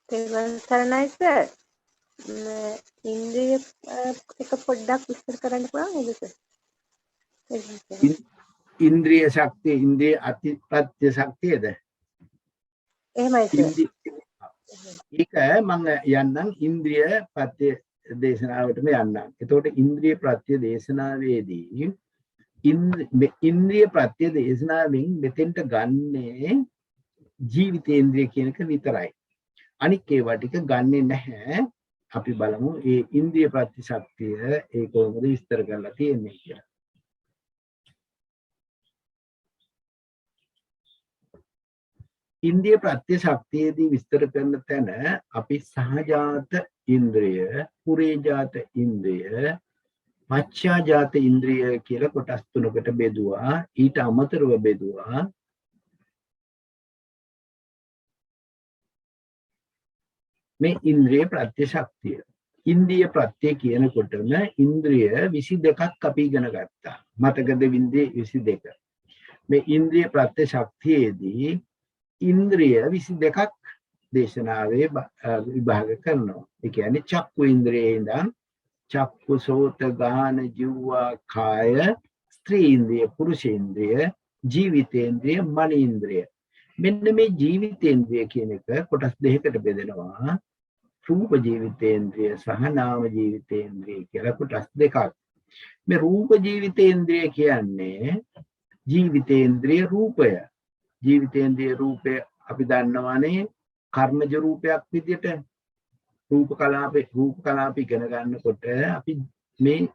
Speaker 3: සරණයි සර්. ඉන්ද්‍රිය එක පොඩ්ඩක් විස්තර කරන්න පුළුවන්ද සර්?
Speaker 1: ඉන්ද්‍රිය ශක්තිය ඉන්ද්‍රිය අතිපත්‍ය ශක්තියද?
Speaker 3: එහෙමයි සර්.
Speaker 1: ඒක මම යන්නම් ඉන්ද්‍රිය ප්‍රත්‍ය දේශනාවටම යන්නම්. එතකොට ඉන්ද්‍රිය ප්‍රත්‍ය දේශනාවේදී ඉන්ද්‍රිය ප්‍රත්‍ය දේශනාවෙන් මෙතෙන්ට ගන්නේ ජීවිතේන්ද්‍රිය කියන එක විතරයි. අනික් ඒවා ටික ගන්නෙ නැහැ. අපි බලමු මේ ඉන්ද්‍රිය ප්‍රත්‍ය ශක්තිය ඒ කොහොමද විස්තර කරලා තියෙන්නේ කියලා. ඉන්ද්‍රිය ප්‍රත්‍ය ශක්තියේදී විස්තර කරන තැන අපි සහජාත ඉන්ද්‍රිය, පුරේජාත ඉන්ද්‍රිය, පච්චාජාත ඉන්ද්‍රිය කියලා කොටස් තුනකට බෙදුවා. ඊට අමතරව බෙදුවා මේ ඉන්ද්‍රිය ප්‍රත්‍ය ශක්තිය. ඉන්ද්‍රිය ප්‍රත්‍ය කියනකොටම ඉන්ද්‍රිය 22ක් අපි ඉගෙන ගත්තා. මතකද ඉන්ද්‍රිය 22. මේ ඉන්ද්‍රිය ප්‍රත්‍ය ශක්තියේදී ඉන්ද්‍රිය 22ක් දේශනාවේ විභාග කරනවා. ඒ කියන්නේ චක්කු ඉන්ද්‍රියේ ඉඳන් චක්කු සෝත ගාන ජීවා කාය ස්ත්‍රී ඉන්ද්‍රිය පුරුෂ ඉන්ද්‍රිය ජීවිතේන්ද්‍රිය මන ඉන්ද්‍රිය. මෙන්න මේ ජීවිතේන්ද්‍රිය කියන එක කොටස් දෙකකට බෙදෙනවා. රූප ජීවිතේන්ද්‍රිය සහ නාම ජීවිතේන්ද්‍රිය කියලා කොටස් දෙකක්. මේ රූප ජීවිතේන්ද්‍රිය කියන්නේ ජීවිතේන්ද්‍රිය රූපය. ජීවිතේන්ද්‍රිය රූපය අපි දන්නවනේ කර්මජ රූපයක් විදියට රූප කලාප ඉගෙන ගන්නකොට අපි මේ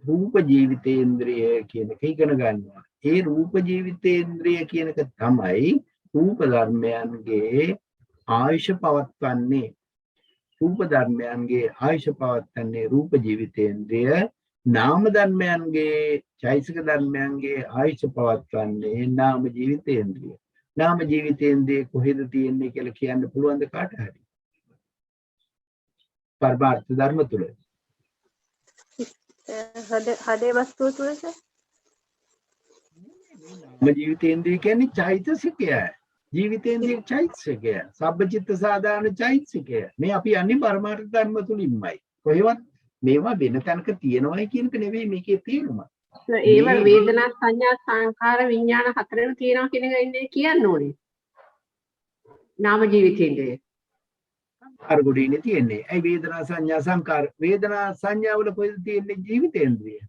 Speaker 1: රූප ජීවිතේන්ද්‍රිය කියන එක ඉගෙන ගන්නවා. ඒ රූප ජීවිතේන්ද්‍රිය කියන එක තමයි රූප ධර්මයන්ගේ ආයුෂ පවත්වන්නේ. රූප ධර්මයන්ගේ ආයුෂ පවත්වන්නේ රූප ජීවිතේන්ද්‍රිය. නාම ධර්මයන්ගේ චෛතසික ධර්මයන්ගේ ආයුෂ පවත්වන්නේ නාම ජීවිතේන්ද්‍රිය. නාම ජීවිතේන්ද්‍රිය කොහෙද තියෙන්නේ කියලා කියන්න පුළුවන්ද කාට හරි? පරමාර්ථ ධර්ම තුල.
Speaker 3: හදේ වස්තුව තුල සර්.
Speaker 1: නාම ජීවිතේන්ද්‍රිය කියන්නේ චෛතසිකය. ජීවිතේන්ද්‍රිය චෛතසිකය. සබ්බචිත්ත සාධාරණ චෛතසිකය. මේ අපි යන්නේ පරමාර්ථ ධර්ම තුලින්මයි. කොහෙවත් මේවා වෙන තැනක තියෙනවයි කියන එක නෙවෙයි මේකේ තේරුම.
Speaker 2: ඒව වේදනා සංඥා සංඛාර විඥාන හතරෙම තියෙනවා කියන එක ඉන්නේ කියන්න ඕනේ. නාම ජීවිතේන්ද්‍රය.
Speaker 1: සංඛාර ගොඩේනේ තියෙන්නේ. ඒ වේදනා සංඥා සංඛාර වේදනා සංඥාවල කොහෙද තියෙන්නේ ජීවිතේන්ද්‍රය?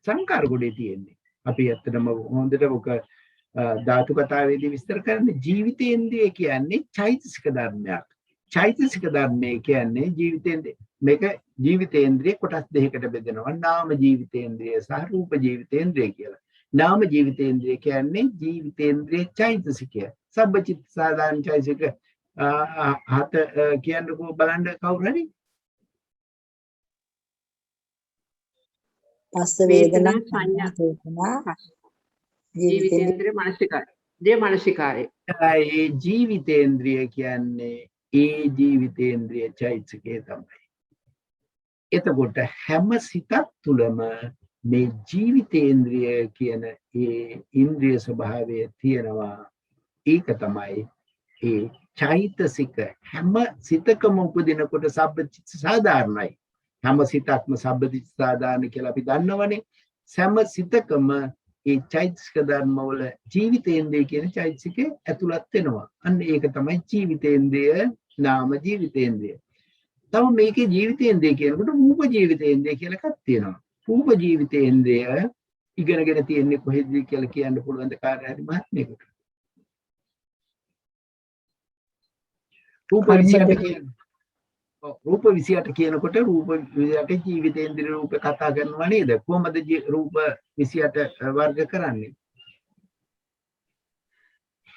Speaker 1: සංඛාර ගොඩේ තියෙන්නේ. අපි ඇත්තටම හොඳට ඔක ධාතු කතාවේදී විස්තර කරන්නේ ජීවිතේන්ද්‍රය කියන්නේ චෛතසික ධර්මයක්. චෛතසික ධර්මය කියන්නේ ජීවිතේන්ද්‍රය. මේක ජීවිතේන්ද්‍රය කොටස් දෙකකට බෙදෙනවා. නාම ජීවිතේන්ද්‍රය සහ රූප ජීවිතේන්ද්‍රය කියලා. නාම ජීවිතේන්ද්‍රය කියන්නේ ජීවිතේන්ද්‍රයේ චෛතසිකය. සබ්බචිත්ත සාධාරණ චෛතසික හත කියන්නකෝ බලන්න කවුරු හරි.
Speaker 4: පස්ස වේදනා
Speaker 2: සංඥා
Speaker 4: චේතනා
Speaker 2: ජීවිතේන්ද්‍රය මානසිකාරය. දේ මානසිකාරය.
Speaker 1: ඒ ජීවිතේන්ද්‍රය කියන්නේ ඒ ජීවිතේන්ද්‍රයේ චෛතසිකය තමයි. එතකොට හැම සිතක් තුළම මේ ජීවිතේන්ද්‍රිය කියන ඒ ඉන්ද්‍රිය ස්වභාවය තියෙනවා. ඒක තමයි ඒ චෛතසික. හැම සිතකම උපදිනකොට සබ්බචිත්ත සාධාරණයි. හැම සිතක්ම සබ්බචිත්ත සාධාරණ කියලා අපි දන්නවනේ. හැම සිතකම ඒ චෛතසික ධර්ම වල ජීවිතේන්ද්‍රිය කියන චෛතසිකේ ඇතුළත් වෙනවා. අන්න ඒක තමයි ජීවිතේන්ද්‍රිය නාම ජීවිතේන්ද්‍රිය. තව මේකේ ජීවිතේන්ද්‍රය කියනකොට රූප ජීවිතේන්ද්‍රය කියලා එකක් තියෙනවා. රූප ජීවිතේන්ද්‍රය ඉගෙනගෙන තියෙන්නේ කොහෙද කියලා කියන්න පුළුවන් ද කාට හරි මහත්මයෙකුට? රූප 28 කියනකොට රූප 28 ජීවිතේන්ද්‍රිය රූප කතා කරනවා නේද? කොහොමද රූප 28 වර්ග කරන්නේ?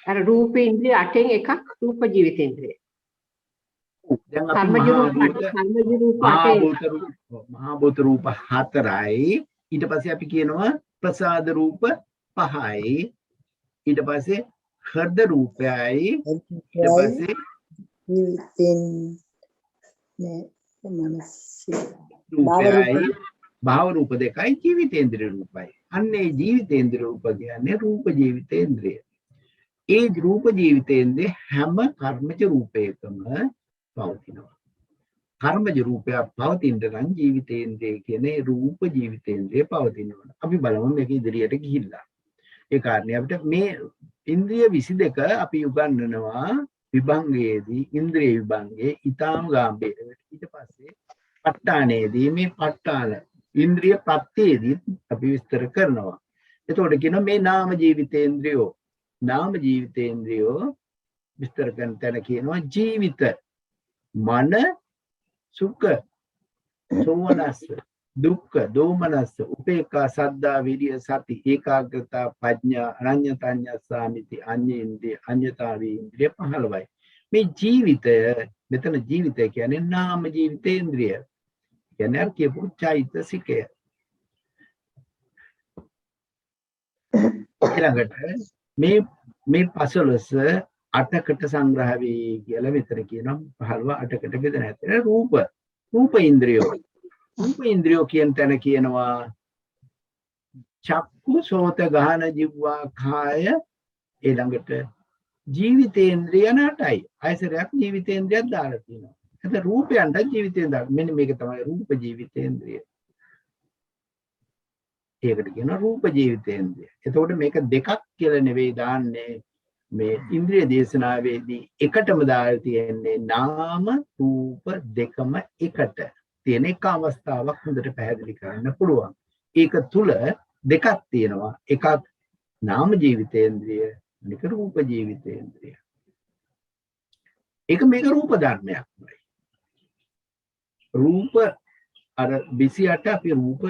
Speaker 2: අර රූපේන්ද්‍රය 8න් එකක් රූප ජීවිතේන්ද්‍රය.
Speaker 1: දැන් අපි
Speaker 2: කර්මජ රූප
Speaker 1: මහා භූත රූප 4යි. ඊට පස්සේ අපි කියනවා ප්‍රසාද රූප 5යි. ඊට පස්සේ හෘද රූපයයි. ඊට පස්සේ රූපයයි භාව රූප 2යි ජීවිතේන්ද්‍රිය රූපයි. අන්නේ ජීවිතේන්ද්‍රිය රූප කියන්නේ රූප ජීවිතේන්ද්‍රිය. ඒ රූප ජීවිතේන්ද්‍රිය හැම කර්මජ රූපයකම පවතිනවා. කර්මජ රූපයක් පවතින්න නම් ජීවිතේන්ද්‍රිය කියන්නේ රූප ජීවිතේන්ද්‍රිය පවතිනවා. අපි බලමු මේක ඉදිරියට ගිහිල්ලා. ඒ කාරණේ අපිට මේ ඉන්ද්‍රිය 22 අපි උගන්වනවා විභංගයේදී ඉන්ද්‍රිය විභංගයේ ඊතාම ගාම්භීරව. ඊට පස්සේ ප ဋ ාණයේදී මේ ප ဋ ාණ ඉන්ද්‍රිය ප්‍රත්‍යයේදී අපි විස්තර කරනවා. එතකොට කියනවා මේ නාම ජීවිතේන්ද්‍රියෝ විස්තර කරන තැන කියනවා ජීවිත මන සුඛ සෝමනස්ස දුක්ඛ දෝමනස්ස උපේක්ඛා සද්දා විරිය සති ඒකාග්‍රතා ප්‍රඥා අනඤ්‍යතඤ්ඤස්සාමිති අඤ්ඤේන්ද්‍රිය අඤ්ඤතාවී ඉන්ද්‍රිය 15යි. මේ ජීවිතය මෙතන ජීවිතය කියන්නේ නාම ජීවිතේන්ද්‍රිය. කියන්නේ අර කියපු චෛතසිකය. ඊළඟට මේ 15 8කට සංග්‍රහ වේ කියලා මෙතන කියනවා 15 8කට බෙදෙන හැටි. රූප ඉන්ද්‍රියෝ. රූප ඉන්ද්‍රියෝ කියන තැන කියනවා චක්කු සෝත ගාන ජීවා කාය ඊළඟට ජීවිතේන්ද්‍රිය 8යි. ආයසරයක් ජීවිතේන්ද්‍රියක් දාලා තියෙනවා. එතන රූපයන්ට ජීවිතේන්ද්‍රිය මෙන්න මේක තමයි රූප ජීවිතේන්ද්‍රිය. ඒකට කියනවා රූප ජීවිතේන්ද්‍රිය. එතකොට මේක දෙකක් කියලා නෙවෙයි දාන්නේ. මේ ඉන්ද්‍රිය දේශනාවේදී එකටම දාලා තියෙන්නේ නාම රූප දෙකම එකට තියෙන එක අවස්ථාවක් හොඳට පැහැදිලි කරන්න පුළුවන්. ඒක තුල දෙකක් තියෙනවා. එකක් නාම ජීවිතේන්ද්‍රිය, අනික රූප ජීවිතේන්ද්‍රිය. මේක රූප ධර්මයක්. රූප අර 28 අපි රූප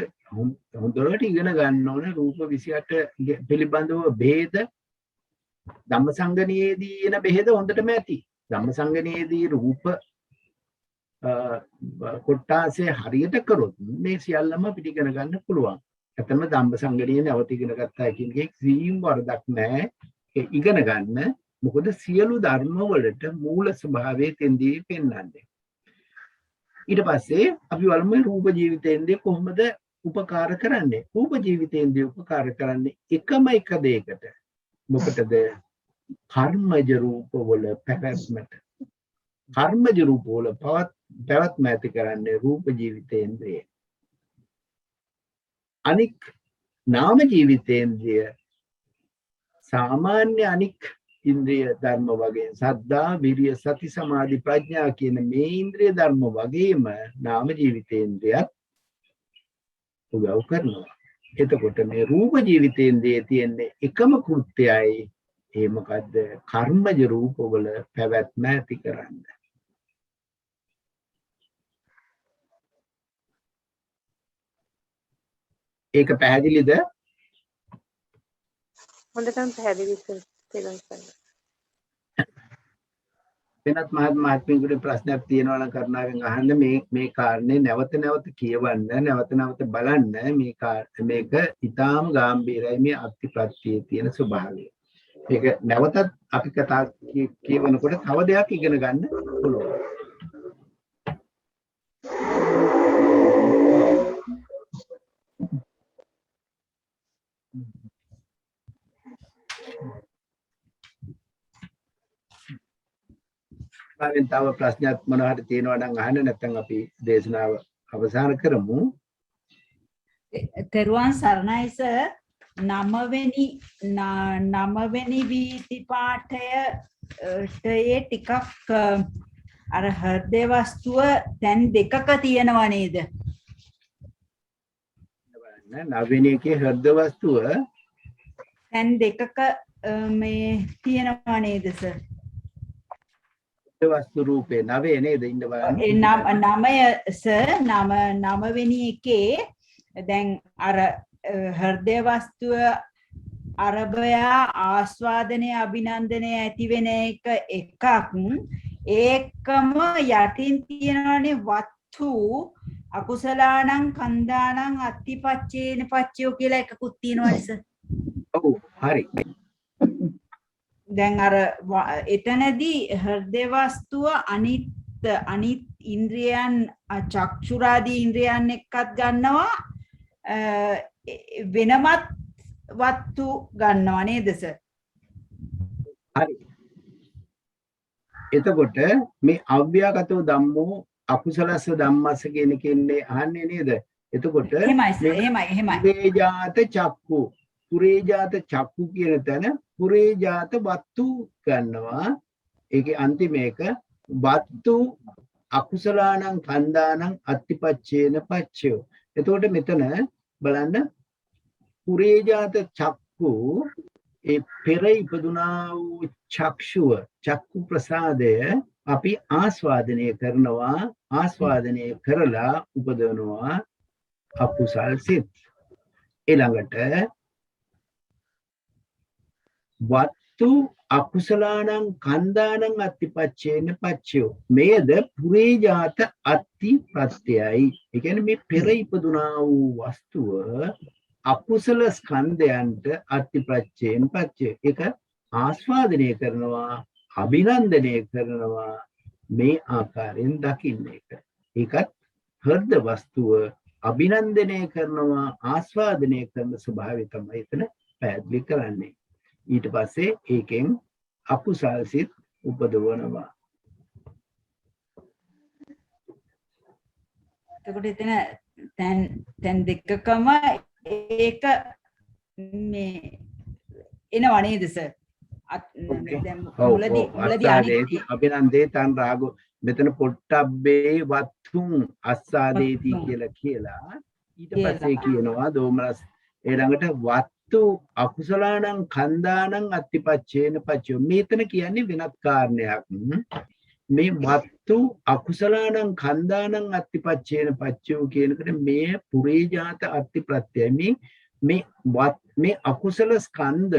Speaker 1: හොඳට ඉගෙන ගන්න ඕනේ. රූප 28 පිළිබඳව ભેද ධම්මසංගණියේදී එන බෙහෙද හොඳටම ඇති. ධම්මසංගණියේදී රූප කොටාසේ හරියට කරොත් මේ සියල්ලම පිටිගෙන ගන්න පුළුවන්. ඇත්තම ධම්මසංගණියේ නැවත ඉගෙන ගත්තා කියන එකේ කිසිම වරදක් නැහැ. ඒ ඉගෙන ගන්න. මොකද සියලු ධර්ම වලට මූල ස්වභාවය තෙන්දී පෙන්වන්නේ. ඊට පස්සේ අපි බලමු රූප ජීවිතේන්ද්‍රිය කොහොමද උපකාර කරන්නේ. රූප ජීවිතේන්ද්‍රිය උපකාර කරන්නේ එකම එක දෙයකට. මොකටද? කර්මජ රූප වල පැවැත්මට. කර්මජ රූප වල පැවැත්ම ඇති කරන්නේ රූප ජීවිතේන්ද්‍රිය. අනික් නාම ජීවිතේන්ද්‍රිය සාමාන්‍ය අනික් ඉන්ද්‍රිය ධර්ම වගේ සද්දා විරිය සති සමාධි ප්‍රඥා කියන මේ ඉන්ද්‍රිය ධර්ම වගේම නාම ජීවිතේන්ද්‍රියත් උදව් කරනවා. එතකොට මේ රූප ජීවිතේන්ද්‍රියේ තියෙන එකම කෘත්‍යයයි ඒ මොකද්ද? කර්මජ රූපවල පැවැත්ම ඇති කරන්න. ඒක පැහැදිලිද?
Speaker 3: හොඳටම පැහැදිලි තේරුම් ගන්න.
Speaker 1: වෙනත් මහත්මයෙකුට ප්‍රශ්නයක් තියෙනවා නම් කරුණාවෙන් අහන්න. මේ කාරණේ නැවත නැවත කියවන්න, නැවත නැවත බලන්න. මේක ඊටාම ගැඹීරයි මේ අත්‍යප්‍රත්‍යයේ තියෙන ස්වභාවය. මේක නැවතත් අපි කතා කියවනකොට තව දෙයක් ඉගෙන ගන්න පුළුවන්. තව ප්‍රශ්නයක් මොනවා හරි තියෙනවා නම් අහන්න. නැත්නම් අපි දේශනාව අවසන් කරමු.
Speaker 4: තෙරුවන් සරණයි සර්. 9වෙනි වීති පාඨයේ ටිකක් අර හෘදේ වස්තුව දැන් දෙකක තියෙනවා නේද?
Speaker 1: නවවෙනි එකේ හෘද වස්තුව
Speaker 4: දැන් දෙකක මේ තියෙනවා නේද සර්?
Speaker 1: වස්තු රූපේ 9 නේද? ඉන්න බලන්න.
Speaker 4: ඒ 9 සර් 9වෙනි එකේ දැන් අර හෘදේ වස්තුව අරබයා ආස්වාදනය අභිනන්දනය ඇති වෙන එකක්. ඒකම යටින් තියෙනවනේ වත්තු අකුසලානං කන්දානං අත්තිපච්චේන පච්චයෝ කියලා එකකුත් තියෙනවනේ සර්.
Speaker 1: ඔව් හරි.
Speaker 4: දැන් අර එතනදී හෘදේ වස්තුව අනිත් ඉන්ද්‍රියයන් චක්ෂුරාදී ඉන්ද්‍රියයන් එක්කත් ගන්නවා වෙනමත් වත්තු ගන්නවා නේද සර්?
Speaker 1: හරි. එතකොට මේ අව්‍යාගතෝ ධම්මෝ අකුසලස්ස ධම්මස්ස කියන කෙන්නේ අහන්නේ නේද? එතකොට
Speaker 4: එහෙමයි සර්. එහෙමයි.
Speaker 1: පුරේජාත චක්කු පුරේජාත චක්කු කියන තැන පුරේජාත වත්තු ගන්නවා. ඒකේ අන්තිම එක වත්තු අකුසලානං කන්දානං අත්තිපච්චේන පච්චයෝ. එතකොට මෙතන බලන්න පුරේජාත චක්කු ඒ පෙර ඉපදුනා වූ චක්ෂුව චක්කු ප්‍රසාදය අපි ආස්වාදනය කරනවා. ආස්වාදනය කරලා උපදවනවා අකුසල් සිත්. ඊළඟට වත්තු අකුසලානං කන්දානං අත්තිපච්චේන පච්චයෝ. මේද පුරේජාත අත්ති ප්‍රත්‍යයයි. ඒ කියන්නේ මේ පෙර ඉපදුනා වූ වස්තුව අකුසල ස්කන්ධයන්ට අත්තිපච්චේන පච්චය. ඒක ආස්වාදනය කරනවා, අභිනන්දනය කරනවා. මේ ආකාරයෙන් දකින්න එක. ඒකත් හෘද වස්තුව අභිනන්දනය කරනවා, ආස්වාදනය කරන ස්වභාවය තමයි එතන පැහැදිලි කරන්නේ. ඊට පස්සේ ඒකෙන් අකුසල් සිත් උපදවනවා.
Speaker 4: එතකොට එතන තැන් දෙකකම ඒක මේ එනවා නේද සර්? දැන් මුලදී
Speaker 1: අභිනන්දේ තන් රාගෝ මෙතන පොට්ටබ්බේ වත්තුං අස්සාදේති කියලා ඊට පස්සේ කියනවා දෝමනස් ඊළඟට වත්තු අකුසලානං කන්දානං අත්තිපච්චේන පච්චයෝ. මෙතන කියන්නේ වෙනත් කාරණයක්. මේ වත්තු අකුසලානං කන්දානං අත්තිපච්චේන පච්චයෝ කියනකොට මේ පුරේජාත අත්ති ප්‍රත්‍යය මේ අකුසල ස්කන්ධ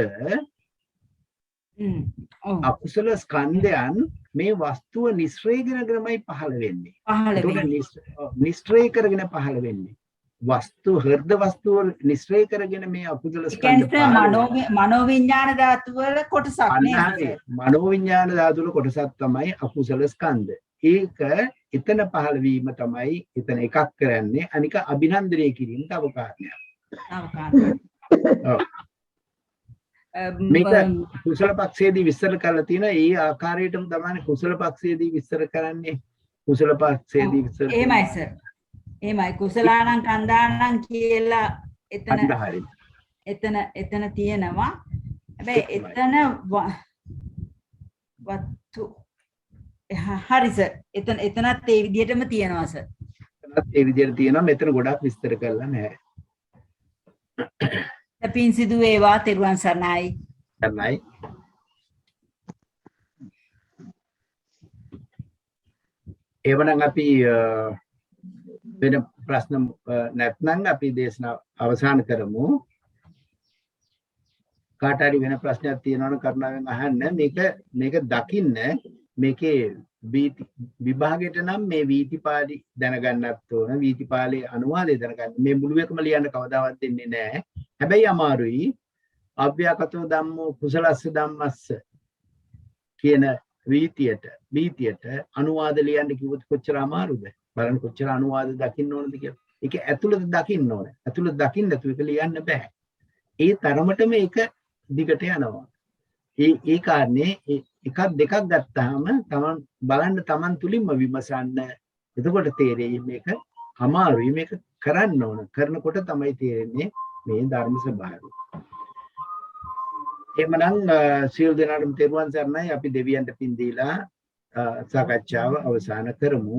Speaker 1: අකුසල ස්කන්ධයන් මේ වස්තුව නිස්රේ කරගෙනමයි පහළ වෙන්නේ. නිස්රේ කරගෙන පහළ වෙන්නේ. වස්තු හෘද වස්තුව නිස්රේ කරගෙන මේ අකුසල ස්කන්ධ
Speaker 4: මනෝවිඤ්ඤාණ ධාතු වල කොටසක් නේද?
Speaker 1: මනෝවිඤ්ඤාණ ධාතු වල කොටසක් තමයි අකුසල ස්කන්ධ. ඒක එතන පහළ වීම තමයි එතන එකක් කරන්නේ. අනික අභිනන්දනය කිරීම තව කාරණයක්. මේක කුසල පක්ෂයේදී විස්තර කරලා තියෙනවා. ඒ ආකාරයටම තමයි කුසල පක්ෂයේදී විස්තර කරන්නේ. කුසල පක්ෂයේදී විස්තර
Speaker 4: එහෙමයි සර්. එහෙමයි කුසලානං කන්දානං කියලා එතන තියෙනවා. හැබැයි එතන වත්තු හරි සර්. එතනත් ඒ විදිහටම තියෙනවා සර්.
Speaker 1: එතනත් ඒ විදිහට තියෙනවා. මෙතන ගොඩක් විස්තර කරලා නැහැ.
Speaker 4: පින් සිදු වේවා. තෙරුවන් සරණයි.
Speaker 1: සරණයි. එවනම් අපි වෙන ප්‍රශ්න නැත්නම් අපි දේශනාව අවසන් කරමු. කාට හරි වෙන ප්‍රශ්නයක් තියෙනවා නම් කරුණාවෙන් අහන්න. මේක දකින්න මේකේ විභාගයට නම් මේ වීතිපාලි දැනගන්නත් ඕන. වීතිපාලේ අනුවාදය දැනගන්න. මේ මුළු එකම ලියන්න කවදාවත් දෙන්නේ නැහැ. හැබැයි අමාරුයි. අව්‍යාකතෝ ධම්මෝ කුසලස්ස ධම්මස්ස කියන වීතියට අනුවාද ලියන්න කිව්වොත් කොච්චර අමාරුද? බලන්න කොච්චර අනුවාද දකින්න ඕනද කියලා. ඒක ඇතුළත දකින්න ඕනේ. ඇතුළත දකින්න නැතුව ඒක ලියන්න බෑ. ඒ තරමටම ඒක දිගට යනවා. ඒ කාරණේ එකක් දෙකක් ගත්තාම තමන් බලන්න තමන් තුලින්ම විමසන්න. එතකොට තේරෙයි මේක අමාරුයි. මේක කරන්න ඕන. කරනකොට තමයි තේරෙන්නේ මේ ධර්ම ස්වභාවය. එhmenan සියලු දෙනාටම තෙරුවන් සරණයි. අපි දෙවියන්ට පින් දීලා සාකච්ඡාව අවසන් කරමු.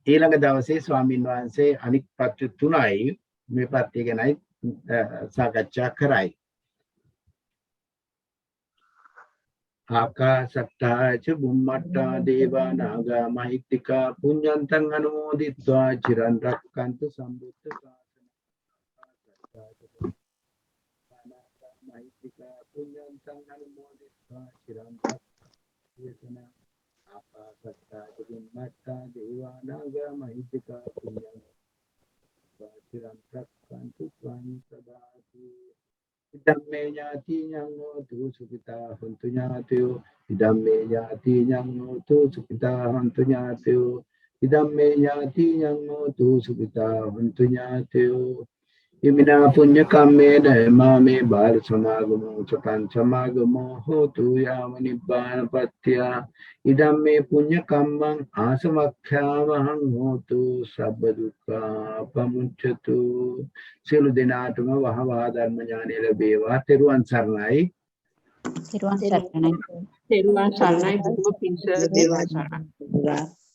Speaker 1: ඊළඟ දවසේ ස්වාමීන් වහන්සේ අනික් පත්‍ය 3යි මේ පත්‍ය ගැනයි සාකච්ඡා කරයි. ආකාශත්තා ච බුම්මත්තා දේවා නාග මහිත්‍තිකා පුඤ්ඤන්තං අනුමෝදිත්වා චිරන් රක්칸තු සම්බුද්ධ ශාසනං. මහිත්‍තිකා පුඤ්ඤන්තං අනුමෝදිත්වා චිරන් රක්칸තු ආකාශත්තා චුම්මත්තා දේවානාගා මහිත්‍තිකා පුඤ්ඤං චිරං රක්ඛන්තු ත්වං සදාති ඉදම්මේ ඥාතිඤ්ඤං හෝතු සුඛිතා හොන්තු ඥාතයෝ ඉදම්මේ ඥාතිඤ්ඤං හෝතු සුඛිතා හොන්තු ඥාතයෝ ඉදම්මේ ඥාතිඤ්ඤං හෝතු සුඛිතා හොන්තු ඥාතයෝ ඉමිනා පුඤ්ඤ කම්මේන මාමේ බාල සමාගමෝ සතං සමාගමෝ හෝතු යාව නිබ්බානපත්ත්‍ය ඉදම්මේ පුඤ්ඤ කම්මං ආසමක්ඛ්‍යාවහං හෝතු සබ්බ දුක්ඛා පමුච්ඡතු සියලු දෙනාටම වහවහ ධර්ම ඥානය ලැබේවා. තෙරුවන් සරණයි.
Speaker 5: තෙරුවන් සරණයි.
Speaker 2: තෙරුවන් සරණයි. බොහොම පිං සර්. තෙරුවන් සරණයි.